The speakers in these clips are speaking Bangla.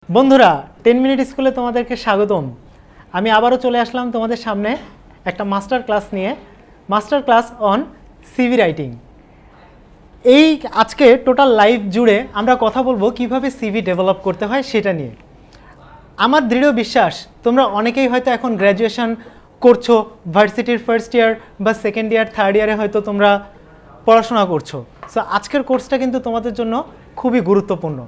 বন্ধুরা 10 মিনিট স্কুলে তোমাদেরকে স্বাগতম। আমি আবারও চলে আসলাম তোমাদের সামনে একটা মাস্টার ক্লাস নিয়ে, master class on CV writing. এই আজকে টোটাল লাইভ জুড়ে আমরা কথা বলবো কিভাবে সিভি ডেভেলপ করতে হয় সেটা নিয়ে। আমার দৃঢ় বিশ্বাস তোমরা অনেকেই হয়তো এখন গ্র্যাজুয়েশন করছো, ভার্সিটির ফার্স্ট ইয়ার বা সেকেন্ড ইয়ার থার্ড ইয়ারে হয়তো তোমরা পড়াশোনা করছো। সো আজকের কোর্সটা কিন্তু তোমাদের জন্য খুবই গুরুত্বপূর্ণ।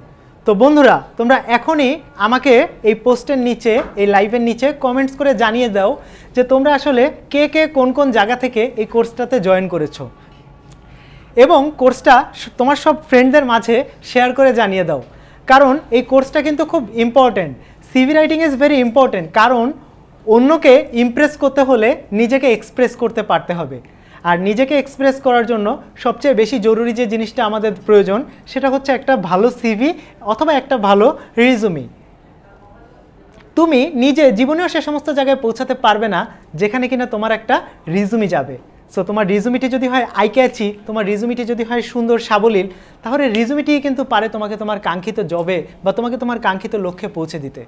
তো বন্ধুরা, তোমরা এখনই আমাকে এই পোস্টের নিচে, এই লাইভের নিচে কমেন্টস করে জানিয়ে দাও যে তোমরা আসলে কে কে কোন কোন জায়গা থেকে এই কোর্সটাতে জয়েন করেছো, এবং কোর্সটা তোমার সব ফ্রেন্ডদের মাঝে শেয়ার করে জানিয়ে দাও। কারণ এই কোর্সটা কিন্তু খুব important. CV writing is very important, কারণ অন্যকে ইমপ্রেস করতে হলে নিজেকে এক্সপ্রেস করতে পারতে হবে। আর নিজেকে এক্সপ্রেস করার জন্য সবচেয়ে বেশি জরুরি যে জিনিসটা আমাদের প্রয়োজন সেটা হচ্ছে একটা ভালো সিভি অথবা একটা ভালো রিজুমি। তুমি নিজে জীবনেও সে সমস্ত জায়গায় পৌঁছাতে পারবে না যেখানে কিনা তোমার একটা রিজুমি যাবে। সো তোমার রিজুমিটি যদি হয় আই ক্যাচি, তোমার রিজুমিটি যদি হয় সুন্দর সাবলীল, তাহলে রিজুমিটি কিন্তু পারে তোমাকে তোমার কাঙ্ক্ষিত জবে বা তোমাকে তোমার কাঙ্ক্ষিত লক্ষ্যে পৌঁছে দিতে।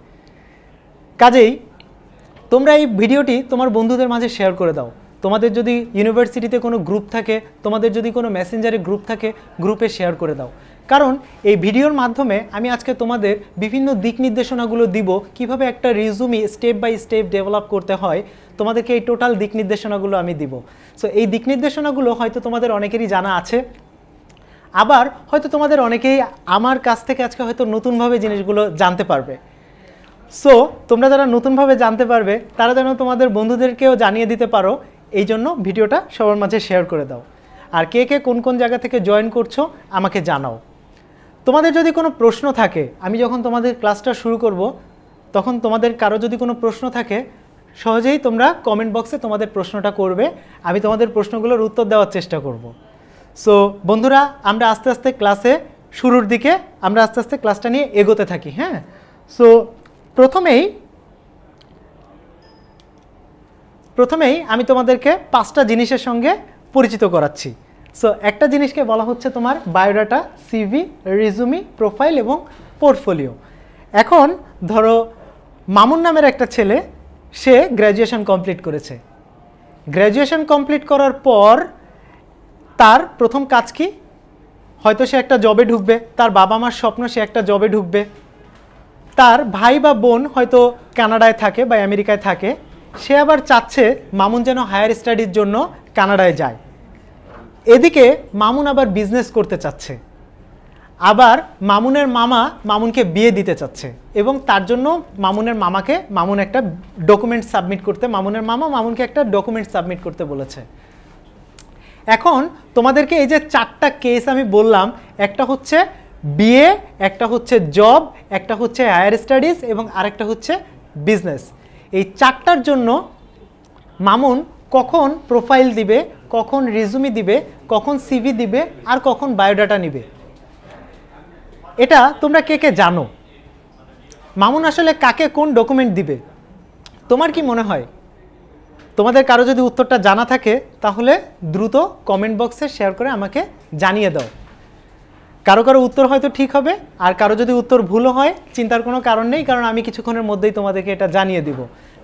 কাজেই তোমরা এই ভিডিওটি তোমার বন্ধুদের মাঝে শেয়ার করে দাও। তোমাদের যদি ইউনিভার্সিটিতে কোনো গ্রুপ থাকে, তোমাদের যদি কোনো মেসেঞ্জারে গ্রুপ থাকে, গ্রুপে শেয়ার করে দাও। কারণ এই ভিডিওর মাধ্যমে আমি আজকে তোমাদের বিভিন্ন দিক নির্দেশনাগুলো দিব, কিভাবে একটা resume step by step develop করতে হয়। তোমাদেরকে এই টোটাল দিক নির্দেশনাগুলো আমি দিব। সো এই দিক নির্দেশনাগুলো হয়তো তোমাদের অনেকেরই জানা আছে, আবার হয়তো তোমাদের অনেকেই আমার কাছ থেকে আজকে হয়তো নতুনভাবে জিনিসগুলো জানতে পারবে। সো তোমরা যারা নতুনভাবে জানতে পারবে তারা যেন তোমাদের বন্ধুদেরকেও জানিয়ে দিতে পারো, এই জন্য ভিডিওটা সবার মাঝে শেয়ার করে দাও। আর কে কে কোন কোন জায়গা থেকে জয়েন করছো আমাকে জানাও। তোমাদের যদি কোনো প্রশ্ন থাকে, আমি যখন তোমাদের ক্লাসটা শুরু করব তখন তোমাদের কারো যদি কোনো প্রশ্ন থাকে, সহজেই তোমরা কমেন্ট বক্সে তোমাদের প্রশ্নটা করবে, আমি তোমাদের প্রশ্নগুলোর উত্তর দেওয়ার চেষ্টা করব। সো বন্ধুরা, আমরা আস্তে আস্তে ক্লাসে শুরুর দিকে আমরা আস্তে আস্তে ক্লাসটা নিয়ে এগোতে থাকি। হ্যাঁ, সো প্রথমেই আমি তোমাদেরকে 5টা জিনিসের সঙ্গে পরিচিত করাচ্ছি। সো একটা জিনিসকে বলা হচ্ছে তোমার বায়োডাটা, সিভি, রিজুমি, প্রোফাইল এবং পোর্টফোলিও। এখন ধরো মামুন নামের একটা ছেলে, সে গ্র্যাজুয়েশন কমপ্লিট করেছে। গ্র্যাজুয়েশন কমপ্লিট করার পর তার প্রথম কাজ কি? হয়তো সে একটা জবে ঢুকবে, তার বাবা মার স্বপ্ন সে একটা জবে ঢুকবে। তার ভাই বা বোন হয়তো কানাডায় থাকে বা আমেরিকায় থাকে, সে আবার চাচ্ছে মামুন যেন হায়ার স্টাডির জন্য কানাডায় যায়। এদিকে মামুন আবার বিজনেস করতে চাচ্ছে, আবার মামুনের মামা মামুনকে বিয়ে দিতে চাচ্ছে, এবং তার জন্য মামুনের মামাকে মামুন একটা ডকুমেন্ট সাবমিট করতে, মামুনের মামা মামুনকে একটা ডকুমেন্ট সাবমিট করতে বলেছে। এখন তোমাদেরকে এই যে 4টা কেস আমি বললাম, একটা হচ্ছে বিয়ে, একটা হচ্ছে জব, একটা হচ্ছে হায়ার স্টাডিজ এবং আরেকটা হচ্ছে বিজনেস। এই 4টার জন্য মামুন কখন প্রোফাইল দিবে, কখন রিজুমি দিবে, কখন সিভি দিবে আর কখন বায়োডাটা নিবে, এটা তোমরা কে কে জানো? মামুন আসলে কাকে কোন ডকুমেন্ট দিবে তোমার কি মনে হয়? তোমাদের কারো যদি উত্তরটা জানা থাকে তাহলে দ্রুত কমেন্ট বক্সে শেয়ার করে আমাকে জানিয়ে দাও। কারো কারো উত্তর হয়তো ঠিক হবে, আর কারো যদি উত্তর ভুলও হয় চিন্তার কোনো কারণ নেই, কারণ আমি কিছুক্ষণের মধ্যেই তোমাদেরকে এটা জানিয়ে দিব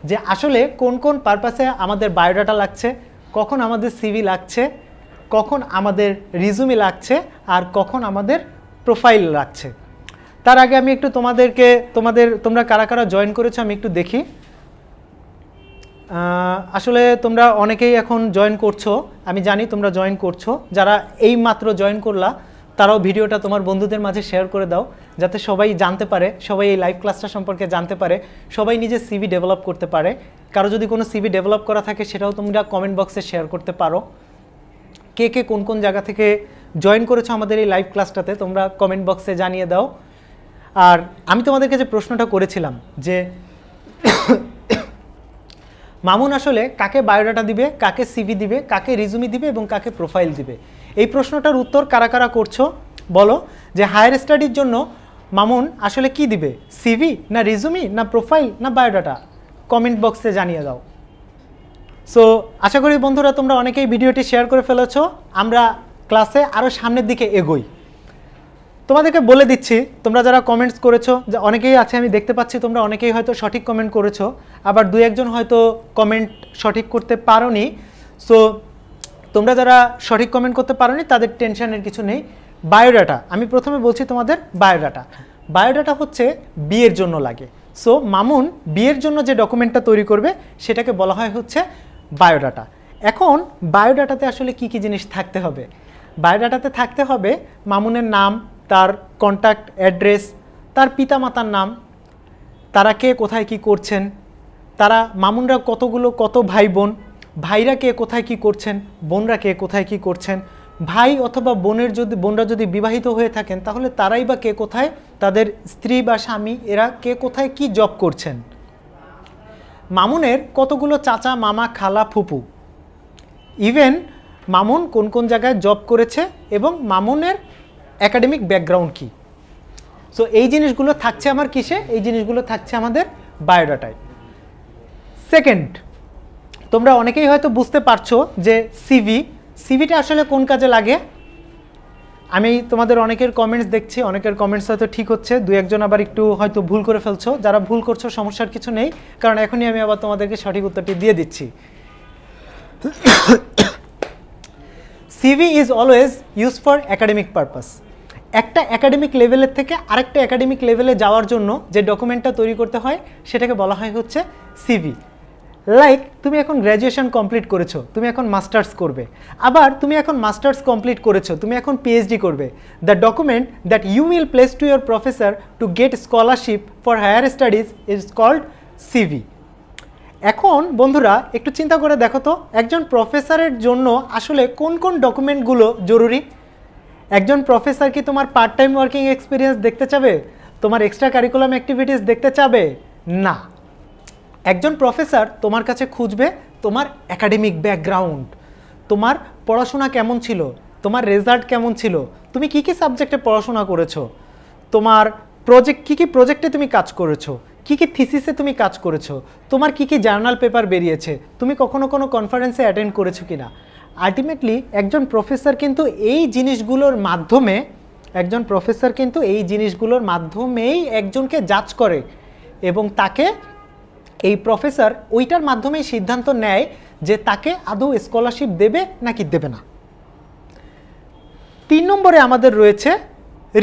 যে আসলে কোন কোন পারপাসে আমাদের বায়োডাটা লাগছে, কখন আমাদের সিভি লাগছে, কখন আমাদের রিজুমি লাগছে আর কখন আমাদের প্রোফাইল লাগছে। তার আগে আমি একটু তোমাদেরকে তোমরা কারা কারা জয়েন করেছো আমি একটু দেখি। আসলে তোমরা অনেকেই এখন জয়েন করছো, আমি জানি তোমরা জয়েন করছো। যারা এই মাত্র জয়েন করলা তারাও ভিডিওটা তোমার বন্ধুদের মাঝে শেয়ার করে দাও, যাতে সবাই জানতে পারে, সবাই এই লাইভ ক্লাসটা সম্পর্কে জানতে পারে, সবাই নিজে সিভি ডেভেলপ করতে পারে। কারো যদি কোনো সিভি ডেভেলপ করা থাকে সেটাও তোমরা কমেন্ট বক্সে শেয়ার করতে পারো। কে কে কোন কোন জায়গা থেকে জয়েন করেছো আমাদের এই লাইভ ক্লাসটাতে তোমরা কমেন্ট বক্সে জানিয়ে দাও। আর আমি তোমাদেরকে যে প্রশ্নটা করেছিলাম যে মামুন আসলে কাকে বায়োডাটা দিবে, কাকে সিভি দিবে, কাকে রিজুমি দিবে এবং কাকে প্রোফাইল দিবে, এই প্রশ্নটার উত্তর কারা কারা করছো বলো। যে হায়ার স্টাডির জন্য মামুন আসলে কি দিবে, সিভি না রিজুমি না প্রোফাইল না বায়োডাটা, কমেন্ট বক্সে জানিয়ে দাও। সো আশা করি বন্ধুরা তোমরা অনেকেই ভিডিওটি শেয়ার করে ফেলেছো। আমরা ক্লাসে আরও সামনের দিকে এগোই। তোমাদেরকে বলে দিচ্ছি, তোমরা যারা কমেন্টস করেছো, যে অনেকেই আছে আমি দেখতে পাচ্ছি তোমরা অনেকেই হয়তো সঠিক কমেন্ট করেছো, আবার দুই একজন হয়তো কমেন্ট সঠিক করতে পারোনি। সো তোমরা যারা সঠিক কমেন্ট করতে পারোনি তাদের টেনশনের কিছু নেই। বায়োডাটা, আমি প্রথমে বলছি তোমাদের বায়োডাটা। বায়োডাটা হচ্ছে বিয়ের জন্য লাগে। সো মামুন বিয়ের জন্য যে ডকুমেন্টটা তৈরি করবে সেটাকে বলা হয় হচ্ছে বায়োডাটা। এখন বায়োডাটাতে আসলে কি কি জিনিস থাকতে হবে? বায়োডাটাতে থাকতে হবে মামুনের নাম, তার কন্ট্যাক্ট অ্যাড্রেস, তার পিতামাতার নাম, তারা কে কোথায় কি করছেন, তারা মামুনরা কত ভাই বোন, ভাইরা কে কোথায় কি করছেন, বোনরা কে কোথায় কি করছেন, ভাই অথবা বোনরা যদি বিবাহিত হয়ে থাকেন তাহলে তারাই বা কে কোথায়, তাদের স্ত্রী বা স্বামী এরা কে কোথায় কি জব করছেন, মামুনের কতগুলো চাচা মামা খালা ফুপু, ইভেন মামুন কোন কোন জায়গায় জব করেছে এবং মামুনের একাডেমিক ব্যাকগ্রাউন্ড কি। সো এই জিনিসগুলো থাকছে আমার কিসে? এই জিনিসগুলো থাকছে আমাদের বায়োডাটায়। সেকেন্ড, তোমরা অনেকেই হয়তো বুঝতে পারছো যে সিভিটা আসলে কোন কাজে লাগে। আমি তোমাদের অনেকের কমেন্টস দেখছি, অনেকের কমেন্টস হয়তো ঠিক হচ্ছে, দুই একজন আবার একটু হয়তো ভুল করে ফেলছো। যারা ভুল করছো সমস্যার কিছু নেই, কারণ এখনই আমি আবার তোমাদেরকে সঠিক উত্তরটি দিয়ে দিচ্ছি। CV is always use for academic purpose. একটা একাডেমিক লেভেলের থেকে আরেকটা একাডেমিক লেভেলে যাওয়ার জন্য যে ডকুমেন্টটা তৈরি করতে হয় সেটাকে বলা হয় হচ্ছে সিভি। লাইক তুমি এখন গ্র্যাজুয়েশন কমপ্লিট করেছো, তুমি এখন মাস্টার্স করবে, আবার তুমি এখন মাস্টার্স কমপ্লিট করেছো, তুমি এখন পিএইচডি করবে। The document that you will place to your professor to get scholarship for higher studies is called CV. এখন বন্ধুরা একটু চিন্তা করে দেখো তো, একজন প্রফেসরের জন্য আসলে কোন কোন ডকুমেন্টগুলো জরুরি? একজন প্রফেসর কি তোমার পার্ট টাইম ওয়ার্কিং এক্সপিরিয়েন্স দেখতে চাবে? তোমার এক্সট্রা কারিকুলাম অ্যাক্টিভিটিস দেখতে চাবে? না। একজন প্রফেসর তোমার কাছে খুঁজবে তোমার একাডেমিক ব্যাকগ্রাউন্ড, তোমার পড়াশোনা কেমন ছিল, তোমার রেজাল্ট কেমন ছিল, তুমি কি কি সাবজেক্টে পড়াশোনা করেছো, তোমার কি কি প্রজেক্টে তুমি কাজ করেছো, কি কি থিসিসে তুমি কাজ করেছো, তোমার কি কি জার্নাল পেপার বেরিয়েছে, তুমি কখনো কোনো কনফারেন্সে অ্যাটেন্ড করেছো কিনা। আলটিমেটলি একজন প্রফেসর কিন্তু এই জিনিসগুলোর মাধ্যমেই একজনকে জাজ করে এবং তাকে এই প্রফেসর ওইটার মাধ্যমেই সিদ্ধান্ত নেয় যে তাকে আদৌ স্কলারশিপ দেবে নাকি দেবে না। 3 নম্বরে আমাদের রয়েছে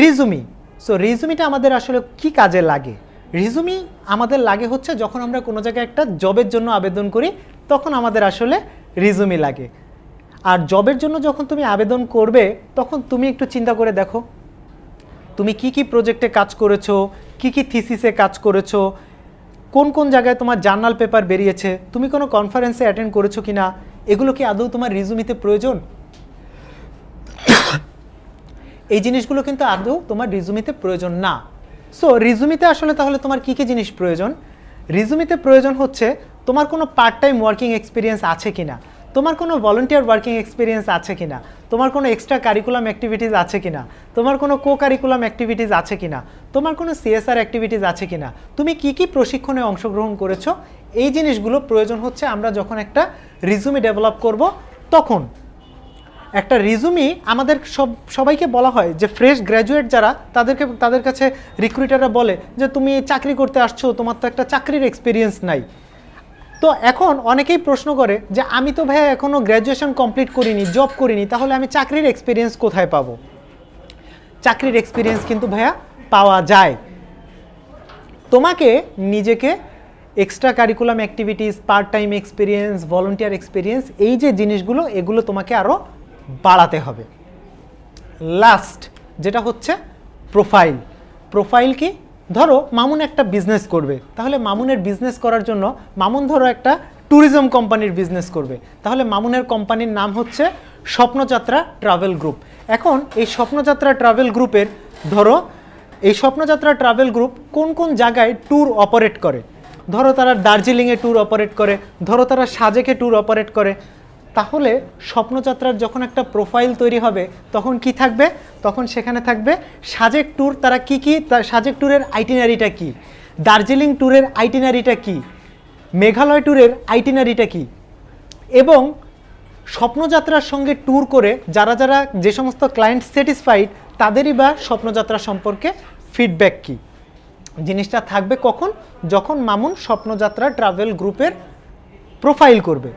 রিজুমি। সো রিজুমিটা আমাদের আসলে কি কাজে লাগে? রিজুমি আমাদের লাগে হচ্ছে যখন আমরা কোনো জায়গায় একটা জবের জন্য আবেদন করি তখন আমাদের আসলে রিজুমি লাগে। আর জবের জন্য যখন তুমি আবেদন করবে তখন তুমি একটু চিন্তা করে দেখো তুমি কি কি প্রজেক্টে কাজ করেছো, কি কি থিসিসে কাজ করেছো, কোন কোন জায়গায় তোমার জার্নাল পেপার বেরিয়েছে, তুমি কোনো কনফারেন্সে অ্যাটেন্ড করেছো কিনা, এগুলো কি আদৌ তোমার রিজুমিতে প্রয়োজন? এই জিনিসগুলো কিন্তু আদৌ তোমার রিজুমিতে প্রয়োজন না। সো রিজুমিতে আসলে তাহলে তোমার কি কি জিনিস প্রয়োজন? রিজুমিতে প্রয়োজন হচ্ছে তোমার কোনো পার্ট টাইম ওয়ার্কিং এক্সপিরিয়েন্স আছে কিনা, তোমার কোনো ভলান্টিয়ার ওয়ার্কিং এক্সপিরিয়েন্স আছে কিনা, তোমার কোনো এক্সট্রা কারিকুলাম অ্যাক্টিভিটিস আছে কিনা, তোমার কোনো কো কারিকুলাম অ্যাক্টিভিটিস আছে কিনা, তোমার কোনো সিএসআর অ্যাক্টিভিটিস আছে কিনা, তুমি কি কি প্রশিক্ষণে অংশগ্রহণ করেছো, এই জিনিসগুলো প্রয়োজন হচ্ছে আমরা যখন একটা রিজুমি ডেভেলপ করব তখন। একটা রিজুমি আমাদের সবাইকে বলা হয় যে ফ্রেশ গ্র্যাজুয়েট যারা তাদের কাছে রিক্রুটাররা বলে যে তুমি চাকরি করতে আসছো, তোমার তো একটা চাকরির এক্সপিরিয়েন্স নাই। তো এখন অনেকেই প্রশ্ন করে যে আমি তো ভাইয়া এখনও গ্র্যাজুয়েশন কমপ্লিট করিনি, জব করিনি, তাহলে আমি চাকরির এক্সপিরিয়েন্স কোথায় পাবো? চাকরির এক্সপিরিয়েন্স কিন্তু ভাইয়া পাওয়া যায়। তোমাকে নিজেকে extra curriculum activities, part time experience, volunteer experience, এই যে জিনিসগুলো এগুলো তোমাকে আরও বাড়াতে হবে। লাস্ট যেটা হচ্ছে প্রোফাইল। প্রোফাইল কি? ধরো মামুন একটা বিজনেস করবে, তাহলে মামুনের বিজনেস করার জন্য মামুন ধরো একটা ট্যুরিজম কোম্পানির বিজনেস করবে, তাহলে মামুনের কোম্পানির নাম হচ্ছে স্বপ্নযাত্রা ট্রাভেল গ্রুপ। এখন এই স্বপ্নযাত্রা ট্রাভেল গ্রুপের ধরো এই স্বপ্নযাত্রা ট্রাভেল গ্রুপ কোন কোন জায়গায় ট্যুর অপারেট করে, ধরো তারা দার্জিলিংয়ে ট্যুর অপারেট করে, ধরো তারা সাজেকে ট্যুর অপারেট করে, তাহলে স্বপ্নযাত্রার যখন একটা প্রোফাইল তৈরি হবে তখন কি থাকবে? তখন সেখানে থাকবে সাজেক ট্যুর, তারা কি কি, সাজেক ট্যুরের আইটিনারিটা কি, দার্জিলিং ট্যুরের আইটিনারিটা কি, মেঘালয় ট্যুরের আইটিনারিটা কি, এবং স্বপ্নযাত্রার সঙ্গে ট্যুর করে যারা যে সমস্ত ক্লায়েন্ট স্যাটিসফাইড তাদেরই বা স্বপ্নযাত্রা সম্পর্কে ফিডব্যাক কী। জিনিসটা থাকবে কখন, যখন মামুন স্বপ্নযাত্রা ট্রাভেল গ্রুপের প্রোফাইল করবে।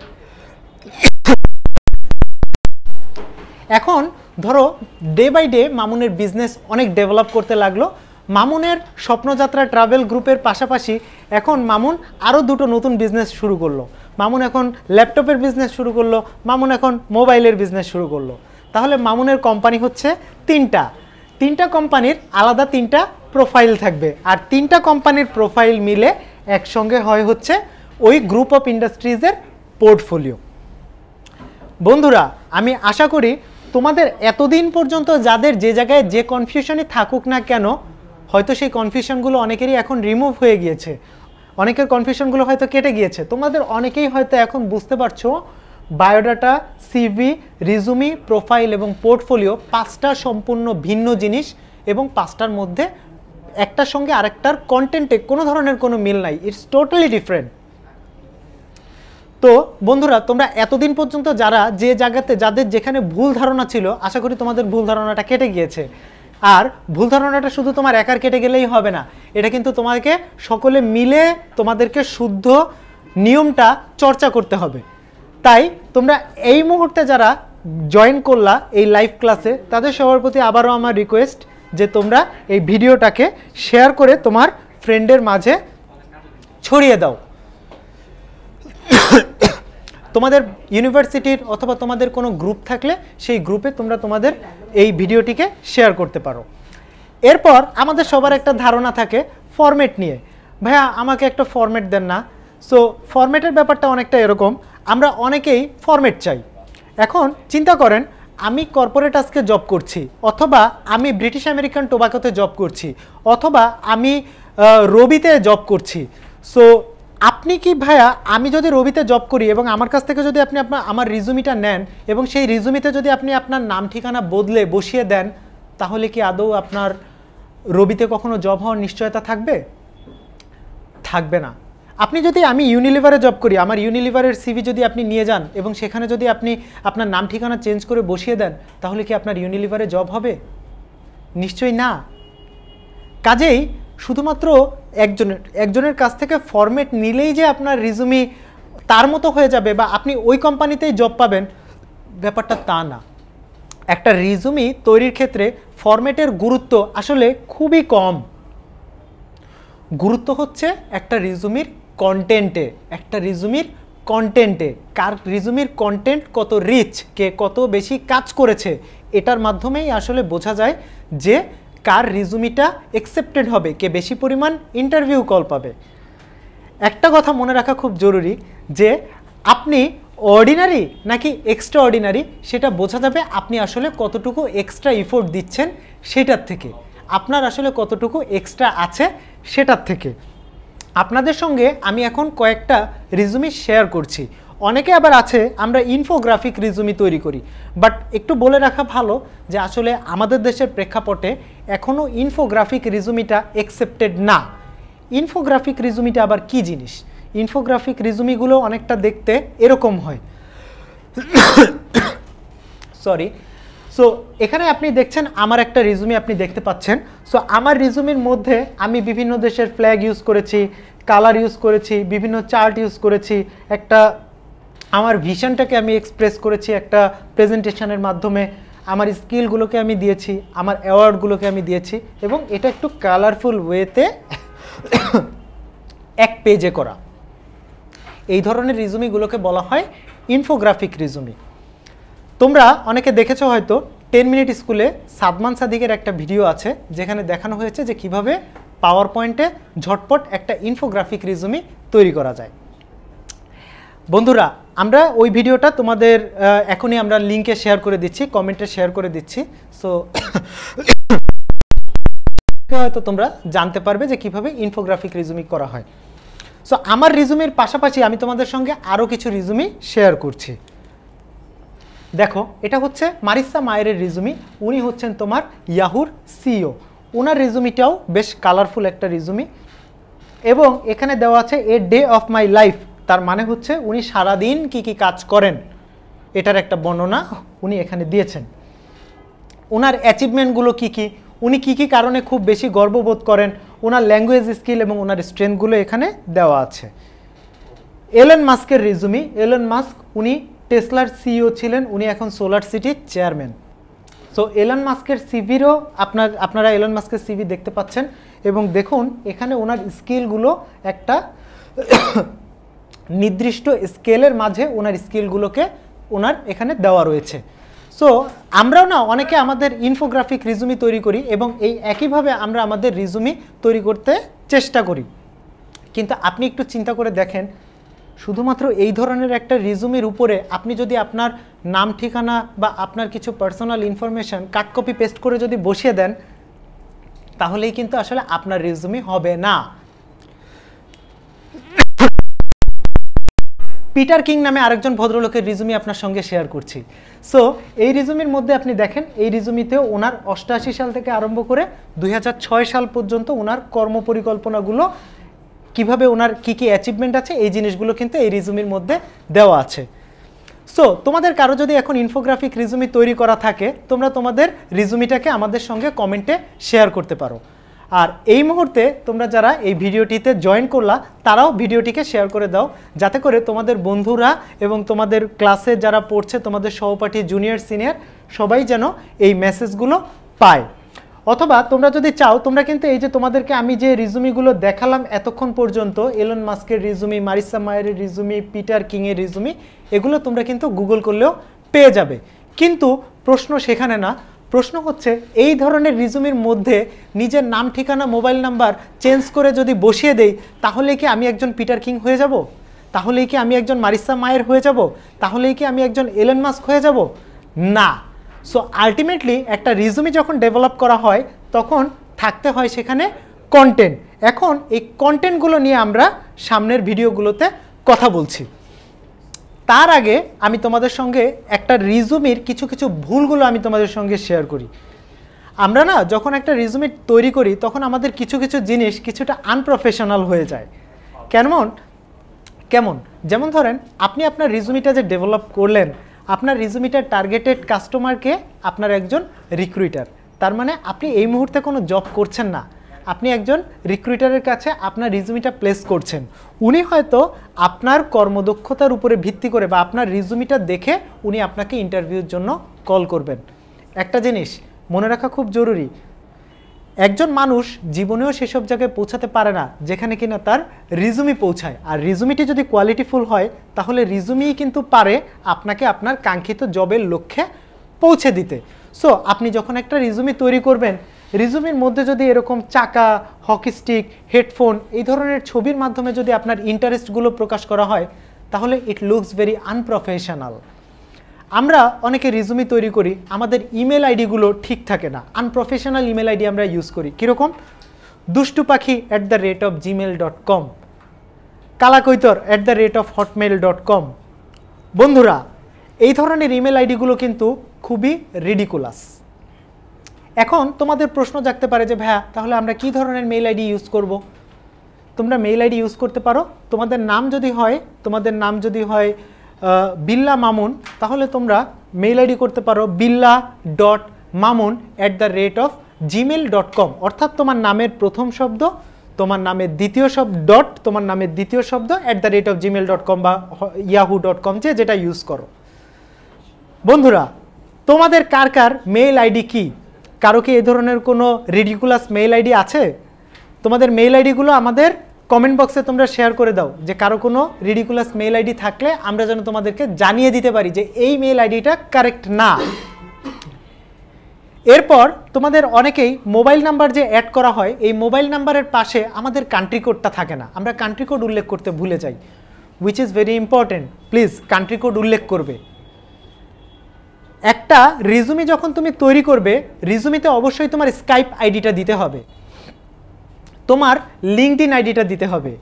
এখন ধরো ডে বাই ডে মামুনের বিজনেস অনেক ডেভেলপ করতে লাগলো। মামুনের স্বপ্নযাত্রা ট্রাভেল গ্রুপের পাশাপাশি এখন মামুন আরও দুটো নতুন বিজনেস শুরু করলো। মামুন এখন ল্যাপটপের বিজনেস শুরু করলো, মামুন এখন মোবাইলের বিজনেস শুরু করলো। তাহলে মামুনের কোম্পানি হচ্ছে তিনটা কোম্পানির আলাদা তিনটা প্রোফাইল থাকবে, আর তিনটা কোম্পানির প্রোফাইল মিলে একসঙ্গে হয় হচ্ছে ওই গ্রুপ অফ ইন্ডাস্ট্রিজের পোর্টফোলিও। বন্ধুরা, আমি আশা করি তোমাদের এতদিন পর্যন্ত যাদের যে জায়গায় যে কনফিউশনই থাকুক না কেন, হয়তো সেই কনফিউশনগুলো অনেকেরই এখন রিমুভ হয়ে গিয়েছে, অনেকের কনফিউশনগুলো হয়তো কেটে গিয়েছে। তোমাদের অনেকেই হয়তো এখন বুঝতে পারছো বায়োডাটা, সিভি, রিজুমি, প্রোফাইল এবং পোর্টফোলিও পাঁচটা সম্পূর্ণ ভিন্ন জিনিস, এবং পাঁচটার মধ্যে একটার সঙ্গে আরেকটার কন্টেন্টে কোনো ধরনের কোনো মিল নাই, ইটস টোটালি ডিফারেন্ট। তো বন্ধুরা, তোমরা এতদিন পর্যন্ত যারা যে জায়গাতে যাদের যেখানে ভুল ধারণা ছিল, আশা করি তোমাদের ভুল ধারণাটা কেটে গিয়েছে। আর ভুল ধারণাটা শুধু তোমার একার কেটে গেলেই হবে না, এটা কিন্তু তোমাকে সকলে মিলে তোমাদেরকে শুদ্ধ নিয়মটা চর্চা করতে হবে। তাই তোমরা এই মুহূর্তে যারা জয়েন করলা এই লাইভ ক্লাসে, তাদের সবার প্রতি আবারও আমার রিকোয়েস্ট যে তোমরা এই ভিডিওটাকে শেয়ার করে তোমার ফ্রেন্ডের মাঝে ছড়িয়ে দাও। তোমাদের ইউনিভার্সিটির অথবা তোমাদের কোনো গ্রুপ থাকলে সেই গ্রুপে তোমরা তোমাদের এই ভিডিওটিকে শেয়ার করতে পারো। এরপর আমাদের সবার একটা ধারণা থাকে ফরম্যাট নিয়ে, ভাইয়া আমাকে একটা ফরম্যাট দেন না। সো ফরম্যাটের ব্যাপারটা অনেকটা এরকম, আমরা অনেকেই ফরম্যাট চাই। এখন চিন্তা করেন, আমি কর্পোরেট আজকে জব করছি, অথবা আমি ব্রিটিশ আমেরিকান টোবাকোতে জব করছি, অথবা আমি রবিতে জব করছি। সো আপনি কি ভাইয়া, আমি যদি রবিতে জব করি এবং আমার কাছ থেকে যদি আপনি আমার রিজুমিটা নেন এবং সেই রিজুমিতে যদি আপনি আপনার নাম ঠিকানা বদলে বসিয়ে দেন, তাহলে কি আদৌ আপনার রবিতে কখনো জব হওয়ার নিশ্চয়তা থাকবে? থাকবে না। আপনি যদি আমি ইউনিলিভারে জব করি, আমার ইউনিলিভারের সিভি যদি আপনি নিয়ে যান এবং সেখানে যদি আপনি আপনার নাম ঠিকানা চেঞ্জ করে বসিয়ে দেন, তাহলে কি আপনার ইউনিলিভারে জব হবে? নিশ্চয়ই না। কাজেই শুধুমাত্র একজনের কাছ থেকে ফরম্যাট নিলেই যে আপনার রিজুমি তার মতো হয়ে যাবে বা আপনি ওই কোম্পানিতেই জব পাবেন, ব্যাপারটা তা না। একটা রিজুমি তৈরির ক্ষেত্রে ফরম্যাটের গুরুত্ব আসলে খুবই কম। গুরুত্ব হচ্ছে একটা রিজুমির কন্টেন্টে, কার রিজুমির কন্টেন্ট কত রিচ, কে কত বেশি কাজ করেছে, এটার মাধ্যমেই আসলে বোঝা যায় যে কার রিজুমিটা অ্যাকসেপ্টেড হবে, কে বেশি পরিমাণ ইন্টারভিউ কল পাবে। একটা কথা মনে রাখা খুব জরুরি যে আপনি অর্ডিনারি নাকি এক্সট্রা অর্ডিনারি, সেটা বোঝা যাবে আপনি আসলে কতটুকু এক্সট্রা এফোর্ট দিচ্ছেন সেটার থেকে, আপনার আসলে কতটুকু এক্সট্রা আছে সেটার থেকে। আপনাদের সঙ্গে আমি এখন কয়েকটা রিজুমি শেয়ার করছি। অনেকে আবার আছে আমরা ইনফোগ্রাফিক রিজুমি তৈরি করি, বাট একটু বলে রাখা ভালো যে আসলে আমাদের দেশের প্রেক্ষাপটে এখনও ইনফোগ্রাফিক রিজুমিটা অ্যাকসেপ্টেড না। ইনফোগ্রাফিক রিজুমিটা আবার কি জিনিস? ইনফোগ্রাফিক রিজুমিগুলো অনেকটা দেখতে এরকম হয়। সরি। সো এখানে আপনি দেখছেন আমার একটা রিজুমি আপনি দেখতে পাচ্ছেন। সো আমার রিজুমির মধ্যে আমি বিভিন্ন দেশের ফ্ল্যাগ ইউজ করেছি, কালার ইউজ করেছি, বিভিন্ন চার্ট ইউজ করেছি, একটা আমার ভিশনটাকে আমি এক্সপ্রেস করেছি একটা প্রেজেন্টেশনের মাধ্যমে, আমার স্কিলগুলোকে আমি দিয়েছি, আমার অ্যাওয়ার্ডগুলোকে আমি দিয়েছি, এবং এটা একটু কালারফুল ওয়েতে এক পেজে করা। এই ধরনের রিজুমিগুলোকে বলা হয় ইনফোগ্রাফিক রিজুমি। তোমরা অনেকে দেখেছো হয়তো 10 মিনিট স্কুলে সাদমান সাদিকের একটা ভিডিও আছে যেখানে দেখানো হয়েছে যে কিভাবে পাওয়ার পয়েন্টে ঝটপট একটা ইনফোগ্রাফিক রিজুমি তৈরি করা যায়। বন্ধুরা, আমরা ওই ভিডিওটা তোমাদের এখনই আমরা লিঙ্কে শেয়ার করে দিচ্ছি, কমেন্টে শেয়ার করে দিচ্ছি। সো হয়তো তোমরা জানতে পারবে যে কিভাবে ইনফোগ্রাফিক রিজুমি করা হয়। সো আমার রিজুমির পাশাপাশি আমি তোমাদের সঙ্গে আরও কিছু রিজুমি শেয়ার করছি। দেখো, এটা হচ্ছে মারিসা মায়ের রিজুমি। উনি হচ্ছেন তোমার ইয়াহুর সিইও। ওনার রিজুমিটাও বেশ কালারফুল একটা রিজুমি, এবং এখানে দেওয়া আছে a day of my life. তার মানে হচ্ছে উনি সারাদিন কি কি কাজ করেন এটার একটা বর্ণনা উনি এখানে দিয়েছেন। ওনার অ্যাচিভমেন্টগুলো কী কী, উনি কী কী কারণে খুব বেশি গর্ববোধ করেন, ওনার ল্যাঙ্গুয়েজ স্কিল এবং ওনার স্ট্রেংথগুলো এখানে দেওয়া আছে। এলন মাস্কের রিজুমি, এলন মাস্ক উনি টেসলার সিইও ছিলেন, উনি এখন সোলার সিটির চেয়ারম্যান। সো এলন মাস্কের সিভিরও আপনারা এলন মাস্কের সিভি দেখতে পাচ্ছেন এবং দেখুন এখানে ওনার স্কিলগুলো একটা নির্দিষ্ট স্কেলের মাঝে ওনার স্কিলগুলোকে ওনার এখানে দেওয়া রয়েছে। সো আমরাও না অনেকে আমাদের ইনফোগ্রাফিক রিজুমি তৈরি করি এবং এই একইভাবে আমরা আমাদের রিজুমি তৈরি করতে চেষ্টা করি, কিন্তু আপনি একটু চিন্তা করে দেখেন শুধুমাত্র এই ধরনের একটা রিজুমির উপরে আপনি যদি আপনার নাম ঠিকানা বা আপনার কিছু personal information cut copy paste করে যদি বসিয়ে দেন তাহলেই কিন্তু আসলে আপনার রিজুমি হবে না। পিটার কিং নামে আরেকজন ভদ্রলোকের রিজুমি আপনার সঙ্গে শেয়ার করছি। সো এই রিজুমির মধ্যে আপনি দেখেন এই রিজুমিতেও ওনার 88 সাল থেকে আরম্ভ করে 2006 সাল পর্যন্ত ওনার কর্মপরিকল্পনাগুলো কিভাবে ওনার কী কী অ্যাচিভমেন্ট আছে এই জিনিসগুলো কিন্তু এই রিজুমির মধ্যে দেওয়া আছে। সো তোমাদের কারো যদি এখন ইনফোগ্রাফিক রিজুমি তৈরি করা থাকে তোমরা তোমাদের রিজুমিটাকে আমাদের সঙ্গে কমেন্টে শেয়ার করতে পারো। আর এই মুহূর্তে তোমরা যারা এই ভিডিওটিতে জয়েন করলা তারাও ভিডিওটিকে শেয়ার করে দাও, যাতে করে তোমাদের বন্ধুরা এবং তোমাদের ক্লাসে যারা পড়ছে তোমাদের সহপাঠী জুনিয়র সিনিয়র সবাই যেন এই মেসেজগুলো পায়। অথবা তোমরা যদি চাও তোমরা কিন্তু এই যে তোমাদেরকে আমি যে রিজুমিগুলো দেখালাম এতক্ষণ পর্যন্ত, এলন মাস্কের রিজুমি, মারিসা মায়ের রিজুমি, পিটার কিংয়ের রিজুমি, এগুলো তোমরা কিন্তু গুগল করলেও পেয়ে যাবে। কিন্তু প্রশ্ন সেখানে না, প্রশ্ন হচ্ছে এই ধরনের রিজুমির মধ্যে নিজের নাম ঠিকানা মোবাইল নাম্বার চেঞ্জ করে যদি বসিয়ে দেই তাহলে কি আমি একজন পিটার কিং হয়ে যাব? তাহলেই কি আমি একজন মারিসা মায়ের হয়ে যাব? তাহলেই কি আমি একজন এলন মাস্ক হয়ে যাব? না। সো আলটিমেটলি একটা রিজুমি যখন ডেভেলপ করা হয় তখন থাকতে হয় সেখানে কন্টেন্ট। এখন এই কন্টেন্টগুলো নিয়ে আমরা সামনের ভিডিওগুলোতে কথা বলছি। তার আগে আমি তোমাদের সঙ্গে একটা রিজুমির কিছু কিছু ভুলগুলো আমি তোমাদের সঙ্গে শেয়ার করি। আমরা না যখন একটা রিজুমি তৈরি করি তখন আমাদের কিছু কিছু জিনিস কিছুটা আনপ্রফেশনাল হয়ে যায়। কেমন যেমন ধরেন আপনি আপনার রিজুমিটা যে ডেভেলপ করলেন, আপনার রিজুমিটার টার্গেটেড কাস্টমারকে আপনার একজন রিক্রুইটার, তার মানে আপনি এই মুহূর্তে কোনো জব করছেন না, আপনি একজন রিক্রুইটারের কাছে আপনার রিজুমিটা প্লেস করছেন। উনি হয়তো আপনার কর্মদক্ষতার উপরে ভিত্তি করে বা আপনার রিজুমিটা দেখে উনি আপনাকে ইন্টারভিউর জন্য কল করবেন। একটা জিনিস মনে রাখা খুব জরুরি, একজন মানুষ জীবনেও সেসব জায়গায় পৌঁছাতে পারে না যেখানে কিনা তার রিজুমি পৌঁছায়। আর রিজুমিটি যদি কোয়ালিটিফুল হয় তাহলে রিজুমিই কিন্তু পারে আপনাকে আপনার কাঙ্ক্ষিত জবের লক্ষ্যে পৌঁছে দিতে। সো আপনি যখন একটা রিজুমি তৈরি করবেন, রিজুমির মধ্যে যদি এরকম চাকা, হকি স্টিক, হেডফোন এই ধরনের ছবির মাধ্যমে যদি আপনার ইন্টারেস্টগুলো প্রকাশ করা হয় তাহলে ইট লুকস ভেরি আনপ্রফেশনাল। আমরা অনেকে রিজুমি তৈরি করি, আমাদের ইমেল আইডিগুলো ঠিক থাকে না, আনপ্রফেশনাল ইমেল আইডি আমরা ইউজ করি। কীরকম? dustupachi@gmail.com, kalakaitor@hotmail.com। বন্ধুরা, এই ধরনের ইমেল আইডিগুলো কিন্তু খুবই রিডিকুলাস। এখন তোমাদের প্রশ্ন জাগতে পারে যে ভাইয়া তাহলে আমরা কি ধরনের মেইল আইডি ইউজ করব? তোমরা মেইল আইডি ইউজ করতে পারো, তোমাদের নাম যদি হয় বিল্লা মামুন, তাহলে তোমরা মেইল আইডি করতে পারো billa.mamun@gmail.com, অর্থাৎ তোমার নামের প্রথম শব্দ, তোমার নামের দ্বিতীয় শব্দ ডট, তোমার নামের দ্বিতীয় শব্দ @gmail.com বা yahoo.com, যেটা ইউজ করো। বন্ধুরা, তোমাদের কার কার মেইল আইডি কি? কারো কি এই ধরনের কোনো রিডিকুলাস মেইল আইডি আছে? তোমাদের মেইল আইডিগুলো আমাদের কমেন্ট বক্সে তোমরা শেয়ার করে দাও, যে কারো কোনো রিডিকুলাস মেইল আইডি থাকলে আমরা যেন তোমাদেরকে জানিয়ে দিতে পারি যে এই মেইল আইডিটা কারেক্ট না। এরপর তোমাদের অনেকেই মোবাইল নাম্বার যে অ্যাড করা হয়, এই মোবাইল নাম্বারের পাশে আমাদের কান্ট্রি কোডটা থাকে না, আমরা কান্ট্রি কোড উল্লেখ করতে ভুলে যাই, which is very important. Please country code উল্লেখ করবে। একটা রিজুমি যখন তুমি তৈরি করবে, রিজুমিতে অবশ্যই তোমার স্কাইপ আইডিটা দিতে হবে, তোমার লিঙ্কডইন আইডিটা দিতে হবে।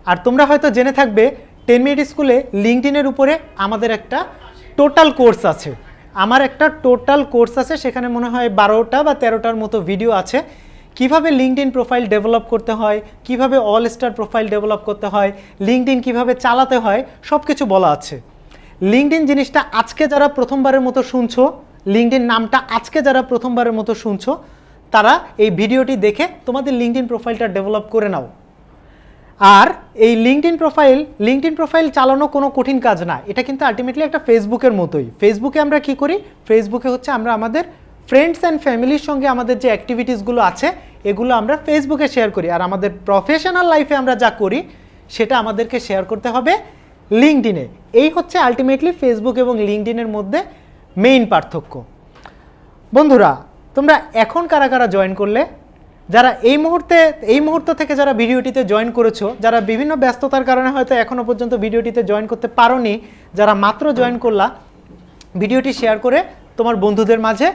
আর তোমরা হয়তো জেনে থাকবে 10 মিনিট স্কুলে লিঙ্কডইনের উপরে আমাদের একটা টোটাল কোর্স আছে। আমার একটা টোটাল কোর্স আছে, সেখানে মনে হয় 12টা বা 13টার মতো ভিডিও আছে। কিভাবে লিঙ্কডইন প্রোফাইল ডেভেলপ করতে হয়, কিভাবে অল স্টার প্রোফাইল ডেভেলপ করতে হয়, লিঙ্কডইন কিভাবে চালাতে হয়, সব কিছু বলা আছে। লিঙ্কডইন জিনিসটা আজকে যারা প্রথমবারের মতো শুনছো, লিঙ্কডইন নামটা আজকে যারা প্রথমবারের মতো শুনছো তারা এই ভিডিওটি দেখে তোমাদের লিঙ্কডইন প্রোফাইলটা ডেভেলপ করে নাও। আর এই লিঙ্কডইন প্রোফাইল চালানো কোনো কঠিন কাজ না, এটা কিন্তু আলটিমেটলি একটা ফেসবুকের মতোই। ফেসবুকে আমরা কি করি, ফেসবুকে হচ্ছে আমরা আমাদের ফ্রেন্ডস অ্যান্ড ফ্যামিলির সঙ্গে আমাদের যে অ্যাক্টিভিটিসগুলো আছে এগুলো আমরা ফেসবুকে শেয়ার করি, আর আমাদের প্রফেশনাল লাইফে আমরা যা করি সেটা আমাদেরকে শেয়ার করতে হবে লিঙ্কডইনে। এই হচ্ছে আলটিমেটলি ফেসবুক এবং লিঙ্কডইনের মধ্যে মেইন পার্থক্য। বন্ধুরা, তোমরা এখন কারা কারা জয়েন করলে? যারা এই মুহূর্ত থেকে যারা ভিডিওটিতে জয়েন করেছো, যারা বিভিন্ন ব্যস্ততার কারণে হয়তো এখনও পর্যন্ত ভিডিওটিতে জয়েন করতে পারোনি, যারা মাত্র জয়েন করলা, ভিডিওটি শেয়ার করে তোমার বন্ধুদের মাঝে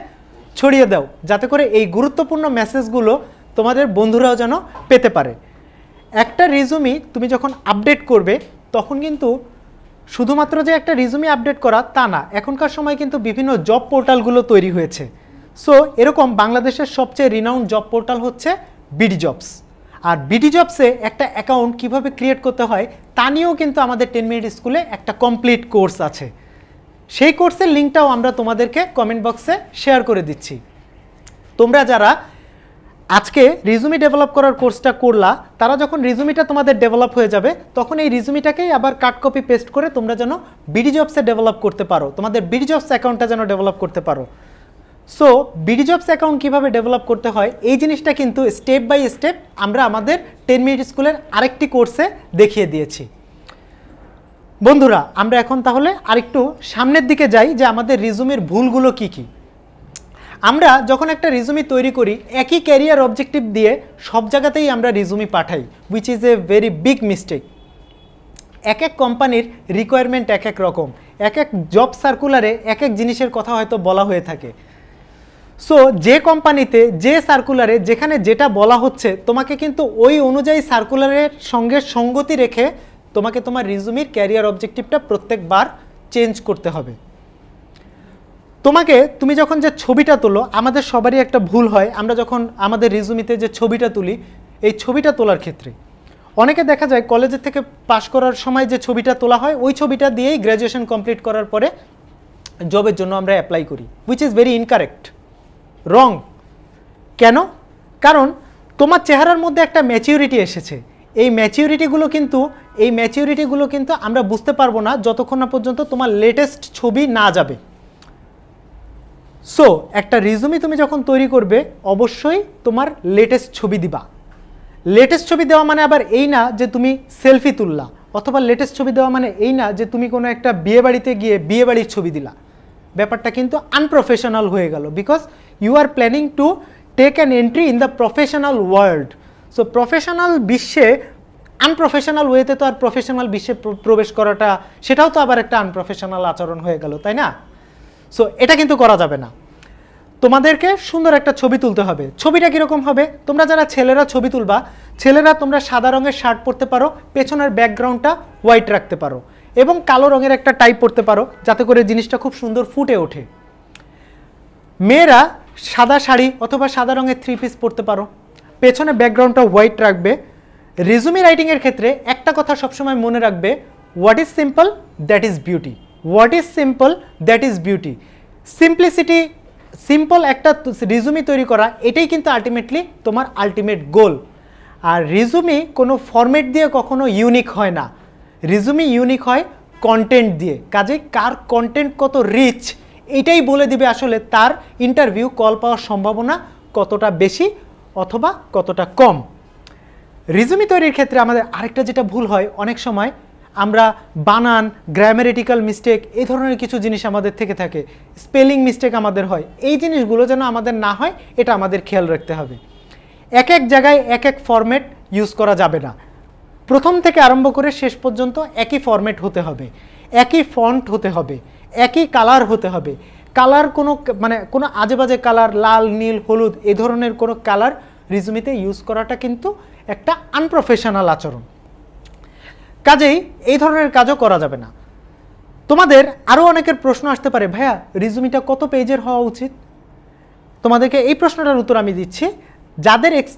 ছড়িয়ে দাও, যাতে করে এই গুরুত্বপূর্ণ মেসেজগুলো তোমাদের বন্ধুরাও যেন পেতে পারে। একটা রিজুমি তুমি যখন আপডেট করবে তখন কিন্তু শুধুমাত্র যে একটা রিজুমি আপডেট করা তা না, এখনকার সময় কিন্তু বিভিন্ন জব পোর্টালগুলো তৈরি হয়েছে। সো এরকম বাংলাদেশের সবচেয়ে রিনাউন্ড জব পোর্টাল হচ্ছে বিডি জবস। আর বিডি জবসে একটা অ্যাকাউন্ট কিভাবে ক্রিয়েট করতে হয় তা নিয়েও কিন্তু আমাদের 10 মিনিট স্কুলে একটা কমপ্লিট কোর্স আছে। সেই কোর্সের লিঙ্কটাও আমরা তোমাদেরকে কমেন্ট বক্সে শেয়ার করে দিচ্ছি। তোমরা যারা আজকে রিজুমি ডেভেলপ করার কোর্সটা করলা, তারা যখন রিজুমিটা তোমাদের ডেভেলপ হয়ে যাবে তখন এই রিজুমিটাকেই আবার কাট কপি পেস্ট করে তোমরা যেন বিডি জবসে ডেভেলপ করতে পারো, তোমাদের বিডি জবস অ্যাকাউন্টটা যেন ডেভেলপ করতে পারো। সো বিডি জবস অ্যাকাউন্ট কীভাবে ডেভেলপ করতে হয় এই জিনিসটা কিন্তু স্টেপ বাই স্টেপ আমরা আমাদের 10 মিনিট স্কুলের আরেকটি কোর্সে দেখিয়ে দিয়েছি। বন্ধুরা, আমরা এখন তাহলে আরেকটু সামনের দিকে যাই যে আমাদের রিজুমির ভুলগুলো কি কি। আমরা যখন একটা রিজুমি তৈরি করি একই ক্যারিয়ার অবজেক্টিভ দিয়ে সব জায়গাতেই আমরা রিজুমি পাঠাই, which is a very big mistake. এক এক কোম্পানির রিকোয়ারমেন্ট এক এক রকম, এক এক জব সার্কুলারে এক এক জিনিসের কথা হয়তো বলা হয়ে থাকে। সো যে কোম্পানিতে যে সার্কুলারে যেখানে যেটা বলা হচ্ছে তোমাকে কিন্তু ওই অনুযায়ী সার্কুলারের সঙ্গে সঙ্গতি রেখে তোমাকে তোমার রিজুমির ক্যারিয়ার অবজেক্টিভটা প্রত্যেকবার চেঞ্জ করতে হবে। তুমি যখন যে ছবিটা তোলো, আমাদের সবারই একটা ভুল হয়, আমরা যখন আমাদের রিজুমিতে যে ছবিটা তুলি এই ছবিটা তোলার ক্ষেত্রে অনেকে দেখা যায় কলেজের থেকে পাশ করার সময় যে ছবিটা তোলা হয় ওই ছবিটা দিয়েই গ্র্যাজুয়েশন কমপ্লিট করার পরে জবের জন্য আমরা অ্যাপ্লাই করি, হুইচ ইজ ভেরি ইনকারেক্ট, রং। কেন? কারণ তোমার চেহারার মধ্যে একটা ম্যাচিউরিটি এসেছে, এই ম্যাচিউরিটিগুলো কিন্তু আমরা বুঝতে পারবো না যতক্ষণ না পর্যন্ত তোমার লেটেস্ট ছবি না যাবে। সো একটা রিজুমি তুমি যখন তৈরি করবে অবশ্যই তোমার লেটেস্ট ছবি দিবা। লেটেস্ট ছবি দেওয়া মানে আবার এই না যে তুমি সেলফি তুললা, অথবা লেটেস্ট ছবি দেওয়া মানে এই না যে তুমি কোনো একটা বিয়েবাড়িতে গিয়ে বিয়েবাড়ির ছবি দিলা। ব্যাপারটা কিন্তু আনপ্রফেশনাল হয়ে গেল, because you are planning to take an entry in the professional world. So professional বিশ্বে আনপ্রফেশনাল ওয়েতে তো আর প্রফেশনাল বিশ্বে প্রবেশ করাটা সেটাও তো আবার একটা আনপ্রফেশনাল আচরণ হয়ে গেল, তাই না? সো এটা কিন্তু করা যাবে না। তোমাদেরকে সুন্দর একটা ছবি তুলতে হবে। ছবিটা কীরকম হবে? তোমরা যারা ছেলেরা ছবি তুলবা, ছেলেরা তোমরা সাদা রঙের শার্ট পরতে পারো, পেছনের ব্যাকগ্রাউন্ডটা হোয়াইট রাখতে পারো এবং কালো রঙের একটা টাই পরতে পারো যাতে করে জিনিসটা খুব সুন্দর ফুটে ওঠে। মেয়েরা সাদা শাড়ি অথবা সাদা রঙের 3 পিস পরতে পারো, পেছনে ব্যাকগ্রাউন্ডটা হোয়াইট রাখবে। রিজুমি রাইটিংয়ের ক্ষেত্রে একটা কথা সবসময় মনে রাখবে, what is simple that is beauty, what is simple that is beauty. Simple একটা রিজুমি তৈরি করা এটাই কিন্তু আলটিমেটলি তোমার আলটিমেট গোল। আর রিজুমি কোনো ফরম্যাট দিয়ে কখনো ইউনিক হয় না, রিজুমি ইউনিক হয় কন্টেন্ট দিয়ে। কাজেই কার কন্টেন্ট কত রিচ এটাই বলে দিবে আসলে তার ইন্টারভিউ কল পাওয়ার সম্ভাবনা কতটা বেশি অথবা কতটা কম। রিজুমি তৈরির ক্ষেত্রে আমাদের আরেকটা যেটা ভুল হয়, অনেক সময় আমরা বানান, গ্রামারেটিক্যাল মিস্টেক এই ধরনের কিছু জিনিস আমাদের থেকে থাকে, স্পেলিং মিস্টেক আমাদের হয়। এই জিনিসগুলো যেন আমাদের না হয় এটা আমাদের খেয়াল রাখতে হবে। এক এক জায়গায় এক এক ফরম্যাট ইউজ করা যাবে না, প্রথম থেকে আরম্ভ করে শেষ পর্যন্ত একই ফরম্যাট হতে হবে, একই ফন্ট হতে হবে, একই কালার হতে হবে। কালার কোনো আজে বাজে কালার, লাল, নীল, হলুদ এই ধরনের কোনো কালার রিজুমিতে ইউজ করাটা কিন্তু একটা আনপ্রফেশনাল আচরণ। কাজেই এই ধরনের কাজও করা যাবে না। তোমাদের আরও অনেকের প্রশ্ন আসতে পারে, ভাইয়া রিজুমিটা কত পেজের হওয়া উচিত? তোমাদেরকে এই প্রশ্নটার উত্তর আমি দিচ্ছি।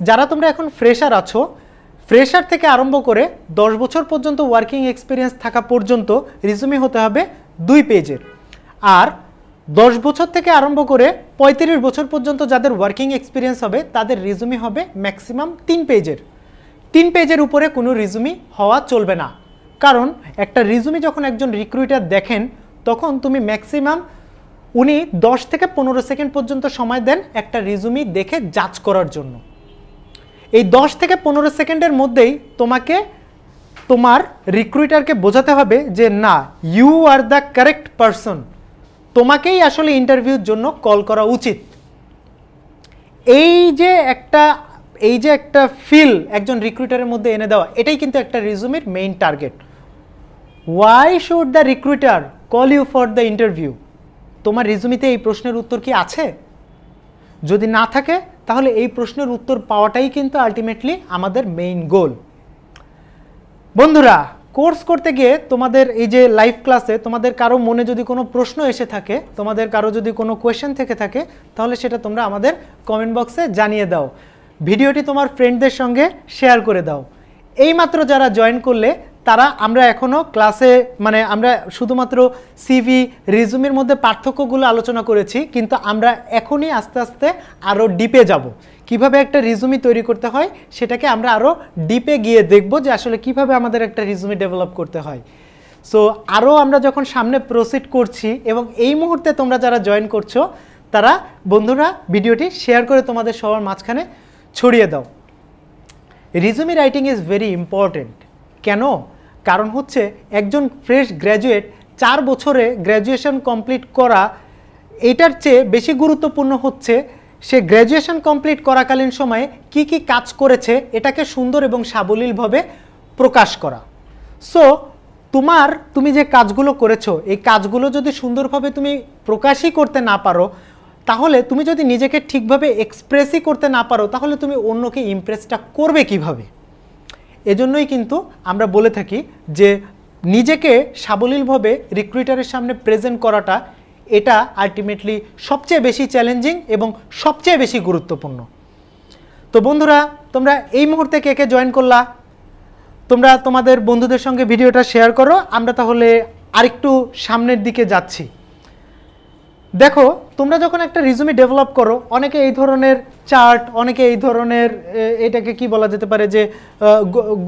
যারা তোমরা এখন ফ্রেশার আছো, ফ্রেশার থেকে আরম্ভ করে 10 বছর পর্যন্ত ওয়ার্কিং এক্সপিরিয়েন্স থাকা পর্যন্ত রিজুমি হতে হবে 2 পেজের। আর 10 বছর থেকে আরম্ভ করে 35 বছর পর্যন্ত যাদের ওয়ার্কিং এক্সপিরিয়েন্স হবে তাদের রিজুমি হবে ম্যাক্সিমাম 3 পেজের। 3 পেজের উপরে কোনো রিজুমি হওয়া চলবে না, কারণ একটা রিজুমি যখন একজন রিক্রুটার দেখেন তখন তুমি ম্যাক্সিমাম উনি 10 থেকে 15 সেকেন্ড পর্যন্ত সময় দেন একটা রিজুমি দেখে জাজ করার জন্য। এই 10 থেকে 15 সেকেন্ডের মধ্যেই তোমাকে তোমার রিক্রুটারকে বোঝাতে হবে যে না, you are the correct person, তোমাকেই আসলে ইন্টারভিউর জন্য কল করা উচিত। এই যে একটা ফিল একজন রিক্রুটারের মধ্যে এনে দেওয়া, এটাই কিন্তু একটা রিজুমির main target. Why should the recruiter call you for the interview? তোমার রিজুমিতে এই প্রশ্নের উত্তর কি আছে? যদি না থাকে তাহলে এই প্রশ্নের উত্তর পাওয়াটাই কিন্তু আলটিমেটলি আমাদের মেইন গোল। বন্ধুরা, কোর্স করতে গিয়ে তোমাদের এই যে লাইভ ক্লাসে তোমাদের কারো মনে যদি কোনো প্রশ্ন এসে থাকে, তোমাদের কারো যদি কোনো কোয়েশ্চেন থেকে থাকে, তাহলে সেটা তোমরা আমাদের কমেন্ট বক্সে জানিয়ে দাও। ভিডিওটি তোমার ফ্রেন্ডদের সঙ্গে শেয়ার করে দাও। এইমাত্র যারা জয়েন করলে তারা, আমরা এখনও ক্লাসে আমরা শুধুমাত্র সিভি রিজুমির মধ্যে পার্থক্যগুলো আলোচনা করেছি, কিন্তু আমরা এখনই আস্তে আস্তে আরও ডিপে যাব। কিভাবে একটা রিজুমি তৈরি করতে হয় সেটাকে আমরা আরও ডিপে গিয়ে দেখব যে আসলে কিভাবে আমাদের একটা রিজুমি ডেভেলপ করতে হয়। সো আরও আমরা যখন সামনে প্রসিড করছি, এবং এই মুহূর্তে তোমরা যারা জয়েন করছো তারা বন্ধুরা ভিডিওটি শেয়ার করে তোমাদের সবার মাঝখানে ছড়িয়ে দাও। Resume writing is very important. কেন? কারণ হচ্ছে একজন ফ্রেশ গ্র্যাজুয়েট 4 বছরে গ্র্যাজুয়েশন কমপ্লিট করা, এটার চেয়ে বেশি গুরুত্বপূর্ণ হচ্ছে সে গ্র্যাজুয়েশন কমপ্লিট করাকালীন সময়ে কি কি কাজ করেছে এটাকে সুন্দর এবং সাবলীলভাবে প্রকাশ করা। সো তুমি যে কাজগুলো করেছো, এই কাজগুলো যদি সুন্দরভাবে তুমি প্রকাশই করতে না পারো, তাহলে তুমি যদি নিজেকে ঠিকভাবে এক্সপ্রেসই করতে না পারো, তাহলে তুমি অন্যকে ইমপ্রেসটা করবে কিভাবে? এজন্যই কিন্তু আমরা বলে থাকি যে নিজেকে সাবলীলভাবে রিক্রুটারের সামনে প্রেজেন্ট করাটা, এটা আলটিমেটলি সবচেয়ে বেশি চ্যালেঞ্জিং এবং সবচেয়ে বেশি গুরুত্বপূর্ণ। তো বন্ধুরা, তোমরা এই মুহূর্তে কে কে জয়েন করলা, তোমরা তোমাদের বন্ধুদের সঙ্গে ভিডিওটা শেয়ার করো। আমরা তাহলে আরেকটু সামনের দিকে যাচ্ছি। দেখো, তোমরা যখন একটা রিজুমি ডেভেলপ করো, অনেকে এই ধরনের চার্ট, অনেকে এই ধরনের, এটাকে কি বলা যেতে পারে যে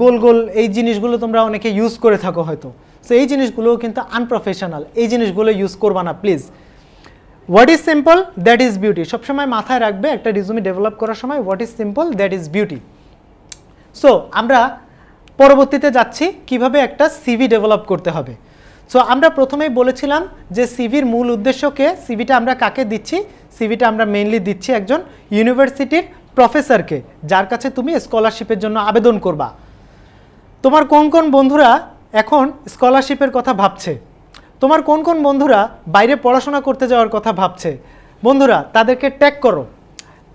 গোল গোল এই জিনিসগুলো তোমরা অনেকে ইউজ করে থাকো হয়তো। সো এই জিনিসগুলোও কিন্তু আনপ্রফেশনাল, এই জিনিসগুলো ইউজ করবা না please. What is simple that is beauty, সবসময় মাথায় রাখবে একটা রিজুমি ডেভেলপ করার সময়, what is simple that is beauty. So আমরা পরবর্তীতে যাচ্ছি কিভাবে একটা সিভি ডেভেলপ করতে হবে। সো আমরা প্রথমেই বলেছিলাম যে সিভির মূল উদ্দেশ্যকে, সিভিটা আমরা কাকে দিচ্ছি? সিভিটা আমরা মেইনলি দিচ্ছি একজন ইউনিভার্সিটির প্রফেসরকে, যার কাছে তুমি স্কলারশিপের জন্য আবেদন করবা। তোমার কোন কোন বন্ধুরা এখন স্কলারশিপের কথা ভাবছে? তোমার কোন কোন বন্ধুরা বাইরে পড়াশোনা করতে যাওয়ার কথা ভাবছে? বন্ধুরা, তাদেরকে ট্যাগ করো।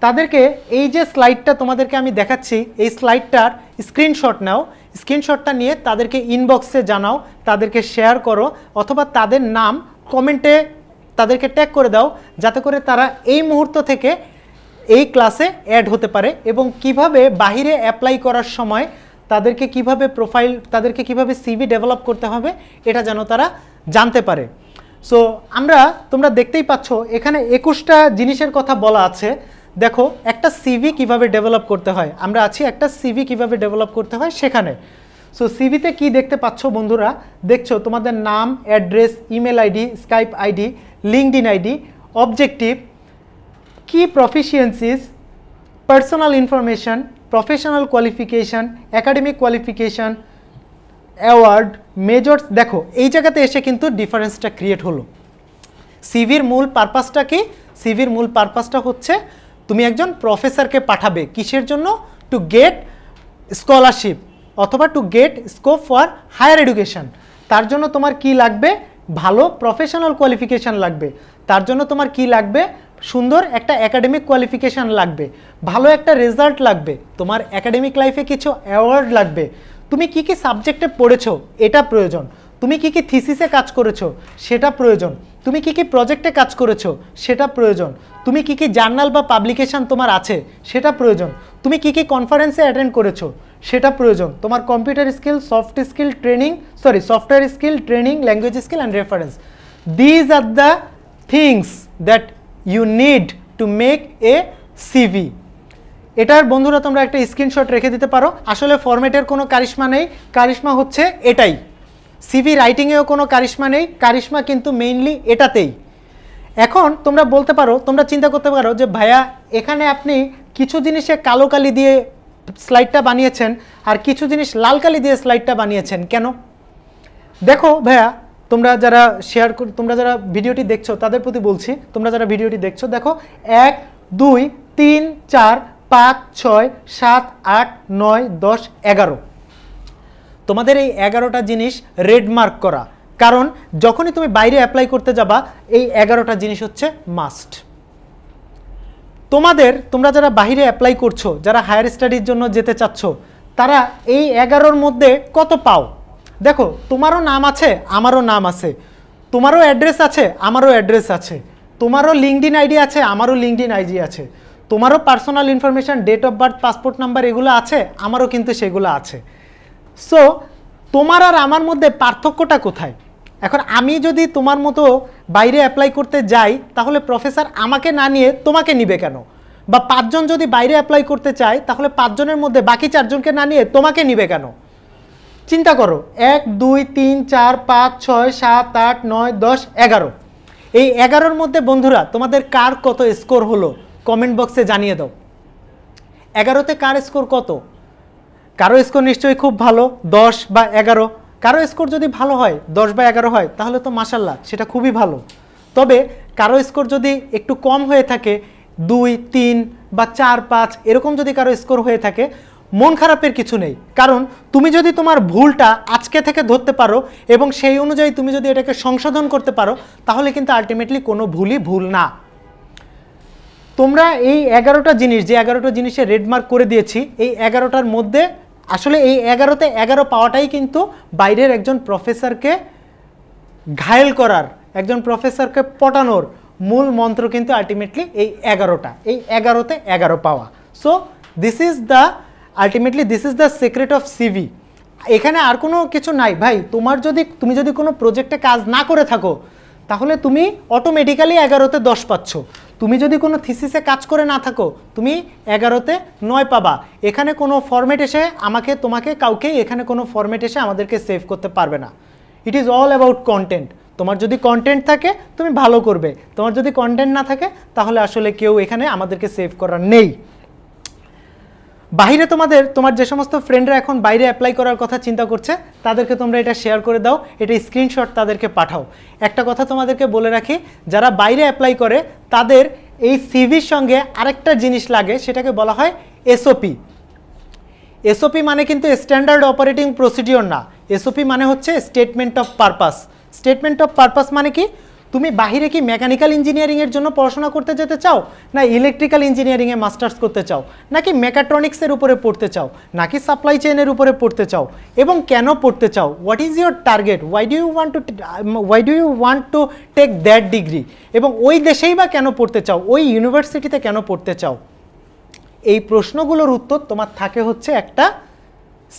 তাদেরকে এই যে স্লাইডটা তোমাদেরকে আমি দেখাচ্ছি, এই স্লাইডটার স্ক্রিনশট নাও। স্ক্রিনশটটা নিয়ে তাদেরকে ইনবক্সে জানাও, তাদেরকে শেয়ার করো, অথবা তাদের নাম কমেন্টে তাদেরকে ট্যাগ করে দাও, যাতে করে তারা এই মুহূর্ত থেকে এই ক্লাসে অ্যাড হতে পারে, এবং কিভাবে বাহিরে অ্যাপ্লাই করার সময় তাদেরকে কিভাবে সিভি ডেভেলপ করতে হবে এটা যেন তারা জানতে পারে। সো তোমরা দেখতেই পাচ্ছ এখানে 21টা জিনিসের কথা বলা আছে। দেখো, একটা সিভি কিভাবে ডেভেলপ করতে হয়, আমরা আছি একটা সিভি কিভাবে ডেভেলপ করতে হয় সেখানে। সো সিভিতে কি দেখতে পাচ্ছ বন্ধুরা? দেখছো তোমাদের নাম, address, email ID, Skype ID, LinkedIn ID, objective, কি proficiencies, personal information, professional qualification, academic qualification, award, majors. দেখো, এই জায়গাতে এসে কিন্তু ডিফারেন্সটা ক্রিয়েট হলো। সিভির মূল পারপাসটা কি? সিভির মূল পারপাসটা হচ্ছে তুমি একজন প্রফেসরকে পাঠাবে কিসের জন্য? টু গেট স্কলারশিপ অথবা to get scope for higher education. তার জন্য তোমার কি লাগবে? ভালো প্রফেশনাল কোয়ালিফিকেশান লাগবে। তার জন্য তোমার কি লাগবে? সুন্দর একটা একাডেমিক কোয়ালিফিকেশান লাগবে, ভালো একটা রেজাল্ট লাগবে, তোমার একাডেমিক লাইফে কিছু অ্যাওয়ার্ড লাগবে, তুমি কি কি সাবজেক্টে পড়েছো এটা প্রয়োজন, তুমি কি কি থিসিসে কাজ করেছো সেটা প্রয়োজন, তুমি কি কি প্রজেক্টে কাজ করেছো সেটা প্রয়োজন, তুমি কি কি জার্নাল বা পাবলিকেশন তোমার আছে সেটা প্রয়োজন, তুমি কি কি কনফারেন্সে অ্যাটেন্ড করেছো সেটা প্রয়োজন, তোমার computer skill, software skill, training, language skill and reference. These are the things that you need to make a CV. এটার বন্ধুরা তোমরা একটা স্ক্রিনশট রেখে দিতে পারো। আসলে ফরম্যাটের কোনো কারিশমা নেই, কারিশমা হচ্ছে এটাই। সিভি রাইটিংয়েও কোনো কারিশমা নেই, কারিশমা কিন্তু মেইনলি এটাতেই। এখন তোমরা বলতে পারো, তোমরা চিন্তা করতে পারো যে ভাইয়া এখানে আপনি কিছু জিনিসে কালো কালি দিয়ে স্লাইডটা বানিয়েছেন আর কিছু জিনিস লাল কালি দিয়ে স্লাইডটা বানিয়েছেন কেন? দেখো ভাইয়া, তোমরা যারা তোমরা যারা ভিডিওটি দেখছো তাদের প্রতি বলছি, তোমরা যারা ভিডিওটি দেখছো দেখো 1 2 3 4 5 6 7 8 9 10 11 তোমাদের এই 11টা জিনিস রেড মার্ক করা, কারণ যখনই তুমি বাইরে অ্যাপ্লাই করতে যাবা এই 11টা জিনিস হচ্ছে মাস্ট। তোমরা যারা বাইরে অ্যাপ্লাই করছো, যারা হায়ার স্টাডির জন্য যেতে চাচ্ছ, তারা এই 11র মধ্যে কত পাও? দেখো, তোমারও নাম আছে, আমারও নাম আছে, তোমারও অ্যাড্রেস আছে, আমারও অ্যাড্রেস আছে, তোমারও লিঙ্কডইন আইডি আছে, আমারও লিঙ্কডইন আইডি আছে, তোমারও personal information, date of birth, passport number এগুলো আছে, আমারও কিন্তু সেগুলো আছে। সো তোমার আর আমার মধ্যে পার্থক্যটা কোথায়? এখন আমি যদি তোমার মতো বাইরে অ্যাপ্লাই করতে যাই, তাহলে প্রফেসর আমাকে না নিয়ে তোমাকে নিবে কেন? বা 5 জন যদি বাইরে অ্যাপ্লাই করতে চায়, তাহলে 5 জনের মধ্যে বাকি 4 জনকে না নিয়ে তোমাকে নিবে কেন? চিন্তা করো, 1 2 3 4 5 6 7 8 9 10 11, এই 11র মধ্যে বন্ধুরা তোমাদের কার কত স্কোর হলো কমেন্ট বক্সে জানিয়ে দাও। 11তে কার স্কোর কত? কারো স্কোর নিশ্চয়ই খুব ভালো, 10 বা 11। কারো স্কোর যদি ভালো হয়, 10 বা 11 হয়, তাহলে তো মাশাল্লাহ, সেটা খুবই ভালো। তবে কারো স্কোর যদি একটু কম হয়ে থাকে, 2 3 বা 4 5 এরকম যদি কারো স্কোর হয়ে থাকে, মন খারাপের কিছু নেই। কারণ তুমি যদি তোমার ভুলটা আজকে থেকে ধরতে পারো এবং সেই অনুযায়ী তুমি যদি এটাকে সংশোধন করতে পারো, তাহলে কিন্তু আলটিমেটলি কোনো ভুলই ভুল না। তোমরা এই 11টা জিনিস, যে 11টা জিনিসে রেড মার্ক করে দিয়েছি, এই 11টার মধ্যে আসলে এই 11তে 11 পাওয়াটাই কিন্তু বাইরের একজন প্রফেসরকে ঘায়েল করার, একজন প্রফেসরকে পটানোর মূল মন্ত্র কিন্তু আলটিমেটলি এই 11টা, এই 11তে 11 পাওয়া। So ultimately this is the secret of CV. এখানে আর কোনো কিছু নাই ভাই। তুমি যদি কোনো প্রজেক্টে কাজ না করে থাকো, তাহলে তুমি অটোমেটিক্যালি 11তে 10 পাচ্ছ। তুমি যদি কোনো থিসিসে কাজ করে না থাকো, তুমি 11তে 9 পাবা। এখানে কোনো ফরম্যাট এসে কাউকে এখানে কোনো ফরম্যাট এসে আমাদেরকে সেভ করতে পারবে না। It is all about content. তোমার যদি কন্টেন্ট থাকে তুমি ভালো করবে, তোমার যদি কন্টেন্ট না থাকে তাহলে আসলে কেউ এখানে আমাদেরকে সেভ করার নেই। বাইরে তোমার যে সমস্ত ফ্রেন্ডরা এখন বাইরে অ্যাপ্লাই করার কথা চিন্তা করছে, তাদেরকে তোমরা এটা শেয়ার করে দাও, এটা স্ক্রিনশট তাদেরকে পাঠাও। একটা কথা তোমাদেরকে বলে রাখি, যারা বাইরে অ্যাপ্লাই করে তাদের এই সিভির সঙ্গে আরেকটা জিনিস লাগে, সেটাকে বলা হয় এসওপি। এসওপি মানে কিন্তু স্ট্যান্ডার্ড অপারেটিং প্রসিডিওর না, এসওপি মানে হচ্ছে statement of purpose. Statement of purpose মানে কি? তুমি বাহিরে কি মেকানিক্যাল ইঞ্জিনিয়ারিংয়ের জন্য পড়াশোনা করতে যেতে চাও, না ইলেকট্রিক্যাল ইঞ্জিনিয়ারিংয়ে মাস্টার্স করতে চাও, নাকি মেকাট্রনিক্সের উপরে পড়তে চাও, নাকি সাপ্লাই চেইনের উপরে পড়তে চাও, এবং কেন পড়তে চাও? What is your target? Why do you want to take that degree? এবং ওই দেশেই বা কেন পড়তে চাও, ওই ইউনিভার্সিটিতে কেন পড়তে চাও? এই প্রশ্নগুলোর উত্তর তোমার থাকে হচ্ছে একটা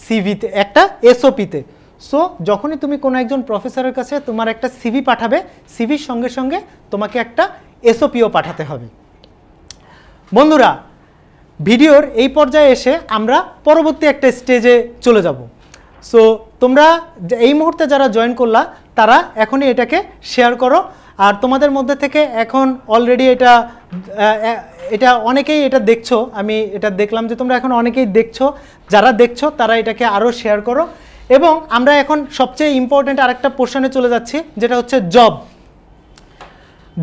সিভিতে, একটা এসওপিতে। সো যখনই তুমি কোনো একজন প্রফেসরের কাছে তোমার একটা সিভি পাঠাবে, সিভির সঙ্গে সঙ্গে তোমাকে একটা এসওপিও পাঠাতে হবে। বন্ধুরা, ভিডিওর এই পর্যায়ে এসে আমরা পরবর্তী একটা স্টেজে চলে যাব। সো তোমরা এই মুহূর্তে যারা জয়েন করলা, তারা এখনই এটাকে শেয়ার করো। আর তোমাদের মধ্যে থেকে এখন অলরেডি এটা অনেকেই এটা দেখছো, আমি এটা দেখলাম যে তোমরা এখন অনেকেই দেখছো। যারা দেখছো তারা এটাকে আরও শেয়ার করো। এবং আমরা এখন সবচেয়ে ইম্পর্টেন্ট আরেকটা পোর্শনে চলে যাচ্ছি, যেটা হচ্ছে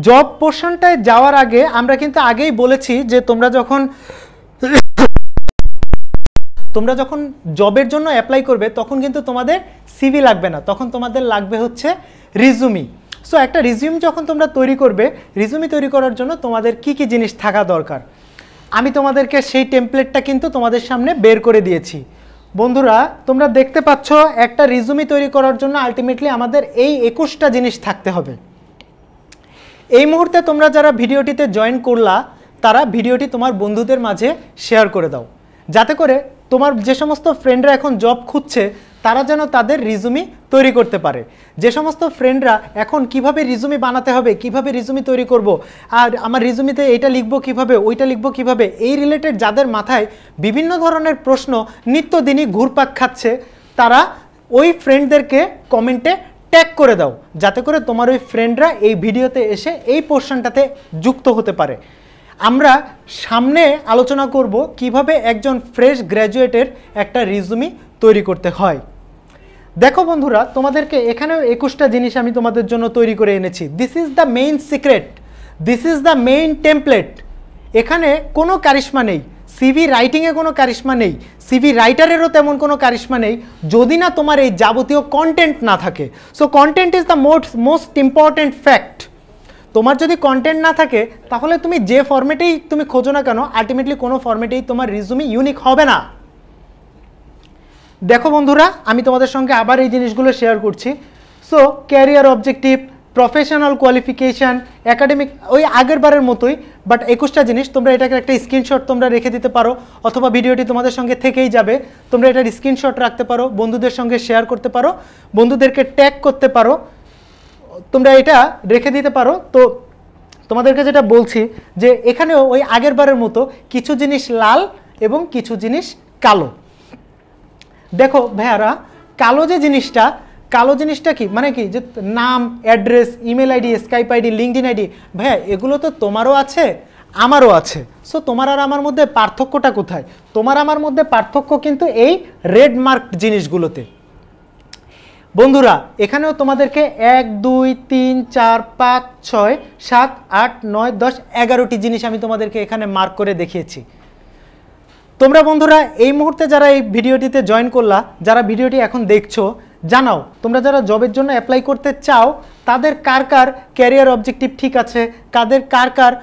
জব পোর্শনটায় যাওয়ার আগে আমরা কিন্তু আগেই বলেছি যে তোমরা যখন জবের জন্য অ্যাপ্লাই করবে, তখন কিন্তু তোমাদের সিভি লাগবে না, তখন তোমাদের লাগবে হচ্ছে রিজুমি। সো একটা রিজিউম যখন তোমরা তৈরি করবে, রিজুমি তৈরি করার জন্য তোমাদের কি কি জিনিস থাকা দরকার, আমি তোমাদেরকে সেই টেমপ্লেটটা কিন্তু তোমাদের সামনে বের করে দিয়েছি। বন্ধুরা, তোমরা দেখতে পাচ্ছ একটা রিজুমি তৈরি করার জন্য আলটিমেটলি আমাদের এই 21টা জিনিস থাকতে হবে। এই মুহূর্তে তোমরা যারা ভিডিওটিতে জয়েন করলা, তারা ভিডিওটি তোমার বন্ধুদের মাঝে শেয়ার করে দাও, যাতে করে তোমার যে সমস্ত ফ্রেন্ডরা এখন জব খুঁজছে তারা যেন তাদের রিজুমি তৈরি করতে পারে। যে সমস্ত ফ্রেন্ডরা এখন কিভাবে রিজুমি বানাতে হবে, কিভাবে রিজুমি তৈরি করব, আর আমার রিজুমিতে এটা লিখবো কিভাবে, ওইটা লিখবো কিভাবে, এই রিলেটেড যাদের মাথায় বিভিন্ন ধরনের প্রশ্ন নিত্যদিনই ঘুরপাক খাচ্ছে, তারা ওই ফ্রেন্ডদেরকে কমেন্টে ট্যাগ করে দাও, যাতে করে তোমার ওই ফ্রেন্ডরা এই ভিডিওতে এসে এই পোর্শনটাতে যুক্ত হতে পারে। আমরা সামনে আলোচনা করব কিভাবে একজন ফ্রেশ গ্র্যাজুয়েটের একটা রিজুমি তৈরি করতে হয়। দেখো বন্ধুরা, তোমাদেরকে এখানেও 21টা জিনিস আমি তোমাদের জন্য তৈরি করে এনেছি। This is the main secret, this is the main template. এখানে কোনো কারিশমা নেই, সিভি রাইটিংয়ে কোনো কারিশমা নেই, সিভি রাইটারেরও তেমন কোনো কারিশমা নেই যদি না তোমার এই যাবতীয় কন্টেন্ট না থাকে। So content is the most important fact. তোমার যদি কন্টেন্ট না থাকে তাহলে তুমি যে ফরম্যাটেই তুমি খোঁজো না কেন, আলটিমেটলি কোনো ফরম্যাটেই তোমার রিজুমি ইউনিক হবে না। দেখো বন্ধুরা, আমি তোমাদের সঙ্গে আবার এই জিনিসগুলো শেয়ার করছি। So career objective, professional qualification, academic, ওই আগের বারের মতোই, বাট 21টা জিনিস। তোমরা এটাকে একটা স্ক্রিনশট তোমরা রেখে দিতে পারো, অথবা ভিডিওটি তোমাদের সঙ্গে থেকেই যাবে, তোমরা এটার স্ক্রিনশট রাখতে পারো, বন্ধুদের সঙ্গে শেয়ার করতে পারো, বন্ধুদেরকে ট্যাগ করতে পারো, তোমরা এটা রেখে দিতে পারো। তো তোমাদেরকে যেটা বলছি যে এখানেও ওই আগের বারের মতো কিছু জিনিস লাল এবং কিছু জিনিস কালো। দেখো ভাইয়ারা, কালো জিনিসটা কি মানে কি, যে নাম, address, email ID, Skype ID, LinkedIn ID, ভাইয়া এগুলো তো তোমারও আছে আমারও আছে। সো তোমার আর আমার মধ্যে পার্থক্যটা কোথায়? তোমার আমার মধ্যে পার্থক্য কিন্তু এই রেড মার্ক জিনিসগুলোতে। বন্ধুরা, এখানেও তোমাদেরকে 1 2 3 4 5 6 7 8 9 10 11টি জিনিস আমি তোমাদেরকে এখানে মার্ক করে দেখিয়েছি। তোমরা বন্ধুরা এই মুহূর্তে যারা এই ভিডিওটিতে জয়েন করলা, যারা ভিডিওটি এখন দেখছো, জানাও তোমরা যারা জবের জন্য অ্যাপ্লাই করতে চাও তাদের কার কার ক্যারিয়ার অবজেক্টিভ ঠিক আছে, কার কার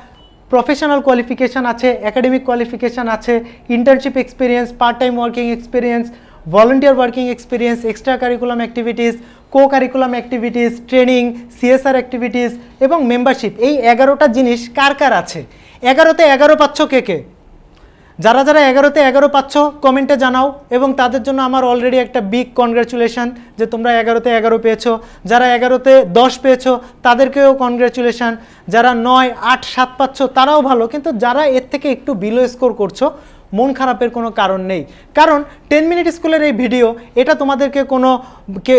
প্রফেশনাল কোয়ালিফিকেশান আছে, একাডেমিক কোয়ালিফিকেশান আছে, internship experience, part time working experience, volunteer working experience, extra curriculum activities, co curriculum activities, training, CSR activities এবং মেম্বারশিপ। এই 11টা জিনিস কার কার আছে? 11তে 11 পাচ্ছ কে? যারা 11তে 11 পাচ্ছ কমেন্টে জানাও, এবং তাদের জন্য আমার অলরেডি একটা বিগ কনগ্রাচুলেশন যে তোমরা 11তে 11 পেয়েছো। যারা 11তে 10 পেয়েছো তাদেরকেও কনগ্রাচুলেশন। যারা 9 8 7 পাচ্ছ তারাও ভালো, কিন্তু যারা এর থেকে একটু বিলো স্কোর করছো, মন খারাপের কোনো কারণ নেই। কারণ 10 মিনিট স্কুলের এই ভিডিও, এটা তোমাদেরকে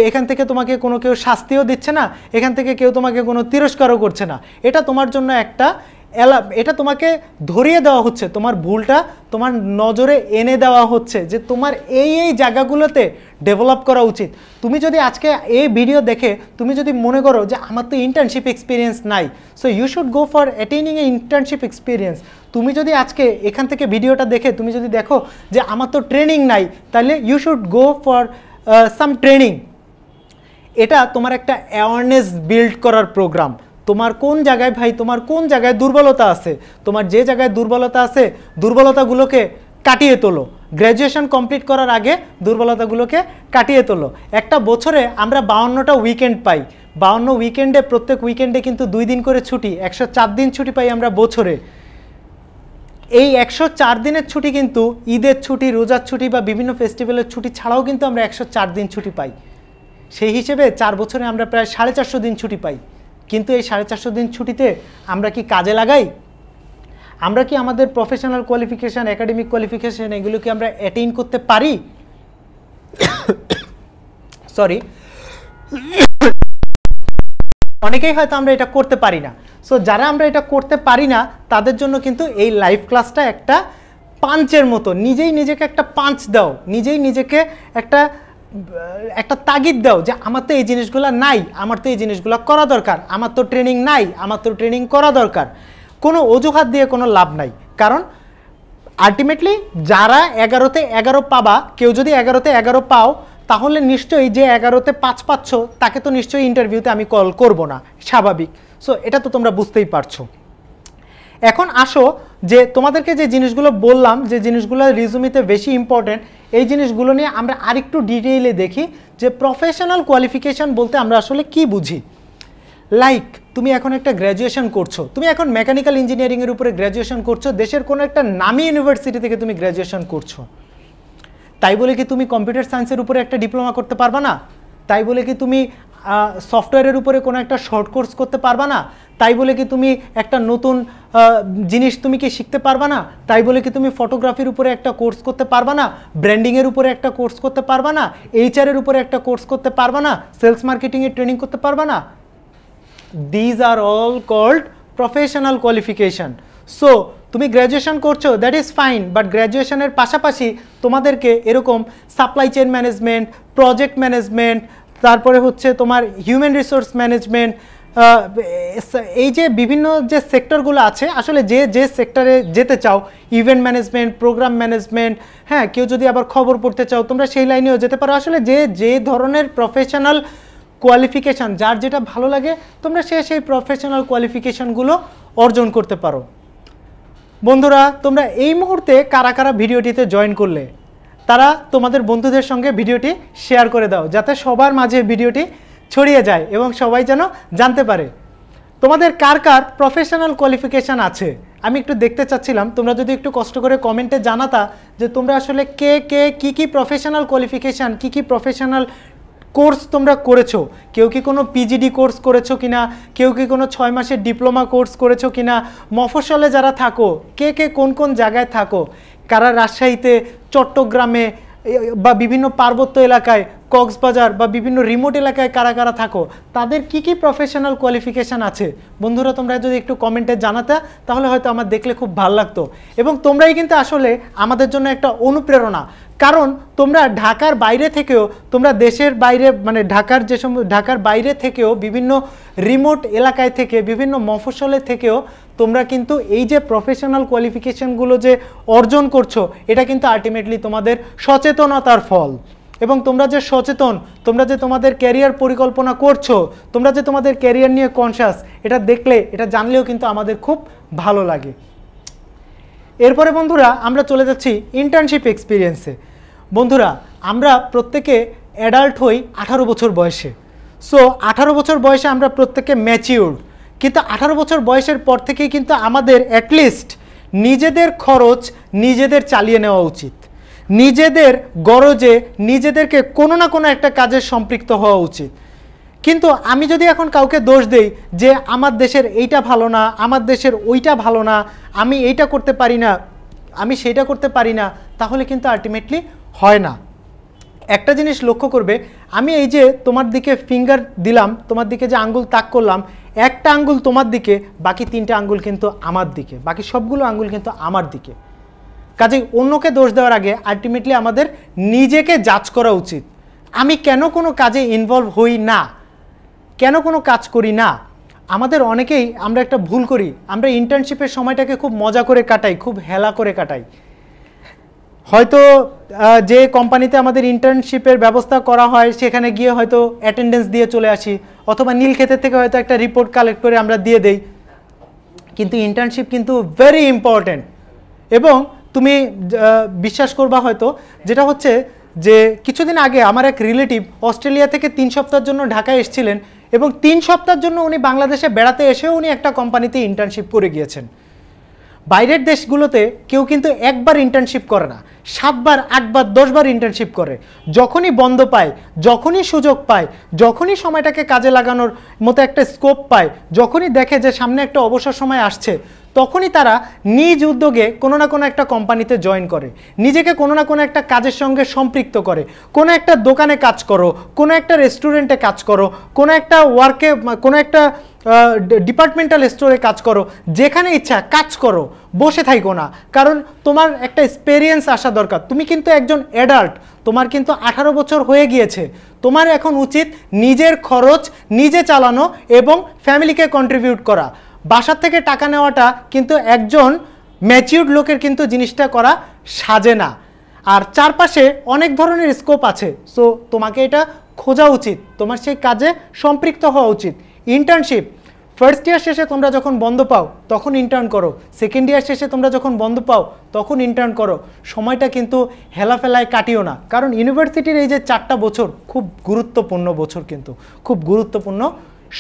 এখান থেকে তোমাকে কেউ শাস্তিও দিচ্ছে না, এখান থেকে কেউ তোমাকে কোনো তিরস্কারও করছে না। এটা তোমার জন্য এটা তোমাকে ধরিয়ে দেওয়া হচ্ছে, তোমার ভুলটা তোমার নজরে এনে দেওয়া হচ্ছে যে তোমার এই জায়গাগুলোতে ডেভেলপ করা উচিত। তুমি যদি আজকে এই ভিডিও দেখে তুমি যদি মনে করো যে আমার তো ইন্টার্নশিপ এক্সপিরিয়েন্স নাই, so you should go for attaining a internship experience. তুমি যদি আজকে এখান থেকে ভিডিওটা দেখে তুমি যদি দেখো যে আমার তো ট্রেনিং নাই, তাহলে you should go for some training. এটা তোমার একটা অ্যাওয়ারনেস বিল্ড করার প্রোগ্রাম। তোমার কোন জায়গায় ভাই, তোমার কোন জায়গায় দুর্বলতা আছে, তোমার যে জায়গায় দুর্বলতা আছে দুর্বলতাগুলোকে কাটিয়ে তোলো। গ্র্যাজুয়েশন কমপ্লিট করার আগে দুর্বলতাগুলোকে কাটিয়ে তোলো। একটা বছরে আমরা 52টা উইকেন্ড পাই, 52 উইকেন্ডে প্রত্যেক উইকেন্ডে কিন্তু 2 দিন করে ছুটি, 104 দিন ছুটি পাই আমরা বছরে। এই 104 দিনের ছুটি কিন্তু ঈদের ছুটি, রোজার ছুটি বা বিভিন্ন ফেস্টিভ্যালের ছুটি ছাড়াও কিন্তু আমরা 104 দিন ছুটি পাই। সেই হিসেবে 4 বছরে আমরা প্রায় 450 দিন ছুটি পাই। কিন্তু এই 450 দিন ছুটিতে আমরা কি কাজে লাগাই? আমরা কি আমাদের প্রফেশনাল কোয়ালিফিকেশান, একাডেমিক কোয়ালিফিকেশান এগুলো কি আমরা অ্যাটেইন করতে পারি? সরি, অনেকেই হয়তো আমরা এটা করতে পারি না। সো যারা আমরা এটা করতে পারি না তাদের জন্য কিন্তু এই লাইভ ক্লাসটা একটা পাঞ্চের মতো। নিজেই নিজেকে একটা পাঞ্চ দাও, নিজেই নিজেকে একটা তাগিদ দাও যে আমার তো এই জিনিসগুলো নাই, আমার তো এই জিনিসগুলো করা দরকার, আমার তো ট্রেনিং নাই, আমার তো ট্রেনিং করা দরকার। কোনো অজুহাত দিয়ে কোনো লাভ নাই, কারণ আলটিমেটলি যারা 11তে 11 পাবা, কেউ যদি 11তে 11 পাও তাহলে নিশ্চয়ই যে 11তে 5 পাচ্ছ তাকে তো নিশ্চয়ই ইন্টারভিউতে আমি কল করব না, স্বাভাবিক। সো এটা তো তোমরা বুঝতেই পারছো। এখন আসো যে তোমাদেরকে যে জিনিসগুলো বললাম, যে জিনিসগুলো রিজুমিতে বেশি ইম্পর্টেন্ট, এই জিনিসগুলো নিয়ে আমরা আরেকটু ডিটেইলে দেখি যে প্রফেশনাল কোয়ালিফিকেশান বলতে আমরা আসলে কি বুঝি। লাইক তুমি এখন একটা গ্র্যাজুয়েশন করছো, তুমি এখন মেকানিক্যাল ইঞ্জিনিয়ারিংয়ের উপরে গ্র্যাজুয়েশন করছো, দেশের কোনো একটা নামী ইউনিভার্সিটি থেকে তুমি গ্র্যাজুয়েশন করছো। তাই বলে কি তুমি কম্পিউটার সায়েন্সের উপরে একটা ডিপ্লোমা করতে পারবা না? তাই বলে কি তুমি সফটওয়্যারের উপরে কোনো একটা শর্ট কোর্স করতে পারবা না? তাই বলে কি তুমি একটা নতুন জিনিস তুমি কি শিখতে পারবা না? তাই বলে কি তুমি ফটোগ্রাফির উপরে একটা কোর্স করতে পারবা না? ব্র্যান্ডিংয়ের উপরে একটা কোর্স করতে পারবা না? এইচআরের উপরে একটা কোর্স করতে পারবা না? সেলস মার্কেটিংয়ের ট্রেনিং করতে পারবা না? These are all called professional qualification. So তুমি গ্র্যাজুয়েশন করছো, দ্যাট ইজ ফাইন, বাট গ্র্যাজুয়েশনের পাশাপাশি তোমাদেরকে এরকম supply chain management, project management, তারপরে হচ্ছে তোমার হিউম্যান রিসোর্স ম্যানেজমেন্ট, এই যে বিভিন্ন যে সেক্টরগুলো আছে, আসলে যে যে সেক্টরে যেতে চাও, ইভেন্ট ম্যানেজমেন্ট, প্রোগ্রাম ম্যানেজমেন্ট, হ্যাঁ, কেউ যদি আবার খবর পড়তে চাও তোমরা সেই লাইনেও যেতে পারো। আসলে যে যে ধরনের প্রফেশনাল কোয়ালিফিকেশান, যার যেটা ভালো লাগে তোমরা সেই প্রফেশনাল কোয়ালিফিকেশানগুলো অর্জন করতে পারো। বন্ধুরা, তোমরা এই মুহূর্তে কারা কারা ভিডিওটিতে জয়েন করলে তারা তোমাদের বন্ধুদের সঙ্গে ভিডিওটি শেয়ার করে দাও, যাতে সবার মাঝে ভিডিওটি ছড়িয়ে যায় এবং সবাই যেন জানতে পারে তোমাদের কার কার প্রফেশনাল কোয়ালিফিকেশান আছে। আমি একটু দেখতে চাচ্ছিলাম, তোমরা যদি একটু কষ্ট করে কমেন্টে জানাতা যে তোমরা আসলে কে কে কী প্রফেশনাল কোয়ালিফিকেশান, কী প্রফেশনাল কোর্স তোমরা করেছো। কেউ কি কোনো পিজিডি কোর্স করেছো কিনা, কেউ কি কোনো 6 মাসের ডিপ্লোমা কোর্স করেছো কিনা, মফস্বলে যারা থাকো কে কে কোন কোন জায়গায় থাকো, কারা রাজশাহীতে, চট্টগ্রামে বা বিভিন্ন পার্বত্য এলাকায়, কক্সবাজার বা বিভিন্ন রিমোট এলাকায় কারা কারা থাকো, তাদের কি প্রফেশনাল কোয়ালিফিকেশান আছে বন্ধুরা তোমরা যদি একটু কমেন্টে জানাতে, তাহলে হয়তো আমার দেখলে খুব ভালো লাগতো। এবং তোমরাই কিন্তু আসলে আমাদের জন্য একটা অনুপ্রেরণা, কারণ তোমরা ঢাকার বাইরে থেকেও, তোমরা দেশের বাইরে মানে ঢাকার বাইরে থেকেও, বিভিন্ন রিমোট এলাকায় থেকে, বিভিন্ন মফস্বলে থেকেও তোমরা কিন্তু এই যে প্রফেশনাল কোয়ালিফিকেশানগুলো যে অর্জন করছো, এটা কিন্তু আলটিমেটলি তোমাদের সচেতনতার ফল। এবং তোমরা যে সচেতন, তোমরা যে তোমাদের ক্যারিয়ার পরিকল্পনা করছো, তোমরা যে তোমাদের ক্যারিয়ার নিয়ে কনশাস, এটা দেখলে, এটা জানলেও কিন্তু আমাদের খুব ভালো লাগে। এরপরে বন্ধুরা আমরা চলে যাচ্ছি ইন্টার্নশিপ এক্সপিরিয়েন্সে। বন্ধুরা, আমরা প্রত্যেকে অ্যাডাল্ট হই 18 বছর বয়সে। সো 18 বছর বয়সে আমরা প্রত্যেকে ম্যাচিউরড, কিন্তু 18 বছর বয়সের পর থেকেই কিন্তু আমাদের অ্যাটলিস্ট নিজেদের খরচ নিজেদের চালিয়ে নেওয়া উচিত, নিজেদের গরজে নিজেদেরকে কোনো না কোনো একটা কাজে সম্পৃক্ত হওয়া উচিত। কিন্তু আমি যদি এখন কাউকে দোষ দেই যে আমার দেশের এইটা ভালো না, আমার দেশের ওইটা ভালো না, আমি এইটা করতে পারি না, আমি সেইটা করতে পারি না, তাহলে কিন্তু আলটিমেটলি হয় না। একটা জিনিস লক্ষ্য করবে, আমি এই যে তোমার দিকে ফিঙ্গার দিলাম, তোমার দিকে যে আঙ্গুল তাক করলাম, একটা আঙ্গুল তোমার দিকে, বাকি 3টে আঙ্গুল কিন্তু আমার দিকে, বাকি সবগুলো আঙ্গুল কিন্তু আমার দিকে। কাজেই অন্যকে দোষ দেওয়ার আগে আলটিমেটলি আমাদের নিজেকে জাজ করা উচিত। আমি কেন কোনো কাজে ইনভলভ হই না, কেন কোনো কাজ করি না। আমাদের অনেকেই আমরা একটা ভুল করি, আমরা ইন্টার্নশিপের সময়টাকে খুব মজা করে কাটাই, খুব হেলা করে কাটাই। হয়তো যে কোম্পানিতে আমাদের ইন্টার্নশিপের ব্যবস্থা করা হয় সেখানে গিয়ে হয়তো অ্যাটেন্ডেন্স দিয়ে চলে আসি, অথবা নীলক্ষেতের থেকে হয়তো একটা রিপোর্ট কালেক্ট করে আমরা দিয়ে দেই। কিন্তু ইন্টার্নশিপ কিন্তু ভেরি ইম্পর্ট্যান্ট। এবং তুমি বিশ্বাস করবা হয়তো, যেটা হচ্ছে যে কিছুদিন আগে আমার এক রিলেটিভ অস্ট্রেলিয়া থেকে 3 সপ্তাহের জন্য ঢাকায় এসেছিলেন, এবং 3 সপ্তাহের জন্য উনি বাংলাদেশে বেড়াতে এসেও উনি একটা কোম্পানিতে ইন্টার্নশিপ করে গিয়েছেন। বাইরের দেশগুলোতে কেউ কিন্তু একবার ইন্টার্নশিপ করে না, 7 বার 8 বার 10 বার ইন্টার্নশিপ করে। যখনই বন্ধ পায়, যখনই সুযোগ পায়, যখনই সময়টাকে কাজে লাগানোর মতো একটা স্কোপ পায়, যখনই দেখে যে সামনে একটা অবসর সময় আসছে, তখনই তারা নিজ উদ্যোগে কোনো না কোনো একটা কোম্পানিতে জয়েন করে, নিজেকে কোনো না কোনো একটা কাজের সঙ্গে সম্পৃক্ত করে। কোনো একটা দোকানে কাজ করো, কোনো একটা রেস্টুরেন্টে কাজ করো, কোনো একটা ওয়ার্কে, কোনো একটা ডিপার্টমেন্টাল স্টোরে কাজ করো, যেখানে ইচ্ছা কাজ করো, বসে থাইকো না। কারণ তোমার একটা এক্সপেরিয়েন্স আসা দরকার। তুমি কিন্তু একজন অ্যাডাল্ট, তোমার কিন্তু 18 বছর হয়ে গিয়েছে। তোমার এখন উচিত নিজের খরচ নিজে চালানো এবং ফ্যামিলিকে কন্ট্রিবিউট করা। বাসার থেকে টাকা নেওয়াটা কিন্তু একজন ম্যাচিউরড লোকের কিন্তু জিনিসটা করা সাজে না। আর চারপাশে অনেক ধরনের স্কোপ আছে, সো তোমাকে এটা খোঁজা উচিত, তোমার সেই কাজে সম্পৃক্ত হওয়া উচিত। ইন্টার্নশিপ ফার্স্ট ইয়ার শেষে তোমরা যখন বন্ধ পাও তখন ইন্টার্ন করো, সেকেন্ড ইয়ার শেষে তোমরা যখন বন্ধ পাও তখন ইন্টার্ন করো। সময়টা কিন্তু হেলাফেলায় কাটিও না, কারণ ইউনিভার্সিটির এই যে 4টা বছর খুব গুরুত্বপূর্ণ বছর, কিন্তু খুব গুরুত্বপূর্ণ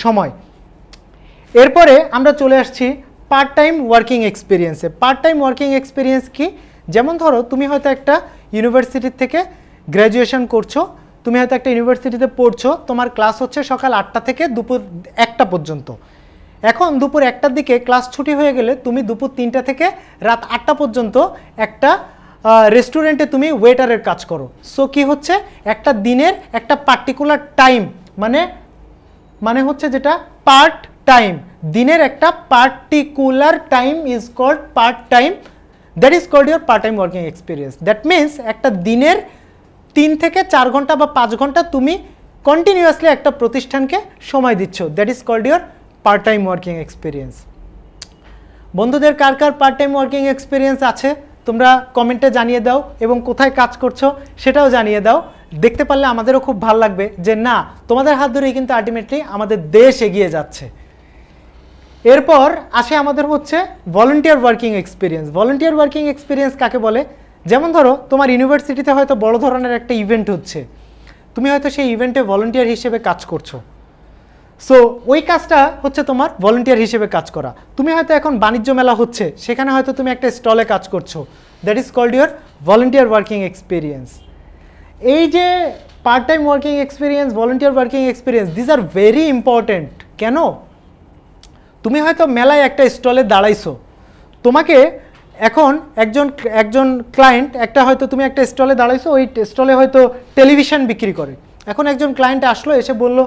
সময়। এরপরে আমরা চলে আসছি পার্ট টাইম ওয়ার্কিং এক্সপিরিয়েন্সে। পার্ট টাইম ওয়ার্কিং এক্সপিরিয়েন্স কি, যেমন ধরো তুমি হয়তো একটা ইউনিভার্সিটি থেকে গ্র্যাজুয়েশন করছো, তুমি হয়তো একটা ইউনিভার্সিটিতে পড়ছো, তোমার ক্লাস হচ্ছে সকাল 8টা থেকে দুপুর 1টা পর্যন্ত। এখন দুপুর 1টার দিকে ক্লাস ছুটি হয়ে গেলে তুমি দুপুর 3টা থেকে রাত 8টা পর্যন্ত একটা রেস্টুরেন্টে তুমি ওয়েটারের কাজ করো। সো কি হচ্ছে, একটা দিনের একটা পার্টিকুলার টাইম, মানে হচ্ছে যেটা পার্ট টাইম, দিনের একটা particular time is called part time, that is called your part time working experience. That means একটা দিনের 3 থেকে 4 ঘন্টা বা 5 ঘন্টা তুমি কন্টিনিউয়াসলি একটা প্রতিষ্ঠানকে সময় দিচ্ছ, that is called your part time working experience. বন্ধুদের কার কার পার্ট টাইম ওয়ার্কিং এক্সপিরিয়েন্স আছে তোমরা কমেন্টে জানিয়ে দাও, এবং কোথায় কাজ করছো সেটাও জানিয়ে দাও। দেখতে পারলে আমাদেরও খুব ভালো লাগবে যে না, তোমাদের হাত ধরেই কিন্তু আলটিমেটলি আমাদের দেশ এগিয়ে যাচ্ছে। এরপর আসে আমাদের হচ্ছে volunteer working experience. Volunteer working experience কাকে বলে? যেমন ধরো তোমার ইউনিভার্সিটিতে হয়তো বড় ধরনের একটা ইভেন্ট হচ্ছে, তুমি হয়তো সেই ইভেন্টে ভলান্টিয়ার হিসেবে কাজ করছো। সো ওই কাজটা হচ্ছে তোমার ভলান্টিয়ার হিসেবে কাজ করা। তুমি হয়তো এখন বাণিজ্য মেলা হচ্ছে, সেখানে হয়তো তুমি একটা স্টলে কাজ করছো, that is called your volunteer working experience. এই যে part time working experience, volunteer working experience, this are very important. কেন? তুমি হয়তো মেলায় একটা স্টলে দাঁড়াইছো, তোমাকে এখন একজন ক্লায়েন্ট, একটা হয়তো তুমি একটা স্টলে দাঁড়াইছো, ওই স্টলে হয়তো টেলিভিশন বিক্রি করে। এখন একজন ক্লায়েন্ট আসলো, এসে বলল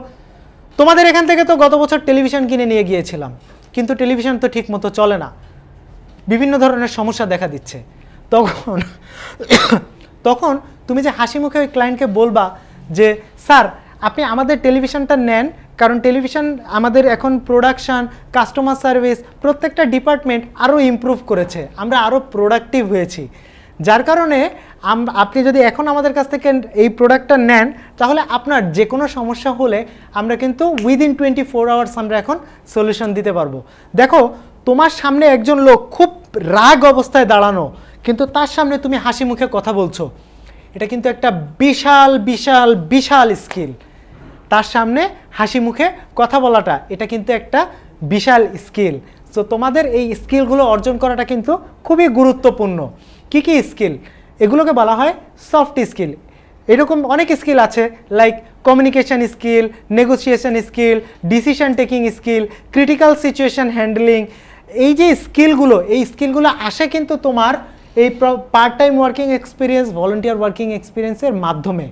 তোমাদের এখান থেকে তো গত বছর টেলিভিশন কিনে নিয়ে গিয়েছিলাম, কিন্তু টেলিভিশন তো ঠিক মতো চলে না, বিভিন্ন ধরনের সমস্যা দেখা দিচ্ছে। তখন তুমি যে হাসি মুখে ওই ক্লায়েন্টকে বলবা যে স্যার আপনি আমাদের টেলিভিশনটা নেন, কারণ টেলিভিশন আমাদের এখন প্রোডাকশান, কাস্টমার সার্ভিস, প্রত্যেকটা ডিপার্টমেন্ট আরও ইমপ্রুভ করেছে, আমরা আরও প্রোডাক্টিভ হয়েছি, যার কারণে আপনি যদি এখন আমাদের কাছ থেকে এই প্রোডাক্টটা নেন, তাহলে আপনার যে কোনো সমস্যা হলে আমরা কিন্তু উইদিন 24 আওয়ার্স আমরা এখন সলিউশন দিতে পারবো। দেখো তোমার সামনে একজন লোক খুব রাগ অবস্থায় দাঁড়ানো, কিন্তু তার সামনে তুমি হাসি মুখে কথা বলছো, এটা কিন্তু একটা বিশাল বিশাল বিশাল স্কিল। তার সামনে হাসি মুখে কথা বলাটা, এটা কিন্তু একটা বিশাল স্কিল। সো তোমাদের এই স্কিলগুলো অর্জন করাটা কিন্তু খুবই গুরুত্বপূর্ণ। কি কি স্কিল? এগুলোকে বলা হয় সফট স্কিল। এরকম অনেক স্কিল আছে, like communication skill, negotiation skill, decision taking skill, critical situation handling. এই যে স্কিলগুলো, এই স্কিলগুলো আসে কিন্তু তোমার এই part time working experience, volunteer working এক্সপিরিয়েন্সের মাধ্যমে।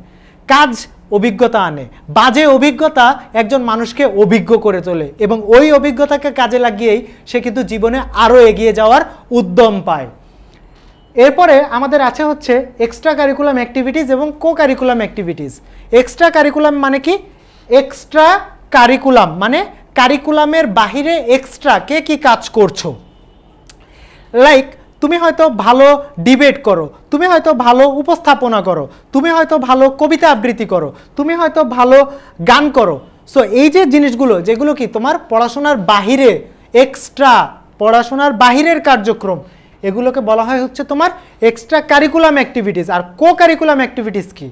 কাজ অভিজ্ঞতা আনে, বাজে অভিজ্ঞতা একজন মানুষকে অভিজ্ঞ করে তোলে, এবং ওই অভিজ্ঞতাকে কাজে লাগিয়েই সে কিন্তু জীবনে আরও এগিয়ে যাওয়ার উদ্যম পায়। এরপরে আমাদের আছে হচ্ছে এক্সট্রা কারিকুলাম অ্যাক্টিভিটিস এবং co curriculum activities. Extra curriculum মানে কি? এক্সট্রা কারিকুলাম মানে কারিকুলামের বাহিরে এক্সট্রা কে কি কাজ করছো। লাইক তুমি হয়তো ভালো ডিবেট করো, তুমি হয়তো ভালো উপস্থাপনা করো, তুমি হয়তো ভালো কবিতা আবৃত্তি করো, তুমি হয়তো ভালো গান করো। সো এই যে জিনিসগুলো, যেগুলো কি তোমার পড়াশোনার বাহিরে, এক্সট্রা পড়াশোনার বাহিরের কার্যক্রম, এগুলোকে বলা হয় হচ্ছে তোমার এক্সট্রা কারিকুলাম অ্যাক্টিভিটিস। আর কো কারিকুলাম অ্যাক্টিভিটিস কি?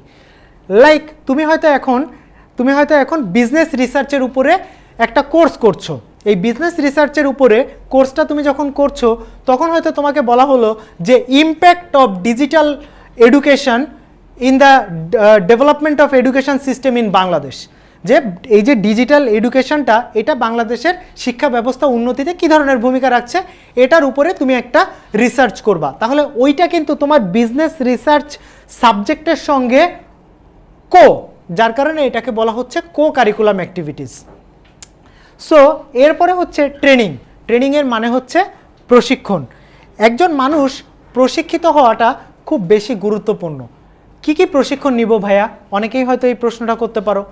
লাইক তুমি হয়তো এখন বিজনেস রিসার্চের উপরে একটা কোর্স করছো। এই বিজনেস রিসার্চের উপরে কোর্সটা তুমি যখন করছো, তখন হয়তো তোমাকে বলা হলো যে impact of digital education in the development of education system in Bangladesh. যে এই যে ডিজিটাল এডুকেশনটা, এটা বাংলাদেশের শিক্ষা ব্যবস্থা উন্নতিতে কী ধরনের ভূমিকা রাখছে, এটার উপরে তুমি একটা রিসার্চ করবা। তাহলে ওইটা কিন্তু তোমার বিজনেস রিসার্চ সাবজেক্টের সঙ্গে যার কারণে এটাকে বলা হচ্ছে কো কারিকুলাম অ্যাক্টিভিটিস। সো এরপরে হচ্ছে ট্রেনিংয়ের মানে হচ্ছে প্রশিক্ষণ। একজন মানুষ প্রশিক্ষিত হওয়াটা খুব বেশি গুরুত্বপূর্ণ। কি কি প্রশিক্ষণ নিব ভাইয়া? অনেকেই হয়তো এই প্রশ্নটা করতে পারো।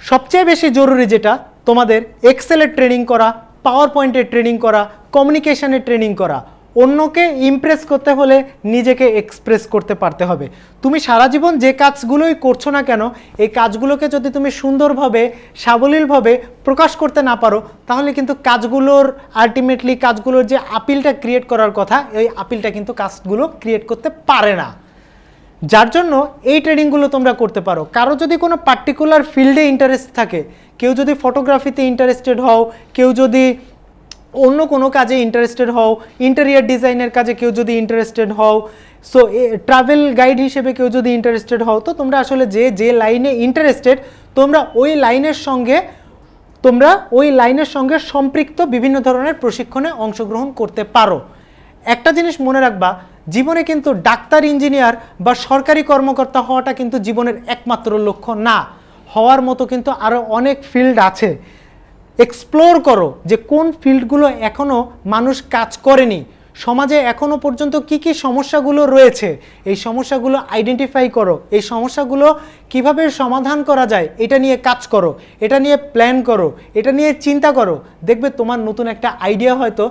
সবচেয়ে বেশি জরুরি যেটা, তোমাদের এক্সেলের ট্রেনিং করা, পাওয়ার পয়েন্টের ট্রেনিং করা, কমিউনিকেশনের ট্রেনিং করা। অন্যকে ইমপ্রেস করতে হলে নিজেকে এক্সপ্রেস করতে পারতে হবে। তুমি সারা জীবন যে কাজগুলোই করছো না কেন, এই কাজগুলোকে যদি তুমি সুন্দরভাবে, সাবলীলভাবে প্রকাশ করতে না পারো, তাহলে কিন্তু কাজগুলোর যে আপিলটা ক্রিয়েট করার কথা, এই আপিলটা কিন্তু কাজগুলো ক্রিয়েট করতে পারে না। যার জন্য এই ট্রেনিংগুলো তোমরা করতে পারো। কারো যদি কোনো পার্টিকুলার ফিল্ডে ইন্টারেস্ট থাকে, কেউ যদি ফটোগ্রাফিতে ইন্টারেস্টেড হও, কেউ যদি অন্য কোনো কাজে ইন্টারেস্টেড হও, ইন্টেরিয়ার ডিজাইনের কাজে কেউ যদি ইন্টারেস্টেড হও, সো ট্রাভেল গাইড হিসেবে কেউ যদি ইন্টারেস্টেড হও, তো তোমরা আসলে যে লাইনে ইন্টারেস্টেড তোমরা ওই লাইনের সঙ্গে সম্পৃক্ত বিভিন্ন ধরনের প্রশিক্ষণে অংশগ্রহণ করতে পারো। একটা জিনিস মনে রাখবা, জীবনে কিন্তু ডাক্তার, ইঞ্জিনিয়ার বা সরকারি কর্মকর্তা হওয়াটা কিন্তু জীবনের একমাত্র লক্ষ্য না। হওয়ার মতো কিন্তু আরও অনেক ফিল্ড আছে। এক্সপ্লোর করো যে কোন ফিল্ডগুলো এখনও মানুষ কাজ করেনি, সমাজে এখনও পর্যন্ত কি কি সমস্যাগুলো রয়েছে, এই সমস্যাগুলো আইডেন্টিফাই করো, এই সমস্যাগুলো কিভাবে সমাধান করা যায় এটা নিয়ে কাজ করো, এটা নিয়ে প্ল্যান করো, এটা নিয়ে চিন্তা করো। দেখবে তোমার নতুন একটা আইডিয়া হয়তো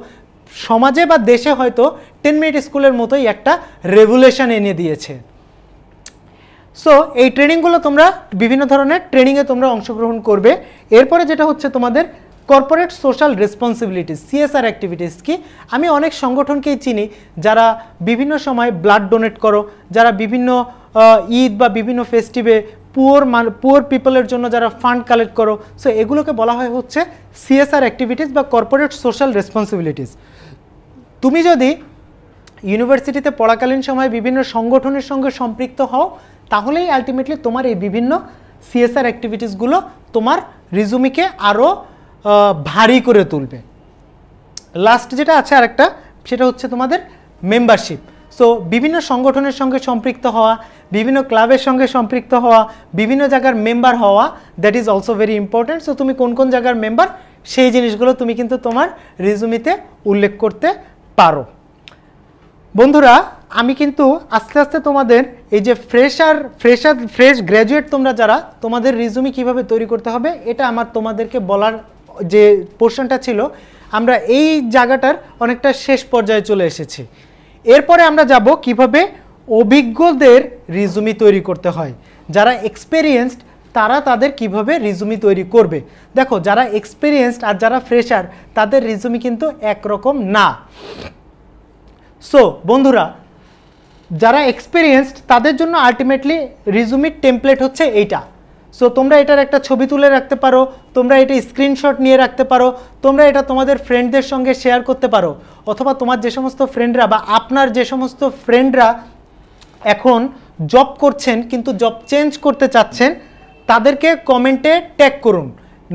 সমাজে বা দেশে হয়তো 10 মিনিট স্কুলের মতোই একটা রেভুলেশন এনে দিয়েছে। সো এই ট্রেনিংগুলো তোমরা বিভিন্ন ধরনের ট্রেনিংয়ে তোমরা অংশগ্রহণ করবে। এরপরে যেটা হচ্ছে তোমাদের corporate social responsibilities, CSR activities কি। আমি অনেক সংগঠনকেই চিনি যারা বিভিন্ন সময় ব্লাড ডোনেট করো, যারা বিভিন্ন ঈদ বা বিভিন্ন ফেস্টিভে পুয়ার পিপলের জন্য যারা ফান্ড কালেক্ট করো। সো এগুলোকে বলা হয় হচ্ছে সিএসআর অ্যাক্টিভিটিস বা কর্পোরেট সোশ্যাল রেসপন্সিবিলিটিস। তুমি যদি ইউনিভার্সিটিতে পড়াকালীন সময় বিভিন্ন সংগঠনের সঙ্গে সম্পৃক্ত হও, তাহলেই আলটিমেটলি তোমার এই বিভিন্ন সিএসআর অ্যাক্টিভিটিসগুলো তোমার রিজুমিকে আরও ভারী করে তুলবে। লাস্ট যেটা আছে আরেকটা, সেটা হচ্ছে তোমাদের মেম্বারশিপ। সো বিভিন্ন সংগঠনের সঙ্গে সম্পৃক্ত হওয়া, বিভিন্ন ক্লাবের সঙ্গে সম্পৃক্ত হওয়া, বিভিন্ন জায়গার মেম্বার হওয়া, that is also very important. So তুমি কোন কোন জায়গার মেম্বার সেই জিনিসগুলো তুমি কিন্তু তোমার রিজুমিতে উল্লেখ করতে পারো। বন্ধুরা, আমি কিন্তু আস্তে আস্তে তোমাদের এই যে ফ্রেশ গ্র্যাজুয়েট তোমরা যারা, তোমাদের রিজুমি কিভাবে তৈরি করতে হবে এটা আমার তোমাদেরকে বলার যে পোর্শনটা ছিল, আমরা এই জায়গাটার অনেকটা শেষ পর্যায়ে চলে এসেছি। এরপরে আমরা যাব কিভাবে অভিজ্ঞদের রিজুমি তৈরি করতে হয়। যারা এক্সপেরিয়েন্সড তারা তাদের কিভাবে রিজুমি তৈরি করবে। দেখো, যারা এক্সপেরিয়েন্সড আর যারা ফ্রেশার তাদের রিজুমি কিন্তু একরকম না। সো বন্ধুরা, যারা এক্সপেরিয়েন্সড তাদের জন্য আলটিমেটলি রিজুমির টেমপ্লেট হচ্ছে এইটা। সো তোমরা এটার একটা ছবি তুলে রাখতে পারো, তোমরা এটা স্ক্রিনশট নিয়ে রাখতে পারো, তোমরা এটা তোমাদের ফ্রেন্ডদের সঙ্গে শেয়ার করতে পারো, অথবা তোমার যে সমস্ত ফ্রেন্ডরা বা আপনার যে সমস্ত ফ্রেন্ডরা এখন জব করছেন কিন্তু জব চেঞ্জ করতে চাচ্ছেন, তাদেরকে কমেন্টে ট্যাগ করুন।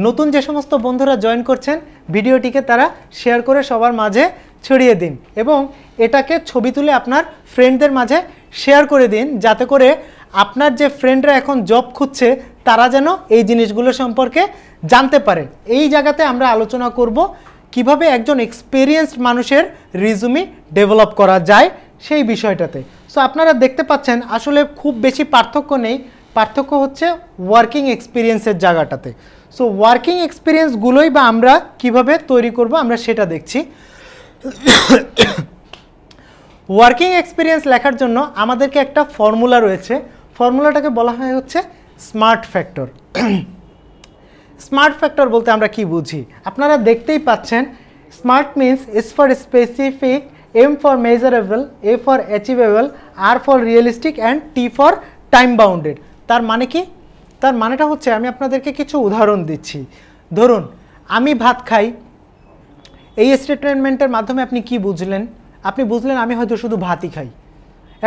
নতুন যে সমস্ত বন্ধুরা জয়েন করছেন ভিডিওটিকে তারা শেয়ার করে সবার মাঝে ছড়িয়ে দিন এবং এটাকে ছবি তুলে আপনার ফ্রেন্ডদের মাঝে শেয়ার করে দিন, যাতে করে আপনার যে ফ্রেন্ডরা এখন জব খুঁজছে তারা যেন এই জিনিসগুলো সম্পর্কে জানতে পারে। এই জায়গাতে আমরা আলোচনা করব কিভাবে একজন এক্সপেরিয়েন্সড মানুষের রিজুমি ডেভেলপ করা যায় সেই বিষয়টাতে। সো আপনারা দেখতে পাচ্ছেন আসলে খুব বেশি পার্থক্য নেই, পার্থক্য হচ্ছে ওয়ার্কিং এক্সপিরিয়েন্সের জায়গাটাতে। সো ওয়ার্কিং এক্সপিরিয়েন্সগুলোই বা আমরা কিভাবে তৈরি করব আমরা সেটা দেখছি। ওয়ার্কিং এক্সপিরিয়েন্স লেখার জন্য আমাদেরকে একটা ফর্মুলা রয়েছে, ফর্মুলাটাকে বলা হয় হচ্ছে স্মার্ট ফ্যাক্টর। স্মার্ট ফ্যাক্টর বলতে আমরা কি বুঝি আপনারা দেখতেই পাচ্ছেন। SMART means S for specific, M for measurable, A for achievable, R for realistic and T for time bounded. তার মানে কি? তার মানেটা হচ্ছে, আমি আপনাদেরকে কিছু উদাহরণ দিচ্ছি। ধরুন আমি ভাত খাই, এই স্টেটমেন্টের মাধ্যমে আপনি কি বুঝলেন? আপনি বুঝলেন আমি হয়তো শুধু ভাতই খাই।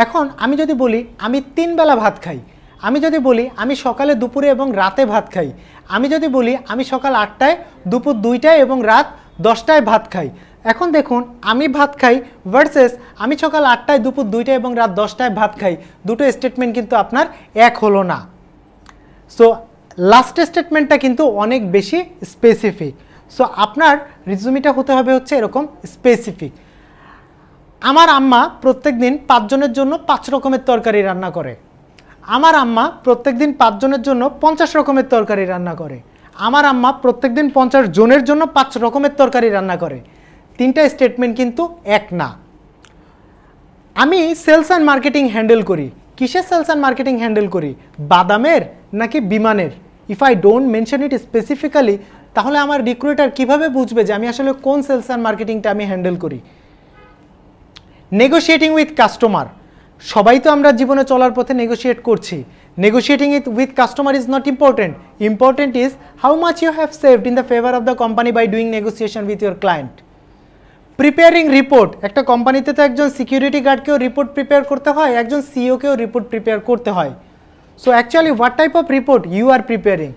এখন আমি যদি বলি আমি 3 বেলা ভাত খাই, আমি যদি বলি আমি সকালে, দুপুরে এবং রাতে ভাত খাই, আমি যদি বলি আমি সকাল 8টায়, দুপুর 2টায় এবং রাত 10টায় ভাত খাই। এখন দেখুন, আমি ভাত খাই ভার্সেস আমি সকাল 8টায়, দুপুর 2টায় এবং রাত 10টায় ভাত খাই, দুটো স্টেটমেন্ট কিন্তু আপনার এক হলো না। সো লাস্ট স্টেটমেন্টটা কিন্তু অনেক বেশি স্পেসিফিক। সো আপনার রিজুমিটা হতে হবে হচ্ছে এরকম স্পেসিফিক। আমার আম্মা প্রত্যেক দিন 5 জনের জন্য 5 রকমের তরকারি রান্না করে। আমার আম্মা প্রত্যেক দিন 5 জনের জন্য 50 রকমের তরকারি রান্না করে। আমার আম্মা প্রত্যেক দিন 50 জনের জন্য 5 রকমের তরকারি রান্না করে। 3টা স্টেটমেন্ট কিন্তু এক না। আমি সেলস অ্যান্ড মার্কেটিং হ্যান্ডেল করি। কিসের সেলস অ্যান্ড মার্কেটিং হ্যান্ডেল করি? বাদামের নাকি বিমানের? If I don't mention it specifically, তাহলে আমার রিক্রুটার কিভাবে বুঝবে যে আমি আসলে কোন সেলস অ্যান্ড মার্কেটিংটা আমি হ্যান্ডেল করি? নেগোশিয়েটিং উইথ কাস্টমার, সবাই তো আমরা জীবনে চলার পথে নেগোশিয়েট করছি। Negotiating with customer is not important, important is how much you have saved in the favour of the company by doing negotiation with your client. Preparing report, একটা কোম্পানিতে তো একজন সিকিউরিটি গার্ডকেও রিপোর্ট প্রিপেয়ার করতে হয়, একজন সিইওকেও রিপোর্ট প্রিপেয়ার করতে হয়। So actually what type of report you are preparing?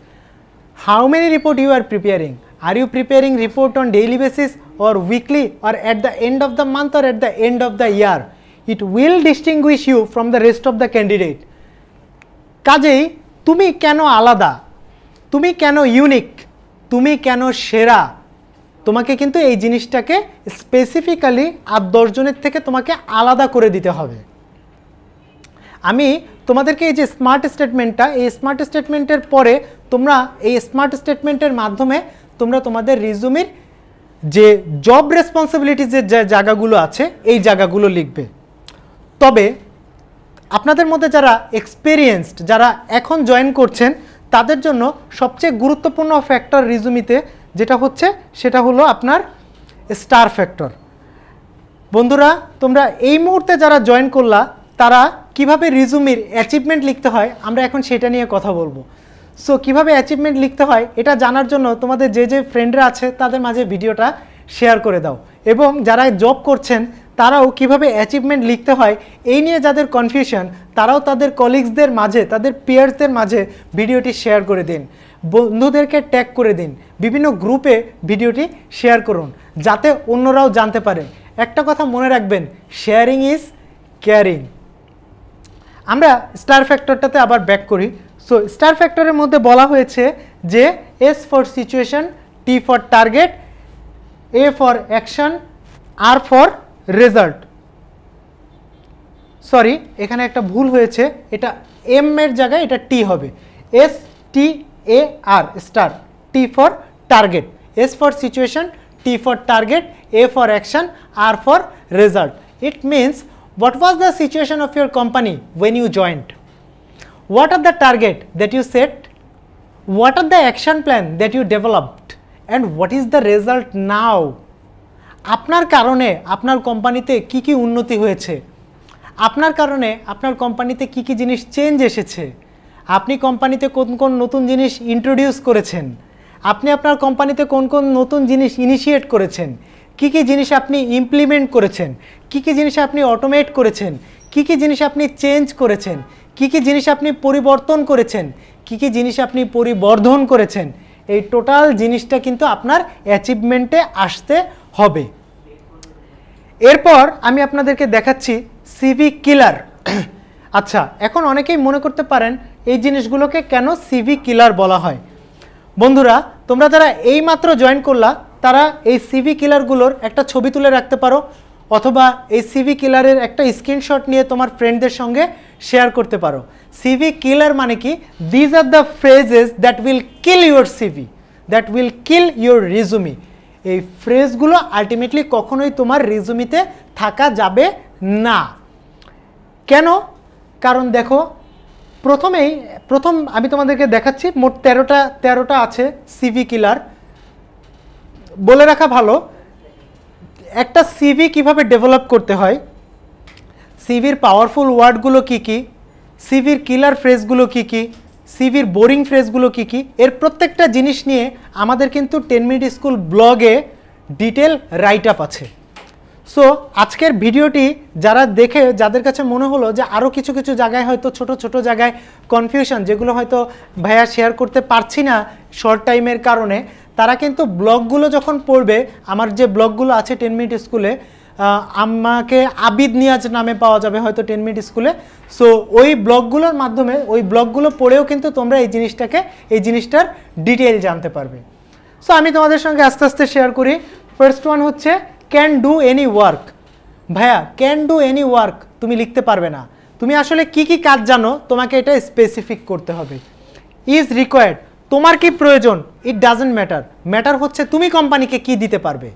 How many report you are preparing? Are you preparing report on daily basis or weekly or at the end of the month or at the end of the year? It will distinguish you from the rest of the candidate. কাজেই তুমি কেন আলাদা, তুমি কেন ইউনিক, তুমি কেন সেরা, তোমাকে কিন্তু এই জিনিসটাকে স্পেসিফিক্যালি আর 10 জনের থেকে তোমাকে আলাদা করে দিতে হবে। আমি তোমাদেরকে এই যে স্মার্ট স্টেটমেন্টটা, এই স্মার্ট স্টেটমেন্টের পরে তোমরা এই স্মার্ট স্টেটমেন্টের মাধ্যমে তোমরা তোমাদের রিজুমির যে জব রেসপন্সিবিলিটিজের যে জায়গাগুলো আছে এই জায়গাগুলো লিখবে। তবে আপনাদের মধ্যে যারা এক্সপেরিয়েন্সড, যারা এখন জয়েন করছেন, তাদের জন্য সবচেয়ে গুরুত্বপূর্ণ ফ্যাক্টর রিজুমিতে যেটা হচ্ছে সেটা হলো আপনার স্টার ফ্যাক্টর। বন্ধুরা, তোমরা এই মুহূর্তে যারা জয়েন করলা তারা কিভাবে রিজুমির অ্যাচিভমেন্ট লিখতে হয় আমরা এখন সেটা নিয়ে কথা বলবো। সো কিভাবে অ্যাচিভমেন্ট লিখতে হয় এটা জানার জন্য তোমাদের যে যে ফ্রেন্ডরা আছে তাদের মাঝে ভিডিওটা শেয়ার করে দাও, এবং যারা জব করছেন তারাও কিভাবে অ্যাচিভমেন্ট লিখতে হয় এই নিয়ে যাদের কনফিউশন তারাও তাদের কলিগসদের মাঝে, তাদের পিয়ার্সদের মাঝে ভিডিওটি শেয়ার করে দিন, বন্ধুদেরকে ট্যাগ করে দিন, বিভিন্ন গ্রুপে ভিডিওটি শেয়ার করুন যাতে অন্যরাও জানতে পারে। একটা কথা মনে রাখবেন, শেয়ারিং ইজ কেয়ারিং। আমরা স্টার ফ্যাক্টরটাতে আবার ব্যাক করি। সো স্টার ফ্যাক্টরের মধ্যে বলা হয়েছে যে S for situation, T for target, A for action, R for result. Sorry, এখানে একটা ভুল হয়েছে, এটা এম এর জায়গায় এটা টি হবে, S T A R star, T for target, S for situation, T for target, A for action, R for result. It means what was the situation of your company when you joined? What are the target that you set? What are the action plan that you developed? And what is the result now? আপনার কারণে আপনার কোম্পানিতে কি কি উন্নতি হয়েছে, আপনার কারণে আপনার কোম্পানিতে কি কি জিনিস চেঞ্জ এসেছে, আপনি কোম্পানিতে কোন কোন নতুন জিনিস ইন্ট্রোডিউস করেছেন, আপনি আপনার কোম্পানিতে কোন কোন নতুন জিনিস ইনিশিয়েট করেছেন, কি কি জিনিস আপনি ইমপ্লিমেন্ট করেছেন, কি কি জিনিস আপনি অটোমেট করেছেন, কি কি জিনিস আপনি চেঞ্জ করেছেন, কি কি জিনিস আপনি পরিবর্তন করেছেন, কি কি জিনিস আপনি পরিবর্ধন করেছেন, এই টোটাল জিনিসটা কিন্তু আপনার অ্যাচিভমেন্টে আসতে হবে। এরপর আমি আপনাদেরকে দেখাচ্ছি সিভি কিলার। আচ্ছা, এখন অনেকেই মনে করতে পারেন এই জিনিসগুলোকে কেন সিভি কিলার বলা হয়। বন্ধুরা, তোমরা যারা এইমাত্র জয়েন করলা তারা এই সিভি কিলারগুলোর একটা ছবি তুলে রাখতে পারো, অথবা এই সিভি কিলারের একটা স্ক্রিনশট নিয়ে তোমার ফ্রেন্ডদের সঙ্গে শেয়ার করতে পারো। সিভি কিলার মানে কি? These are the phrases that will kill your CV, that will kill your resume. এই ফ্রেজগুলো আলটিমেটলি কখনোই তোমার রিজুমিতে থাকা যাবে না। কেন? কারণ দেখো, প্রথম আমি তোমাদেরকে দেখাচ্ছি, মোট 13টা আছে সিভি কিলার। বলে রাখা ভালো, একটা সিভি কিভাবে ডেভেলপ করতে হয়, সিভির পাওয়ারফুল ওয়ার্ডগুলো কি কি, সিভির কিলার ফ্রেজগুলো কি কি, সিভির বোরিং ফ্রেজগুলো কি কি, এর প্রত্যেকটা জিনিস নিয়ে আমাদের কিন্তু 10 মিনিট স্কুল ব্লগে ডিটেল রাইট আপ আছে। সো আজকের ভিডিওটি যারা দেখে, যাদের কাছে মনে হলো যে আরও কিছু কিছু জায়গায় হয়তো ছোট জায়গায় কনফিউশন, যেগুলো হয়তো ভাইয়া শেয়ার করতে পারছি না শর্ট টাইমের কারণে, তারা কিন্তু ব্লগগুলো যখন পড়বে, আমার যে ব্লগগুলো আছে 10 মিনিট স্কুলে, আমাকে আবিদ নিয়াজ নামে পাওয়া যাবে হয়তো 10 মিনিট স্কুলে। সো ওই ব্লগগুলোর মাধ্যমে, ওই ব্লগগুলো পড়েও কিন্তু তোমরা এই জিনিসটার ডিটেইল জানতে পারবে। সো আমি তোমাদের সঙ্গে আস্তে আস্তে শেয়ার করি। ফার্স্ট ওয়ান হচ্ছে ক্যান ডু এনি ওয়ার্ক। ভাইয়া, ক্যান ডু এনি ওয়ার্ক তুমি লিখতে পারবে না, তুমি আসলে কি কি কাজ জানো তোমাকে এটা স্পেসিফিক করতে হবে। ইজ রিকোয়ার্ড, তোমার কি প্রয়োজন, ইট ডাজন্ট ম্যাটার, ম্যাটার হচ্ছে তুমি কোম্পানিকে কি দিতে পারবে।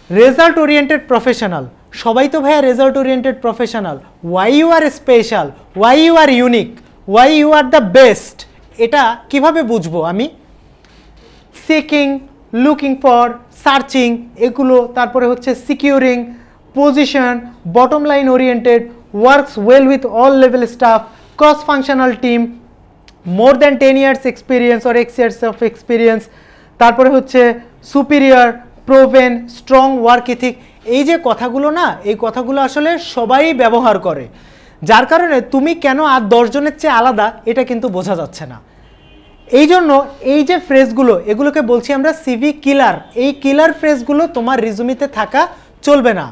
রেজাল্ট ওরিয়েন্টেড প্রফেশনাল, সবাই তো ভাইয়া result oriented professional, why you are special, why you are unique, why you are the best, এটা কিভাবে বুঝবো আমি। সিকিং, লুকিং ফর, সার্চিং, এগুলো। তারপরে হচ্ছে securing, position, bottom line oriented, works well with all level staff, cross functional team, more than 10 years experience or X years of experience. তারপরে হচ্ছে superior, proven, strong work ethic, এই যে কথাগুলো না, এই কথাগুলো আসলে সবাই ব্যবহার করে, যার কারণে তুমি কেন আর 10 জনের চেয়ে আলাদা এটা কিন্তু বোঝা যাচ্ছে না। এই জন্য এই যে ফ্রেজগুলো, এগুলোকে বলছি আমরা সিভি কিলার। এই কিলার ফ্রেজগুলো তোমার রিজুমিতে থাকা চলবে না।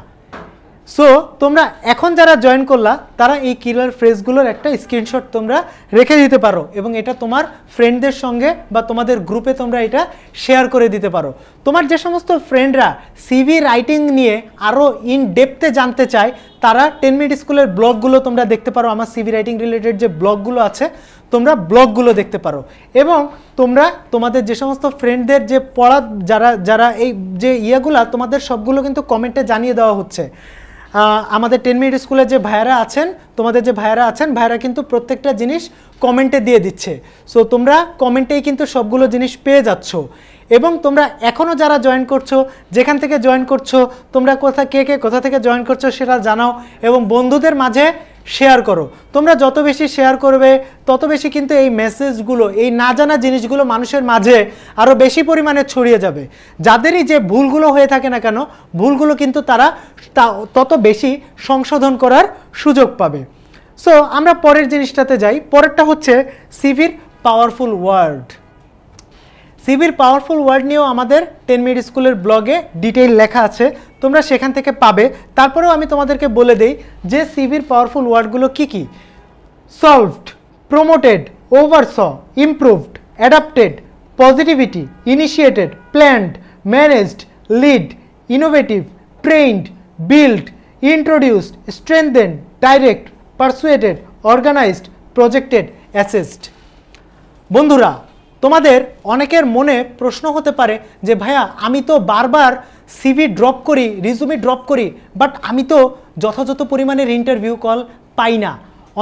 সো তোমরা এখন যারা জয়েন করলা তারা এই কিলার ফ্রেজগুলোর একটা স্ক্রিনশট তোমরা রেখে দিতে পারো এবং এটা তোমার ফ্রেন্ডদের সঙ্গে বা তোমাদের গ্রুপে তোমরা এটা শেয়ার করে দিতে পারো। তোমার যে সমস্ত ফ্রেন্ডরা সিভি রাইটিং নিয়ে আরও ইন ডেপথে জানতে চায় তারা 10 মিনিট স্কুলের ব্লগগুলো তোমরা দেখতে পারো। আমার সিভি রাইটিং রিলেটেড যে ব্লগগুলো আছে তোমরা ব্লগগুলো দেখতে পারো এবং তোমরা তোমাদের যে সমস্ত ফ্রেন্ডদের যে পড়া যারা এই যে ইয়েগুলা তোমাদের সবগুলো কিন্তু কমেন্টে জানিয়ে দেওয়া হচ্ছে। আমাদের 10 মিনিট স্কুলের যে ভাইয়ারা আছেন, তোমাদের যে ভাইয়ারা আছেন, ভাইয়ারা কিন্তু প্রত্যেকটা জিনিস কমেন্টে দিয়ে দিচ্ছে। সো তোমরা কমেন্টেই কিন্তু সবগুলো জিনিস পেয়ে যাচ্ছ এবং তোমরা এখনও যারা জয়েন করছো, যেখান থেকে জয়েন করছো, তোমরা কে কোথা থেকে জয়েন করছো সেটা জানাও এবং বন্ধুদের মাঝে শেয়ার করো। তোমরা যত বেশি শেয়ার করবে তত বেশি কিন্তু এই মেসেজগুলো, এই না জানা জিনিসগুলো মানুষের মাঝে আরও বেশি পরিমাণে ছড়িয়ে যাবে। যাদেরই যে ভুলগুলো হয়ে থাকে না কেন, ভুলগুলো কিন্তু তারা তত বেশি সংশোধন করার সুযোগ পাবে। সো আমরা পরের জিনিসটাতে যাই। পরেরটা হচ্ছে সিভির পাওয়ারফুল ওয়ার্ড। সিভির পাওয়ারফুল ওয়ার্ড নিয়েও আমাদের 10 মিনিট স্কুলের ব্লগে ডিটেইল লেখা আছে, তোমরা সেখান থেকে পাবে। তারপরেও আমি তোমাদেরকে বলে দেই যে সিভির পাওয়ারফুল ওয়ার্ডগুলো কি কি। Solved, promoted, overs, improved, adapted, positivity, initiated, planned, managed, lead, innovative, trained, build, introduced, strengthened, direct, persuaded, organised, projected, assessed. বন্ধুরা, তোমাদের অনেকের মনে প্রশ্ন হতে পারে যে ভাইয়া আমি তো বারবার সিভি ড্রপ করি, রিজুমি ড্রপ করি, বাট আমি তো যথাযথ পরিমাণের ইন্টারভিউ কল পাই না।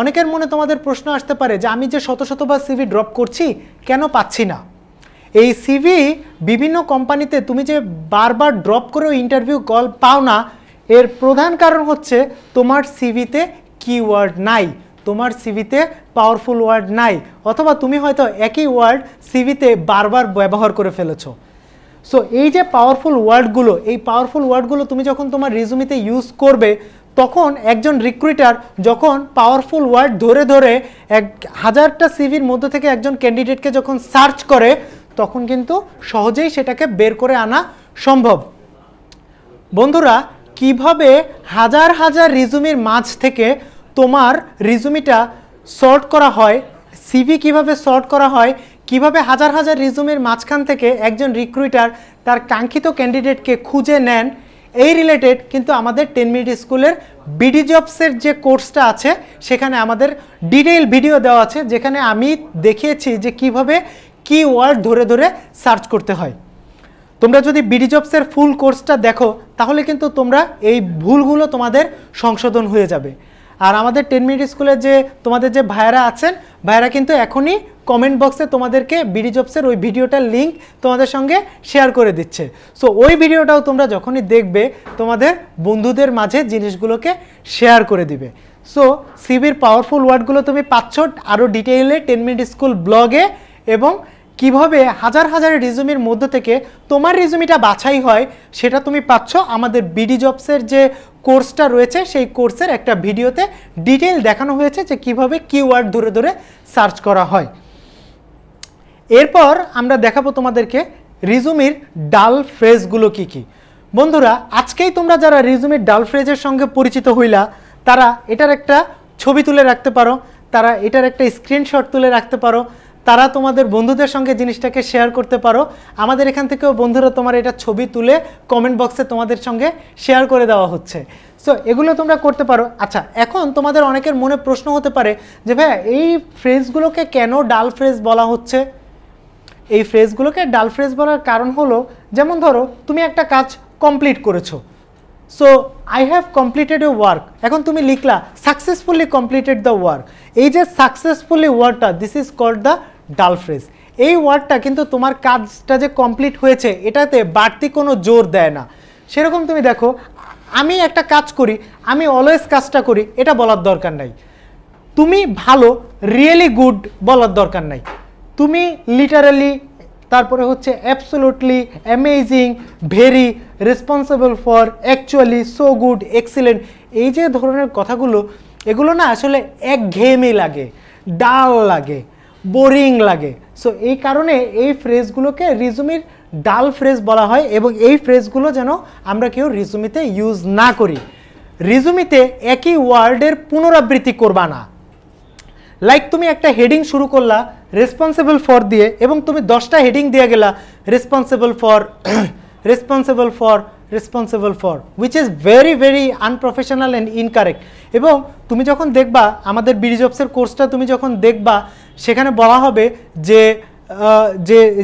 অনেকের মনে তোমাদের প্রশ্ন আসতে পারে যে আমি যে শতবার সিভি ড্রপ করছি কেন পাচ্ছি না। এই সিভি বিভিন্ন কোম্পানিতে তুমি যে বারবার ড্রপ করেও ইন্টারভিউ কল পাও না, এর প্রধান কারণ হচ্ছে তোমার সিভিতে কিওয়ার্ড নাই, তোমার সিভিতে পাওয়ারফুল ওয়ার্ড নাই, অথবা তুমি হয়তো একই ওয়ার্ড সিভিতে বারবার ব্যবহার করে ফেলেছো। সো এই যে পাওয়ারফুল ওয়ার্ডগুলো, এই পাওয়ারফুল ওয়ার্ডগুলো তুমি যখন তোমার রিজুমিতে ইউজ করবে তখন একজন রিক্রুটার যখন পাওয়ারফুল ওয়ার্ড ধরে ধরে 1000টা সিভির মধ্যে থেকে একজন ক্যান্ডিডেটকে যখন সার্চ করে তখন কিন্তু সহজেই সেটাকে বের করে আনা সম্ভব। বন্ধুরা, কিভাবে হাজার হাজার রিজুমির মাঝ থেকে তোমার রিজুমিটা সর্ট করা হয়, সিভি কিভাবে সর্ট করা হয়, কিভাবে হাজার হাজার রিজুমির মাঝখান থেকে একজন রিক্রুটার তার কাঙ্ক্ষিত ক্যান্ডিডেটকে খুঁজে নেন, এই রিলেটেড কিন্তু আমাদের 10 মিনিট স্কুলের বিডি জবসের যে কোর্সটা আছে সেখানে আমাদের ডিটেইল ভিডিও দেওয়া আছে, যেখানে আমি দেখিয়েছি যে কিভাবে কিওয়ার্ড ধরে ধরে সার্চ করতে হয়। তোমরা যদি বিডি জবসের ফুল কোর্সটা দেখো তাহলে কিন্তু তোমরা এই ভুলগুলো তোমাদের সংশোধন হয়ে যাবে। আর আমাদের 10 মিনিট স্কুলের যে তোমাদের যে ভাইয়ারা আছেন, ভাইয়ারা কিন্তু এখনই কমেন্ট বক্সে তোমাদেরকে বিডি জবসের ওই ভিডিওটার লিঙ্ক তোমাদের সঙ্গে শেয়ার করে দিচ্ছে। সো ওই ভিডিওটাও তোমরা যখনই দেখবে তোমাদের বন্ধুদের মাঝে জিনিসগুলোকে শেয়ার করে দিবে। সো সিভির পাওয়ারফুল ওয়ার্ডগুলো তুমি পাচ্ছ আরও ডিটেইলে 10 মিনিট স্কুল ব্লগে, এবং কিভাবে হাজার হাজার রিজুমির মধ্যে থেকে তোমার রিজুমিটা বাছাই হয় সেটা তুমি পাচ্ছ আমাদের বিডি জবসের যে কোর্সটা রয়েছে সেই কোর্সের একটা ভিডিওতে ডিটেইল দেখানো হয়েছে যে কিভাবে কিওয়ার্ড ধরে ধরে সার্চ করা হয়। এরপর আমরা দেখাবো তোমাদেরকে রিজুমির ডাল ফ্রেজগুলো কি কি। বন্ধুরা, আজকেই তোমরা যারা রিজুমির ডাল ফ্রেজের সঙ্গে পরিচিত হইলা তারা এটার একটা ছবি তুলে রাখতে পারো, তারা এটার একটা স্ক্রিনশট তুলে রাখতে পারো, তারা তোমাদের বন্ধুদের সঙ্গে জিনিসটাকে শেয়ার করতে পারো। আমাদের এখান থেকেও বন্ধুরা তোমার এটা ছবি তুলে কমেন্ট বক্সে তোমাদের সঙ্গে শেয়ার করে দেওয়া হচ্ছে। সো এগুলো তোমরা করতে পারো। আচ্ছা, এখন তোমাদের অনেকের মনে প্রশ্ন হতে পারে যে ভাইয়া এই ফ্রেজগুলোকে কেন ডাল ফ্রেজ বলা হচ্ছে। এই ফ্রেজগুলোকে ডাল ফ্রেজ বলার কারণ হলো, যেমন ধরো তুমি একটা কাজ কমপ্লিট করেছো, so I have completed A work, এখন তুমি লিখলা সাকসেসফুলি কমপ্লিটেড দ্য ওয়ার্ক। এই যে সাকসেসফুলি ওয়ার্ডটা, দিস ইজ কল্ড দ্য ডাল ফ্রেজ। এই ওয়ার্ডটা কিন্তু তোমার কাজটা যে কমপ্লিট হয়েছে এটাতে বাড়তি কোনো জোর দেয় না। সেরকম তুমি দেখো, আমি একটা কাজ করি, আমি অলওয়েজ কাজটা করি, এটা বলার দরকার নাই। তুমি ভালো, রিয়েলি গুড বলার দরকার নাই। তুমি লিটারালি তারপরে হচ্ছে absolutely, amazing, very, responsible for, actually, so good, excellent, এই যে ধরনের কথাগুলো, এগুলো না আসলে একঘেয়েমি লাগে, ডাল লাগে, বোরিং লাগে। সো এই কারণে এই ফ্রেজগুলোকে রিজুমির ডাল ফ্রেজ বলা হয়, এবং এই ফ্রেজগুলো যেন আমরা কেউ রিজুমিতে ইউজ না করি। রিজুমিতে একই ওয়ার্ডের পুনরাবৃত্তি করবা না। লাইক তুমি একটা হেডিং শুরু করলা রেসপন্সিবল ফর দিয়ে, এবং তুমি 10টা হেডিং দিয়ে গেলা responsible for, responsible for, responsible for, which is very very unprofessional and incorrect. এবং তুমি যখন দেখবা আমাদের বিডিজবসের কোর্সটা তুমি যখন দেখবা, সেখানে বলা হবে যে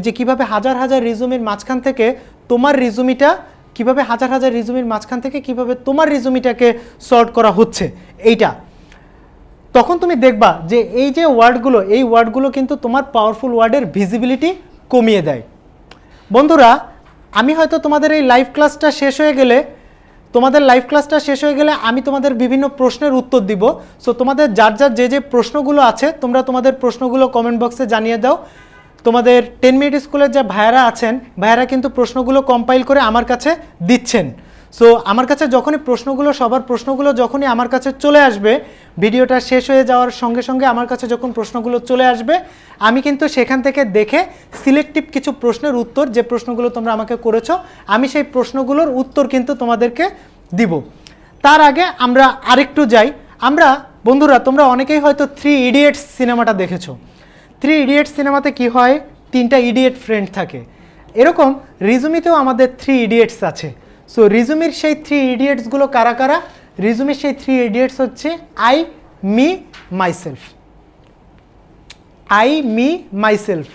যে কীভাবে হাজার হাজার রিজুমির মাঝখান থেকে তোমার রিজুমিটা, কীভাবে হাজার হাজার রিজুমির মাঝখান থেকে কীভাবে তোমার রিজুমিটাকে সর্ট করা হচ্ছে এইটা, তখন তুমি দেখবা যে এই যে ওয়ার্ডগুলো, এই ওয়ার্ডগুলো কিন্তু তোমার পাওয়ারফুল ওয়ার্ডের ভিজিবিলিটি কমিয়ে দেয়। বন্ধুরা, আমি হয়তো তোমাদের এই লাইভ ক্লাসটা শেষ হয়ে গেলে, আমি তোমাদের বিভিন্ন প্রশ্নের উত্তর দিব। সো তোমাদের যার যার যে প্রশ্নগুলো আছে, তোমরা তোমাদের প্রশ্নগুলো কমেন্ট বক্সে জানিয়ে দাও। তোমাদের 10 মিনিট স্কুলের যে ভাইয়ারা আছেন, ভাইয়ারা কিন্তু প্রশ্নগুলো কম্পাইল করে আমার কাছে দিচ্ছেন। সো আমার কাছে যখনই প্রশ্নগুলো, সবার প্রশ্নগুলো যখনই আমার কাছে চলে আসবে, ভিডিওটা শেষ হয়ে যাওয়ার সঙ্গে সঙ্গে আমার কাছে যখন প্রশ্নগুলো চলে আসবে, আমি কিন্তু সেখান থেকে দেখে সিলেক্টিভ কিছু প্রশ্নের উত্তর, যে প্রশ্নগুলো তোমরা আমাকে করেছো, আমি সেই প্রশ্নগুলোর উত্তর কিন্তু তোমাদেরকে দিব। তার আগে আমরা আরেকটু যাই। আমরা বন্ধুরা, তোমরা অনেকেই হয়তো 3 ইডিয়েটস সিনেমাটা দেখেছো। 3 ইডিয়েটস সিনেমাতে কি হয়, 3টা ইডিয়েট ফ্রেন্ড থাকে। এরকম রিজুমিতেও আমাদের 3 ইডিয়েটস আছে। সো রিজুমির সেই 3 ইডিয়েটসগুলো কারা কারা? রিজুমির সেই 3 ইডিয়েটস হচ্ছে I, me, myself. I, me, myself.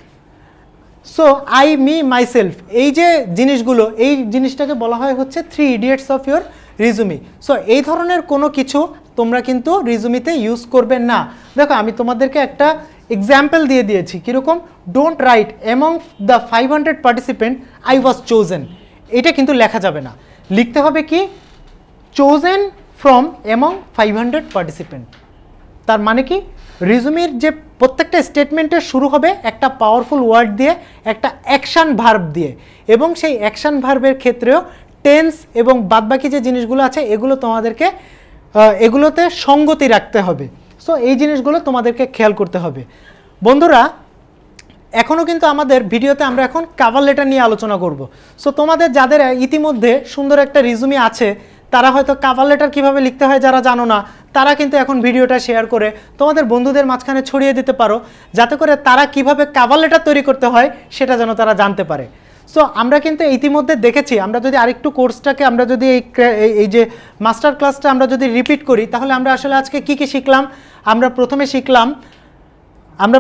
So I, me, myself, এই যে জিনিসগুলো, এই জিনিসটাকে বলা হয় হচ্ছে 3 idiots of your resume. So এই ধরনের কোনো কিছু তোমরা কিন্তু রিজুমিতে ইউজ করবে না। দেখো, আমি তোমাদেরকে একটা এক্সাম্পল দিয়ে দিয়েছি, কীরকম, don't write among the 500 participant I was chosen, এটা কিন্তু লেখা যাবে না। লিখতে হবে কি, চোজেন ফ্রম অ্যামং 500 পার্টিসিপেন্ট। তার মানে কি, রিজুমির যে প্রত্যেকটা স্টেটমেন্টের শুরু হবে একটা পাওয়ারফুল ওয়ার্ড দিয়ে, একটা অ্যাকশান ভার্ব দিয়ে, এবং সেই অ্যাকশান ভার্বের ক্ষেত্রেও টেন্স এবং বাদবাকি যে জিনিসগুলো আছে, এগুলো তোমাদেরকে এগুলোতে সঙ্গতি রাখতে হবে। সো এই জিনিসগুলো তোমাদেরকে খেয়াল করতে হবে। বন্ধুরা, এখনও কিন্তু আমাদের ভিডিওতে আমরা এখন কভার লেটার নিয়ে আলোচনা করব। সো তোমাদের যাদের ইতিমধ্যে সুন্দর একটা রিজুমি আছে, তারা হয়তো কভার লেটার কীভাবে লিখতে হয় যারা জানো না, তারা কিন্তু এখন ভিডিওটা শেয়ার করে তোমাদের বন্ধুদের মাঝখানে ছড়িয়ে দিতে পারো, যাতে করে তারা কিভাবে কভার লেটার তৈরি করতে হয় সেটা যেন তারা জানতে পারে। সো আমরা কিন্তু ইতিমধ্যে দেখেছি, আমরা যদি আরেকটু কোর্সটাকে, আমরা যদি এই যে মাস্টার ক্লাসটা আমরা যদি রিপিট করি, তাহলে আমরা আসলে আজকে কি কি শিখলাম? আমরা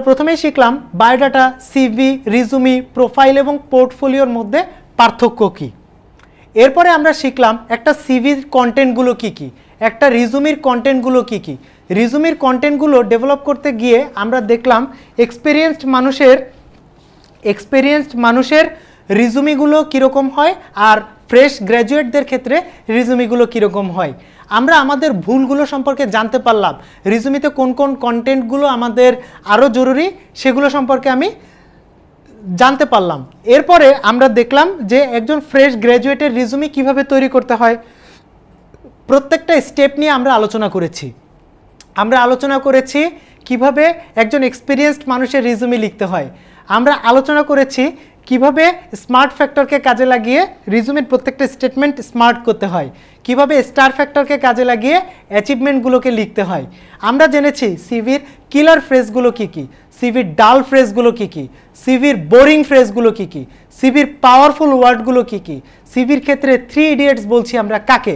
প্রথমেই শিখলাম বায়োডাটা, সিভি, রিজুমি, প্রোফাইল এবং পোর্টফোলিওর মধ্যে পার্থক্য কী। এরপরে আমরা শিখলাম একটা সিভির কন্টেন্টগুলো কী কী, একটা রিজুমির কন্টেন্টগুলো কী কী। রিজুমির কন্টেন্টগুলো ডেভেলপ করতে গিয়ে আমরা দেখলাম এক্সপেরিয়েন্সড মানুষের রিজুমিগুলো কীরকম হয়, আর ফ্রেশ গ্র্যাজুয়েটদের ক্ষেত্রে রিজুমিগুলো কীরকম হয়। আমরা আমাদের ভুলগুলো সম্পর্কে জানতে পারলাম, রিজুমিতে কোন কোন কন্টেন্টগুলো আমাদের আরও জরুরি, সেগুলো সম্পর্কে আমি জানতে পারলাম। এরপরে আমরা দেখলাম যে একজন ফ্রেশ গ্র্যাজুয়েটের রিজুমি কিভাবে তৈরি করতে হয়। প্রত্যেকটা স্টেপ নিয়ে আমরা আলোচনা করেছি কিভাবে একজন এক্সপিরিয়েন্সড মানুষের রিজুমি লিখতে হয়। আমরা আলোচনা করেছি কিভাবে স্মার্ট ফ্যাক্টরকে কাজে লাগিয়ে রিজুমির প্রত্যেকটা স্টেটমেন্ট স্মার্ট করতে হয়, কিভাবে স্টার ফ্যাক্টরকে কাজে লাগিয়ে অ্যাচিভমেন্টগুলোকে লিখতে হয়। আমরা জেনেছি সিভির কিলার ফ্রেজগুলো কী কী, সিভির ডাল ফ্রেজগুলো কী কী, সিভির বোরিং ফ্রেজগুলো কী কী, সিভির পাওয়ারফুল ওয়ার্ডগুলো কী কী, সিভির ক্ষেত্রে 3 ইডিয়েটস বলছি আমরা কাকে।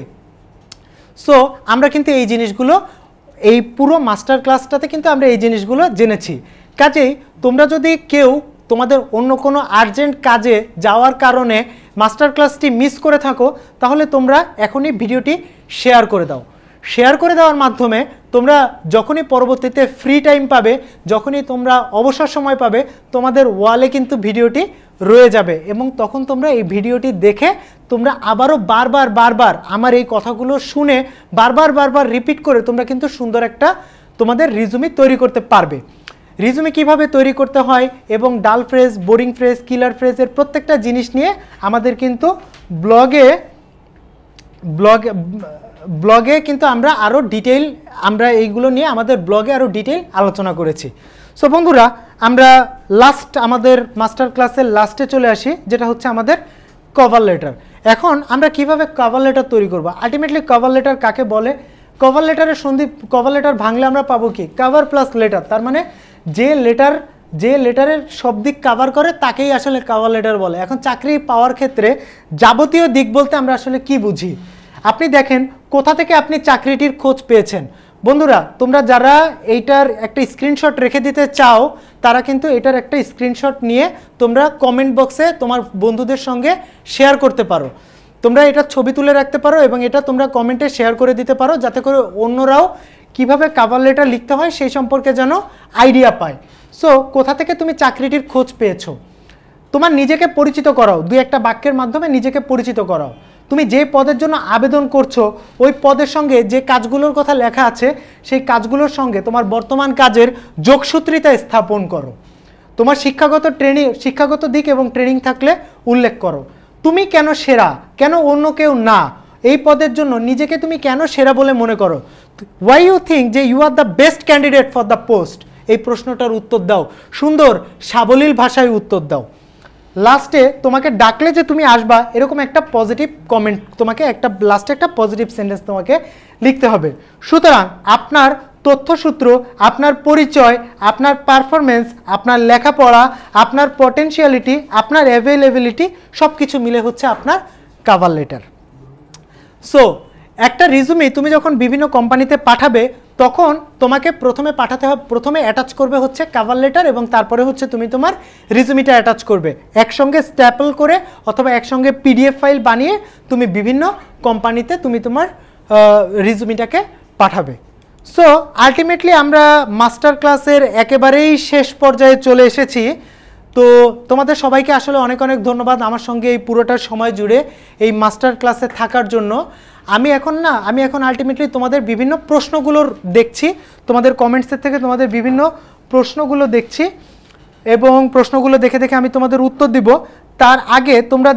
সো আমরা কিন্তু এই জিনিসগুলো, এই পুরো মাস্টার ক্লাসটাতে কিন্তু আমরা এই জিনিসগুলো জেনেছি। কাজেই তোমরা যদি কেউ তোমাদের অন্য কোনো আর্জেন্ট কাজে যাওয়ার কারণে মাস্টার ক্লাসটি মিস করে থাকো, তাহলে তোমরা এখনই ভিডিওটি শেয়ার করে দাও। শেয়ার করে দেওয়ার মাধ্যমে তোমরা যখনই পরবর্তীতে ফ্রি টাইম পাবে, যখনই তোমরা অবসর সময় পাবে, তোমাদের ওয়ালে কিন্তু ভিডিওটি রয়ে যাবে, এবং তখন তোমরা এই ভিডিওটি দেখে তোমরা আবারও বারবার আমার এই কথাগুলো শুনে বারবার রিপিট করে তোমরা কিন্তু সুন্দর একটা তোমাদের রিজুমি তৈরি করতে পারবে। রিজুমি কিভাবে তৈরি করতে হয় এবং ডাল ফ্রেজ, বোরিং ফ্রেজ, কিলার ফ্রেজের প্রত্যেকটা জিনিস নিয়ে আমাদের কিন্তু ব্লগে কিন্তু আমরা আরও ডিটেইল আমরা এইগুলো নিয়ে আমাদের ব্লগে আরও ডিটেইল আলোচনা করেছি। সো বন্ধুরা, আমরা আমাদের মাস্টার ক্লাসের লাস্টে চলে আসি, যেটা হচ্ছে আমাদের কভার লেটার। এখন আমরা কিভাবে কভার লেটার তৈরি করব? আলটিমেটলি কভার লেটার কাকে বলে? কভার লেটারের সন্ধি, কভার লেটার ভাঙলে আমরা পাবো কি? Cover plus letter. তার মানে যে লেটারের সব দিক কভার করে তাকেই আসলে কভার লেটার বলে। এখন চাকরি পাওয়ার ক্ষেত্রে যাবতীয় দিক বলতে আমরা আসলে কি বুঝি? আপনি দেখেন কোথা থেকে আপনি চাকরিটির খোঁজ পেয়েছেন। বন্ধুরা, তোমরা যারা এইটার একটা স্ক্রিনশট রেখে দিতে চাও, তারা কিন্তু এটার একটা স্ক্রিনশট নিয়ে তোমরা কমেন্ট বক্সে তোমার বন্ধুদের সঙ্গে শেয়ার করতে পারো। তোমরা এটা ছবি তুলে রাখতে পারো এবং এটা তোমরা কমেন্টে শেয়ার করে দিতে পারো, যাতে করে অন্যরাও কিভাবে কভার লেটার লিখতে হয় সেই সম্পর্কে যেন আইডিয়া পায়। সো কোথা থেকে তুমি চাকরিটির খোঁজ পেয়েছো? তোমার নিজেকে পরিচিত করাও, দুই একটা বাক্যের মাধ্যমে নিজেকে পরিচিত করাও। তুমি যে পদের জন্য আবেদন করছো ওই পদের সঙ্গে যে কাজগুলোর কথা লেখা আছে সেই কাজগুলোর সঙ্গে তোমার বর্তমান কাজের যোগসূত্রিতা স্থাপন করো। তোমার শিক্ষাগত দিক এবং ট্রেনিং থাকলে উল্লেখ করো। তুমি কেন সেরা, কেন অন্য কেউ না? এই পদের জন্য নিজেকে তুমি কেন সেরা বলে মনে করো? ওয়াই ইউ থিঙ্ক যে you are the best candidate for the post? এই প্রশ্নটার উত্তর দাও, সুন্দর সাবলীল ভাষায় উত্তর দাও। লাস্টে তোমাকে ডাকলে যে তুমি আসবা এরকম একটা পজিটিভ কমেন্ট, তোমাকে একটা লাস্টে একটা পজিটিভ সেন্টেন্স তোমাকে লিখতে হবে। সুতরাং আপনার তথ্যসূত্র, আপনার পরিচয়, আপনার পারফরমেন্স, আপনার লেখাপড়া, আপনার পটেনশিয়ালিটি, আপনার অ্যাভেলেবিলিটি সব কিছু মিলে হচ্ছে আপনার কভার লেটার। সো একটা রিজুমি তুমি যখন বিভিন্ন কোম্পানিতে পাঠাবে তখন তোমাকে প্রথমে অ্যাটাচ করবে হচ্ছে কভার লেটার এবং তারপরে হচ্ছে তুমি তোমার রিজুমিটা অ্যাটাচ করবে একসঙ্গে স্ট্যাপল করে অথবা একসঙ্গে পিডিএফ ফাইল বানিয়ে তুমি বিভিন্ন কোম্পানিতে তুমি তোমার রিজুমিটাকে পাঠাবে। সো আলটিমেটলি আমরা মাস্টার ক্লাসের একেবারেই শেষ পর্যায়ে চলে এসেছি। তো তোমাদের সবাইকে আসলে অনেক অনেক ধন্যবাদ আমার সঙ্গে এই পুরোটার সময় জুড়ে এই মাস্টার ক্লাসে থাকার জন্য। আমি এখন আলটিমেটলি তোমাদের বিভিন্ন প্রশ্নগুলোর দেখছি, তোমাদের কমেন্টসের থেকে তোমাদের বিভিন্ন প্রশ্নগুলো দেখছি এবং প্রশ্নগুলো দেখে দেখে আমি তোমাদের উত্তর দিব। তার আগে তোমরা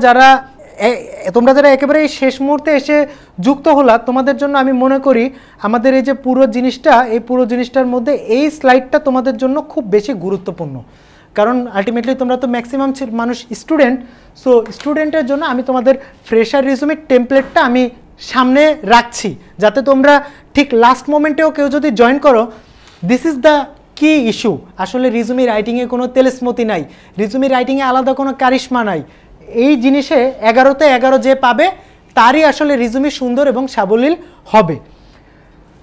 যারা একেবারে এই শেষ মুহূর্তে এসে যুক্ত হলা, তোমাদের জন্য আমি মনে করি আমাদের এই যে পুরো জিনিসটার মধ্যে এই স্লাইডটা তোমাদের জন্য খুব বেশি গুরুত্বপূর্ণ। কারণ আলটিমেটলি তোমরা তো ম্যাক্সিমাম মানুষ স্টুডেন্ট। সো স্টুডেন্টের জন্য আমি তোমাদের ফ্রেশার রিজুমির টেমপ্লেটটা আমি সামনে রাখছি, যাতে তোমরা ঠিক লাস্ট মোমেন্টেও কেউ যদি জয়েন করো, দিস ইজ দ্য কি ইস্যু। আসলে রিজুমি রাইটিংয়ে কোনো তেলেসমতি নাই, রিজুমি রাইটিংয়ে আলাদা কোনো কারিশমা নাই। এই জিনিসে 11তে 11 যে পাবে তারই আসলে রিজুমি সুন্দর এবং সাবলীল হবে।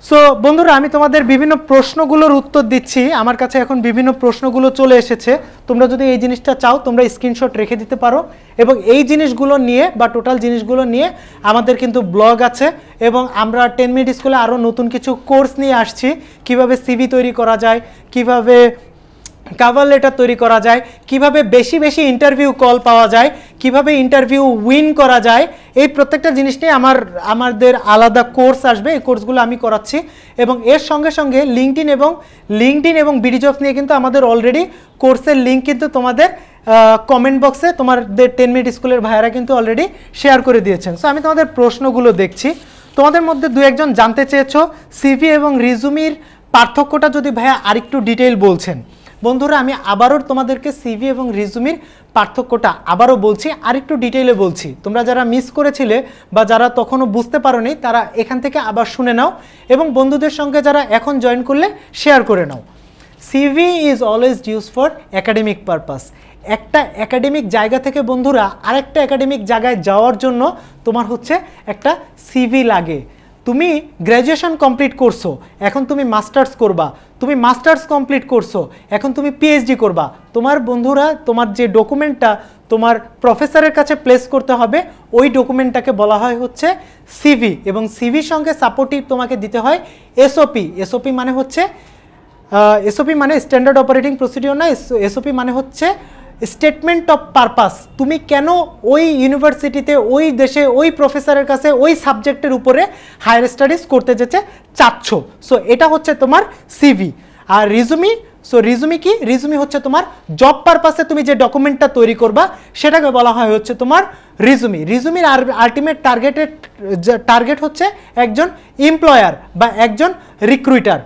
সো বন্ধুরা, আমি তোমাদের বিভিন্ন প্রশ্নগুলোর উত্তর দিচ্ছি। আমার কাছে এখন বিভিন্ন প্রশ্নগুলো চলে এসেছে। তোমরা যদি এই জিনিসটা চাও তোমরা স্ক্রিনশট রেখে দিতে পারো এবং এই জিনিসগুলো নিয়ে বা টোটাল জিনিসগুলো নিয়ে আমাদের কিন্তু ব্লগ আছে এবং আমরা 10 মিনিট স্কুলে আরও নতুন কিছু কোর্স নিয়ে আসছি। কিভাবে সিভি তৈরি করা যায়, কিভাবে কভার লেটার তৈরি করা যায়, কিভাবে বেশি বেশি ইন্টারভিউ কল পাওয়া যায়, কিভাবে ইন্টারভিউ উইন করা যায়, এই প্রত্যেকটা জিনিস নিয়ে আমাদের আলাদা কোর্স আসবে। এই কোর্সগুলো আমি করাচ্ছি এবং এর সঙ্গে সঙ্গে লিঙ্কডইন এবং বিডিজবস নিয়ে কিন্তু আমাদের অলরেডি কোর্সের লিঙ্ক কিন্তু তোমাদের কমেন্ট বক্সে তোমাদের 10 মিনিট স্কুলের ভাইয়েরা কিন্তু অলরেডি শেয়ার করে দিয়েছেন। সো আমি তোমাদের প্রশ্নগুলো দেখছি। তোমাদের মধ্যে দু একজন জানতে চেয়েছো সিভি এবং রিজুমির পার্থক্যটা যদি ভাইয়া আরেকটু ডিটেইল বলছেন। বন্ধুরা, আমি আবারও তোমাদেরকে সিভি এবং রিজুমির পার্থক্যটা আবারও বলছি, আরেকটু ডিটেইলে বলছি। তোমরা যারা মিস করেছিলে বা যারা তখনও বুঝতে পারোনি তারা এখান থেকে আবার শুনে নাও এবং বন্ধুদের সঙ্গে যারা এখন জয়েন করলে শেয়ার করে নাও। CV is always use for academic purpose. একটা একাডেমিক জায়গা থেকে বন্ধুরা আরেকটা একাডেমিক জায়গায় যাওয়ার জন্য তোমার হচ্ছে একটা সিভি লাগে। তুমি গ্র্যাজুয়েশন কমপ্লিট করছো, এখন তুমি মাস্টার্স করবা, তুমি মাস্টার্স কমপ্লিট করছো, এখন তুমি পিএইচডি করবা। তোমার বন্ধুরা তোমার যে ডকুমেন্টটা তোমার প্রফেসরের কাছে প্লেস করতে হবে ওই ডকুমেন্টটাকে বলা হয় হচ্ছে সিভি এবং সিভির সঙ্গে সাপোর্টিভ তোমাকে দিতে হয় এসওপি। এসওপি মানে স্ট্যান্ডার্ড অপারেটিং প্রসিডিওর না, এসওপি মানে হচ্ছে স্টেটমেন্ট অফ পারপাস। তুমি কেন ওই ইউনিভার্সিটিতে, ওই দেশে, ওই প্রফেসরের কাছে ওই সাবজেক্টের উপরে হায়ার স্টাডিজ করতে যেতে চাচ্ছ। সো এটা হচ্ছে তোমার সিভি। আর রিজুমি, সো রিজুমি কি, রিজুমি হচ্ছে তোমার জব পারপাসে তুমি যে ডকুমেন্টটা তৈরি করবা সেটাকে বলা হয় হচ্ছে তোমার রিজুমি। রিজুমির আলটিমেট টার্গেট হচ্ছে একজন এমপ্লয়ার বা একজন রিক্রুইটার।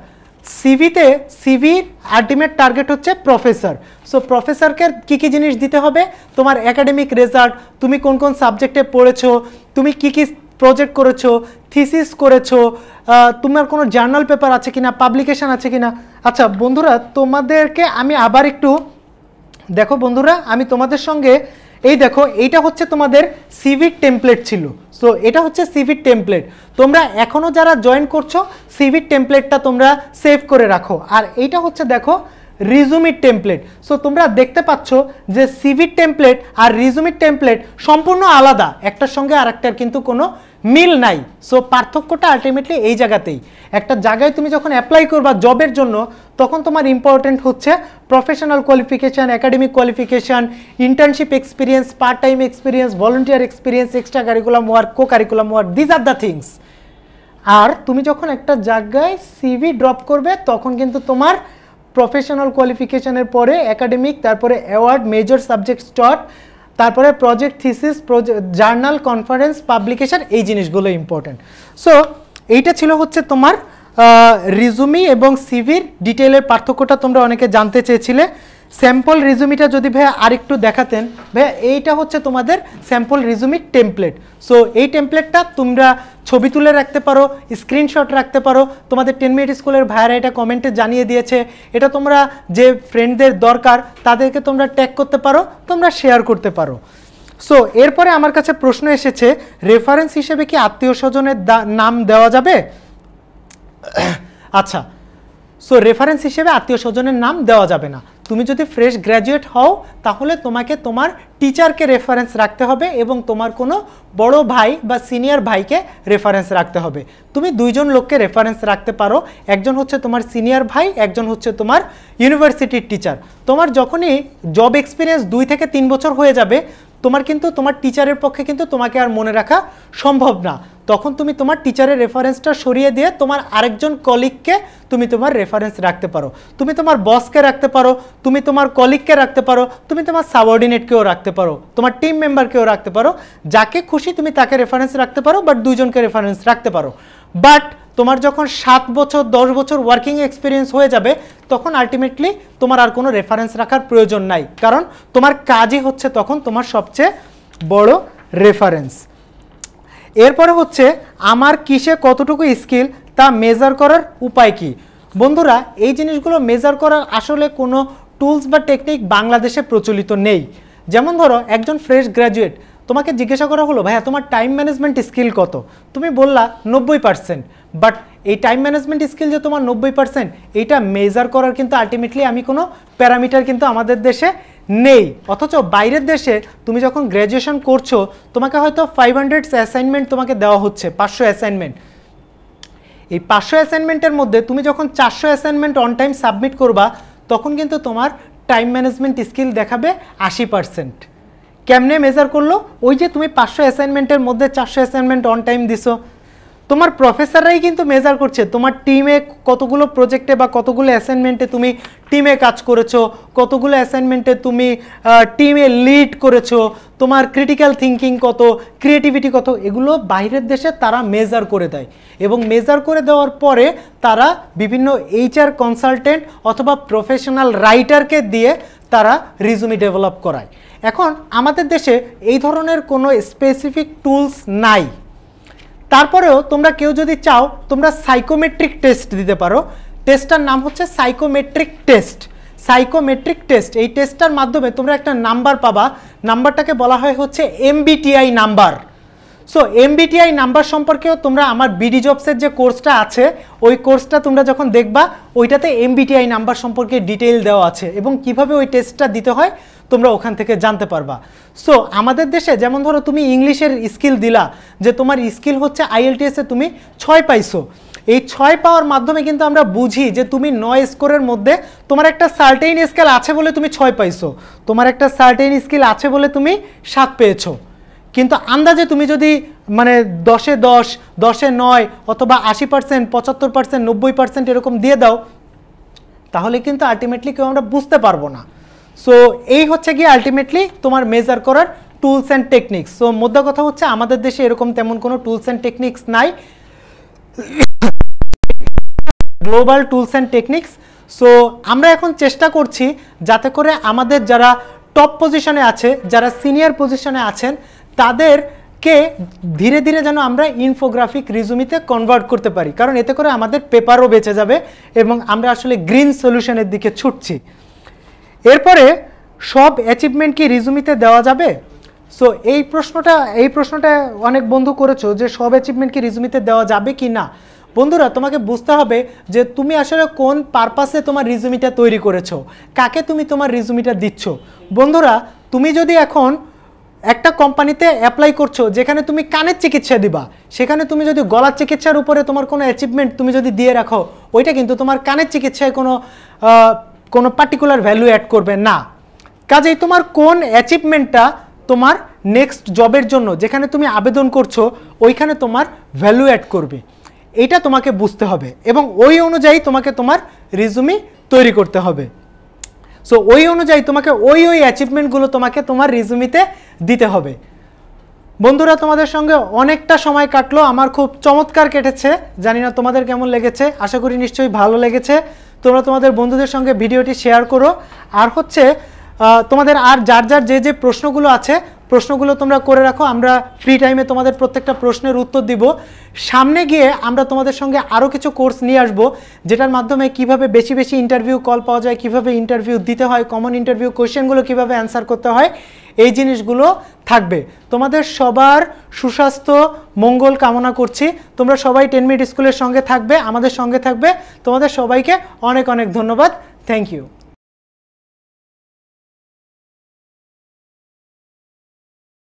সিভির আলটিমেট টার্গেট হচ্ছে প্রফেসর। সো প্রফেসরকে কী কী জিনিস দিতে হবে, তোমার একাডেমিক রেজাল্ট, তুমি কোন কোন সাবজেক্টে পড়েছো, তুমি কী কী প্রজেক্ট করেছো, থিসিস করেছো, তোমার কোনো জার্নাল পেপার আছে কিনা, পাবলিকেশন আছে কিনা। আচ্ছা বন্ধুরা, তোমাদেরকে আমি আবার একটু দেখো বন্ধুরা, আমি তোমাদের সঙ্গে এই দেখো, এইটা হচ্ছে তোমাদের সিভির টেমপ্লেট ছিল। সো এটা হচ্ছে সিভির টেমপ্লেট। তোমরা এখনও যারা জয়েন করছো সিভির টেমপ্লেটটা তোমরা সেভ করে রাখো। আর এইটা হচ্ছে দেখো রিজুমির টেমপ্লেট। সো তোমরা দেখতে পাচ্ছ যে সিভির টেমপ্লেট আর রিজুমির টেমপ্লেট সম্পূর্ণ আলাদা, একটার সঙ্গে আরেকটার কিন্তু কোনো মিল নাই। সো পার্থক্যটা আলটিমেটলি এই জায়গাতেই। একটা জায়গায় তুমি যখন অ্যাপ্লাই করবা জবের জন্য, তখন তোমার ইম্পর্টেন্ট হচ্ছে professional qualification, academic qualification, internship experience, part time experience, volunteer experience, extra curriculum work, co curriculum work, these are the things. আর তুমি যখন একটা জায়গায় সিভি ড্রপ করবে তখন কিন্তু তোমার প্রফেশনাল কোয়ালিফিকেশানের পরে একাডেমিক, তারপরে অ্যাওয়ার্ড, মেজর সাবজেক্ট স্টট, তারপরে project thesis, journal, conference, publication, এই জিনিসগুলো ইম্পর্টেন্ট। সো এইটা ছিল হচ্ছে তোমার রিজুমি এবং সিভির ডিটেলের পার্থক্যটা তোমরা অনেকে জানতে চেয়েছিলে। স্যাম্পল রিজুমিটা যদি ভাইয়া আরেকটু দেখাতেন। ভাইয়া এইটা হচ্ছে তোমাদের স্যাম্পল রিজুমির টেমপ্লেট। সো এই টেমপ্লেটটা তোমরা ছবি তুলে রাখতে পারো, স্ক্রিনশট রাখতে পারো। তোমাদের 10 মিনিট স্কুলের ভাইয়ারা এটা কমেন্টে জানিয়ে দিয়েছে। এটা তোমরা যে ফ্রেন্ডদের দরকার তাদেরকে তোমরা ট্যাগ করতে পারো, তোমরা শেয়ার করতে পারো। সো এরপরে আমার কাছে প্রশ্ন এসেছে, রেফারেন্স হিসেবে কি আত্মীয় স্বজনের নাম দেওয়া যাবে? আচ্ছা, সো রেফারেন্স হিসেবে আত্মীয় স্বজনের নাম দেওয়া যাবে না। তুমি যদি ফ্রেশ গ্র্যাজুয়েট হও তাহলে তোমাকে তোমার টিচারকে রেফারেন্স রাখতে হবে এবং তোমার কোনো বড় ভাই বা সিনিয়র ভাইকে রেফারেন্স রাখতে হবে। তুমি দুইজন লোককে রেফারেন্স রাখতে পারো, একজন হচ্ছে তোমার সিনিয়র ভাই, একজন হচ্ছে তোমার ইউনিভার্সিটির টিচার। তোমার যখনই জব এক্সপিরিয়েন্স 2 থেকে 3 বছর হয়ে যাবে, তোমার কিন্তু তোমার টিচারের পক্ষে কিন্তু তোমাকে আর মনে রাখা সম্ভব না। তখন তুমি তোমার টিচারের রেফারেন্সটা সরিয়ে দিয়ে তোমার আরেকজন কলিগকে তুমি তোমার রেফারেন্স রাখতে পারো। তুমি তোমার বসকে রাখতে পারো, তুমি তোমার কলিগকে রাখতে পারো, তুমি তোমার সাবঅর্ডিনেটকেও রাখতে পারো, তোমার টিম মেম্বারকেও রাখতে পারো। যাকে খুশি তুমি তাকে রেফারেন্স রাখতে পারো, বাট দুইজনকে রেফারেন্স রাখতে পারো। বাট তোমার যখন 7 বছর 10 বছর ওয়ার্কিং এক্সপিরিয়েন্স হয়ে যাবে তখন আলটিমেটলি তোমার আর কোনো রেফারেন্স রাখার প্রয়োজন নাই, কারণ তোমার কাজই হচ্ছে তখন তোমার সবচেয়ে বড় রেফারেন্স। এরপরে হচ্ছে আমার কিসে কতটুকু স্কিল তা মেজার করার উপায় কি? বন্ধুরা, এই জিনিসগুলো মেজার করার আসলে কোনো টুলস বা টেকনিক বাংলাদেশে প্রচলিত নেই। যেমন ধরো একজন ফ্রেশ গ্র্যাজুয়েট, তোমাকে জিজ্ঞাসা করা হলো ভাইয়া তোমার টাইম ম্যানেজমেন্ট স্কিল কত, তুমি বললা 90%। বাট এই টাইম ম্যানেজমেন্ট স্কিল যে তোমার 90%, এইটা মেজার করার কিন্তু আলটিমেটলি আমি কোনো প্যারামিটার কিন্তু আমাদের দেশে নেই। অথচ বাইরের দেশে তুমি যখন গ্র্যাজুয়েশন করছো তোমাকে হয়তো 500 অ্যাসাইনমেন্ট তোমাকে দেওয়া হচ্ছে, 500 অ্যাসাইনমেন্ট। এই 500 অ্যাসাইনমেন্টের মধ্যে তুমি যখন 400 অ্যাসাইনমেন্ট অন টাইম সাবমিট করবা তখন কিন্তু তোমার টাইম ম্যানেজমেন্ট স্কিল দেখাবে 80%। কেমনে মেজার করলো? ওই যে তুমি 500 অ্যাসাইনমেন্টের মধ্যে 400 অ্যাসাইনমেন্ট অন টাইম দিছো, তোমার প্রফেসররাই কিন্তু মেজার করছে তোমার টিমে কতগুলো প্রজেক্টে বা কতগুলো অ্যাসাইনমেন্টে তুমি টিমে কাজ করেছো, কতগুলো অ্যাসাইনমেন্টে তুমি টিমে লিড করেছো, তোমার ক্রিটিক্যাল থিঙ্কিং কত, ক্রিয়েটিভিটি কত, এগুলো বাইরের দেশে তারা মেজার করে দেয়। এবং মেজার করে দেওয়ার পরে তারা বিভিন্ন HR কনসালটেন্ট অথবা প্রফেশনাল রাইটারকে দিয়ে তারা রিজুমি ডেভেলপ করায়। এখন আমাদের দেশে এই ধরনের কোনো স্পেসিফিক টুলস নাই। তারপরেও তোমরা কেউ যদি চাও তোমরা সাইকোমেট্রিক টেস্ট দিতে পারো। টেস্টটার নাম হচ্ছে সাইকোমেট্রিক টেস্ট। সাইকোমেট্রিক টেস্ট, এই টেস্টটার মাধ্যমে তোমরা একটা নাম্বার পাবা, নাম্বারটাকে বলা হয় হচ্ছে MBTI number. So MBTI number সম্পর্কেও তোমরা আমার BD জবসের যে কোর্সটা আছে ওই কোর্সটা তোমরা যখন দেখবা ওইটাতে MBTI নাম্বার সম্পর্কে ডিটেইল দেওয়া আছে এবং কিভাবে ওই টেস্টটা দিতে হয় তোমরা ওখান থেকে জানতে পারবা। সো আমাদের দেশে যেমন ধরো তুমি ইংলিশের স্কিল দিলা, যে তোমার স্কিল হচ্ছে IELTS-এ তুমি 6 পাইছো, এই 6 পাওয়ার মাধ্যমে কিন্তু আমরা বুঝি যে তুমি 9 স্কোরের মধ্যে তোমার একটা সার্টেইন স্কেল আছে বলে তুমি 6 পাইছো, তোমার একটা সার্টেইন স্কিল আছে বলে তুমি 7 পেয়েছো। কিন্তু আন্দাজে তুমি যদি মানে 10-এ 10, 10-এ 9 অথবা 80%, 75%, 90% এরকম দিয়ে দাও তাহলে কিন্তু আলটিমেটলি কেউ আমরা বুঝতে পারবো না। সো এই হচ্ছে গিয়ে আলটিমেটলি তোমার মেজার করার টুলস অ্যান্ড টেকনিক্স। সো মোদ্দা কথা হচ্ছে আমাদের দেশে এরকম তেমন কোনো টুলস অ্যান্ড টেকনিক্স নাই, global tools and techniques. So আমরা এখন চেষ্টা করছি যাতে করে আমাদের যারা টপ পজিশনে আছে, যারা সিনিয়র পজিশনে আছেন, তাদেরকে ধীরে ধীরে যেন আমরা ইনফোগ্রাফিক রিজুমিতে কনভার্ট করতে পারি, কারণ এতে করে আমাদের পেপারও বেঁচে যাবে এবং আমরা আসলে গ্রিন সলিউশনের দিকে ছুটছি। এরপরে সব অ্যাচিভমেন্ট কি রিজুমিতে দেওয়া যাবে? সো এই প্রশ্নটা অনেক বন্ধু করেছো যে সব অ্যাচিভমেন্ট কি রিজুমিতে দেওয়া যাবে কি না। বন্ধুরা, তোমাকে বুঝতে হবে যে তুমি আসলে কোন পারপাসে তোমার রিজুমিটা তৈরি করেছো, কাকে তুমি তোমার রিজুমিটা দিচ্ছ। বন্ধুরা, তুমি যদি এখন একটা কোম্পানিতে অ্যাপ্লাই করছো যেখানে তুমি কানের চিকিৎসা দিবা, সেখানে তুমি যদি গলার চিকিৎসার উপরে তোমার কোনো অ্যাচিভমেন্ট তুমি যদি দিয়ে রাখো, ওইটা কিন্তু তোমার কানের চিকিৎসায় কোনো পার্টিকুলার ভ্যালু অ্যাড করবে না। কাজেই তোমার কোন অ্যাচিভমেন্টটা তোমার নেক্সট জবের জন্য যেখানে তুমি আবেদন করছো ওইখানে তোমার ভ্যালু অ্যাড করবে, এইটা তোমাকে বুঝতে হবে এবং ওই অনুযায়ী তোমাকে তোমার রিজুমি তৈরি করতে হবে। সো ওই অনুযায়ী তোমাকে ওই অ্যাচিভমেন্টগুলো তোমাকে তোমার রিজুমিতে দিতে হবে। বন্ধুরা, তোমাদের সঙ্গে অনেকটা সময় কাটলো, আমার খুব চমৎকার কেটেছে, জানি না তোমাদের কেমন লেগেছে, আশা করি নিশ্চয়ই ভালো লেগেছে। তোমরা তোমাদের বন্ধুদের সঙ্গে ভিডিওটি শেয়ার করো। আর হচ্ছে তোমাদের আর যার যে প্রশ্নগুলো আছে প্রশ্নগুলো তোমরা করে রাখো, আমরা ফ্রি টাইমে তোমাদের প্রত্যেকটা প্রশ্নের উত্তর দিব। সামনে গিয়ে আমরা তোমাদের সঙ্গে আরও কিছু কোর্স নিয়ে আসবো, যেটার মাধ্যমে কিভাবে বেশি বেশি ইন্টারভিউ কল পাওয়া যায়, কিভাবে ইন্টারভিউ দিতে হয়, কমন ইন্টারভিউ কোয়েশ্চেনগুলো কিভাবে অ্যান্সার করতে হয়, এই জিনিসগুলো থাকবে। তোমাদের সবার সুস্বাস্থ্য মঙ্গল কামনা করছি। তোমরা সবাই 10 মিনিট স্কুলের সঙ্গে থাকবে, আমাদের সঙ্গে থাকবে। তোমাদের সবাইকে অনেক অনেক ধন্যবাদ। Thank you.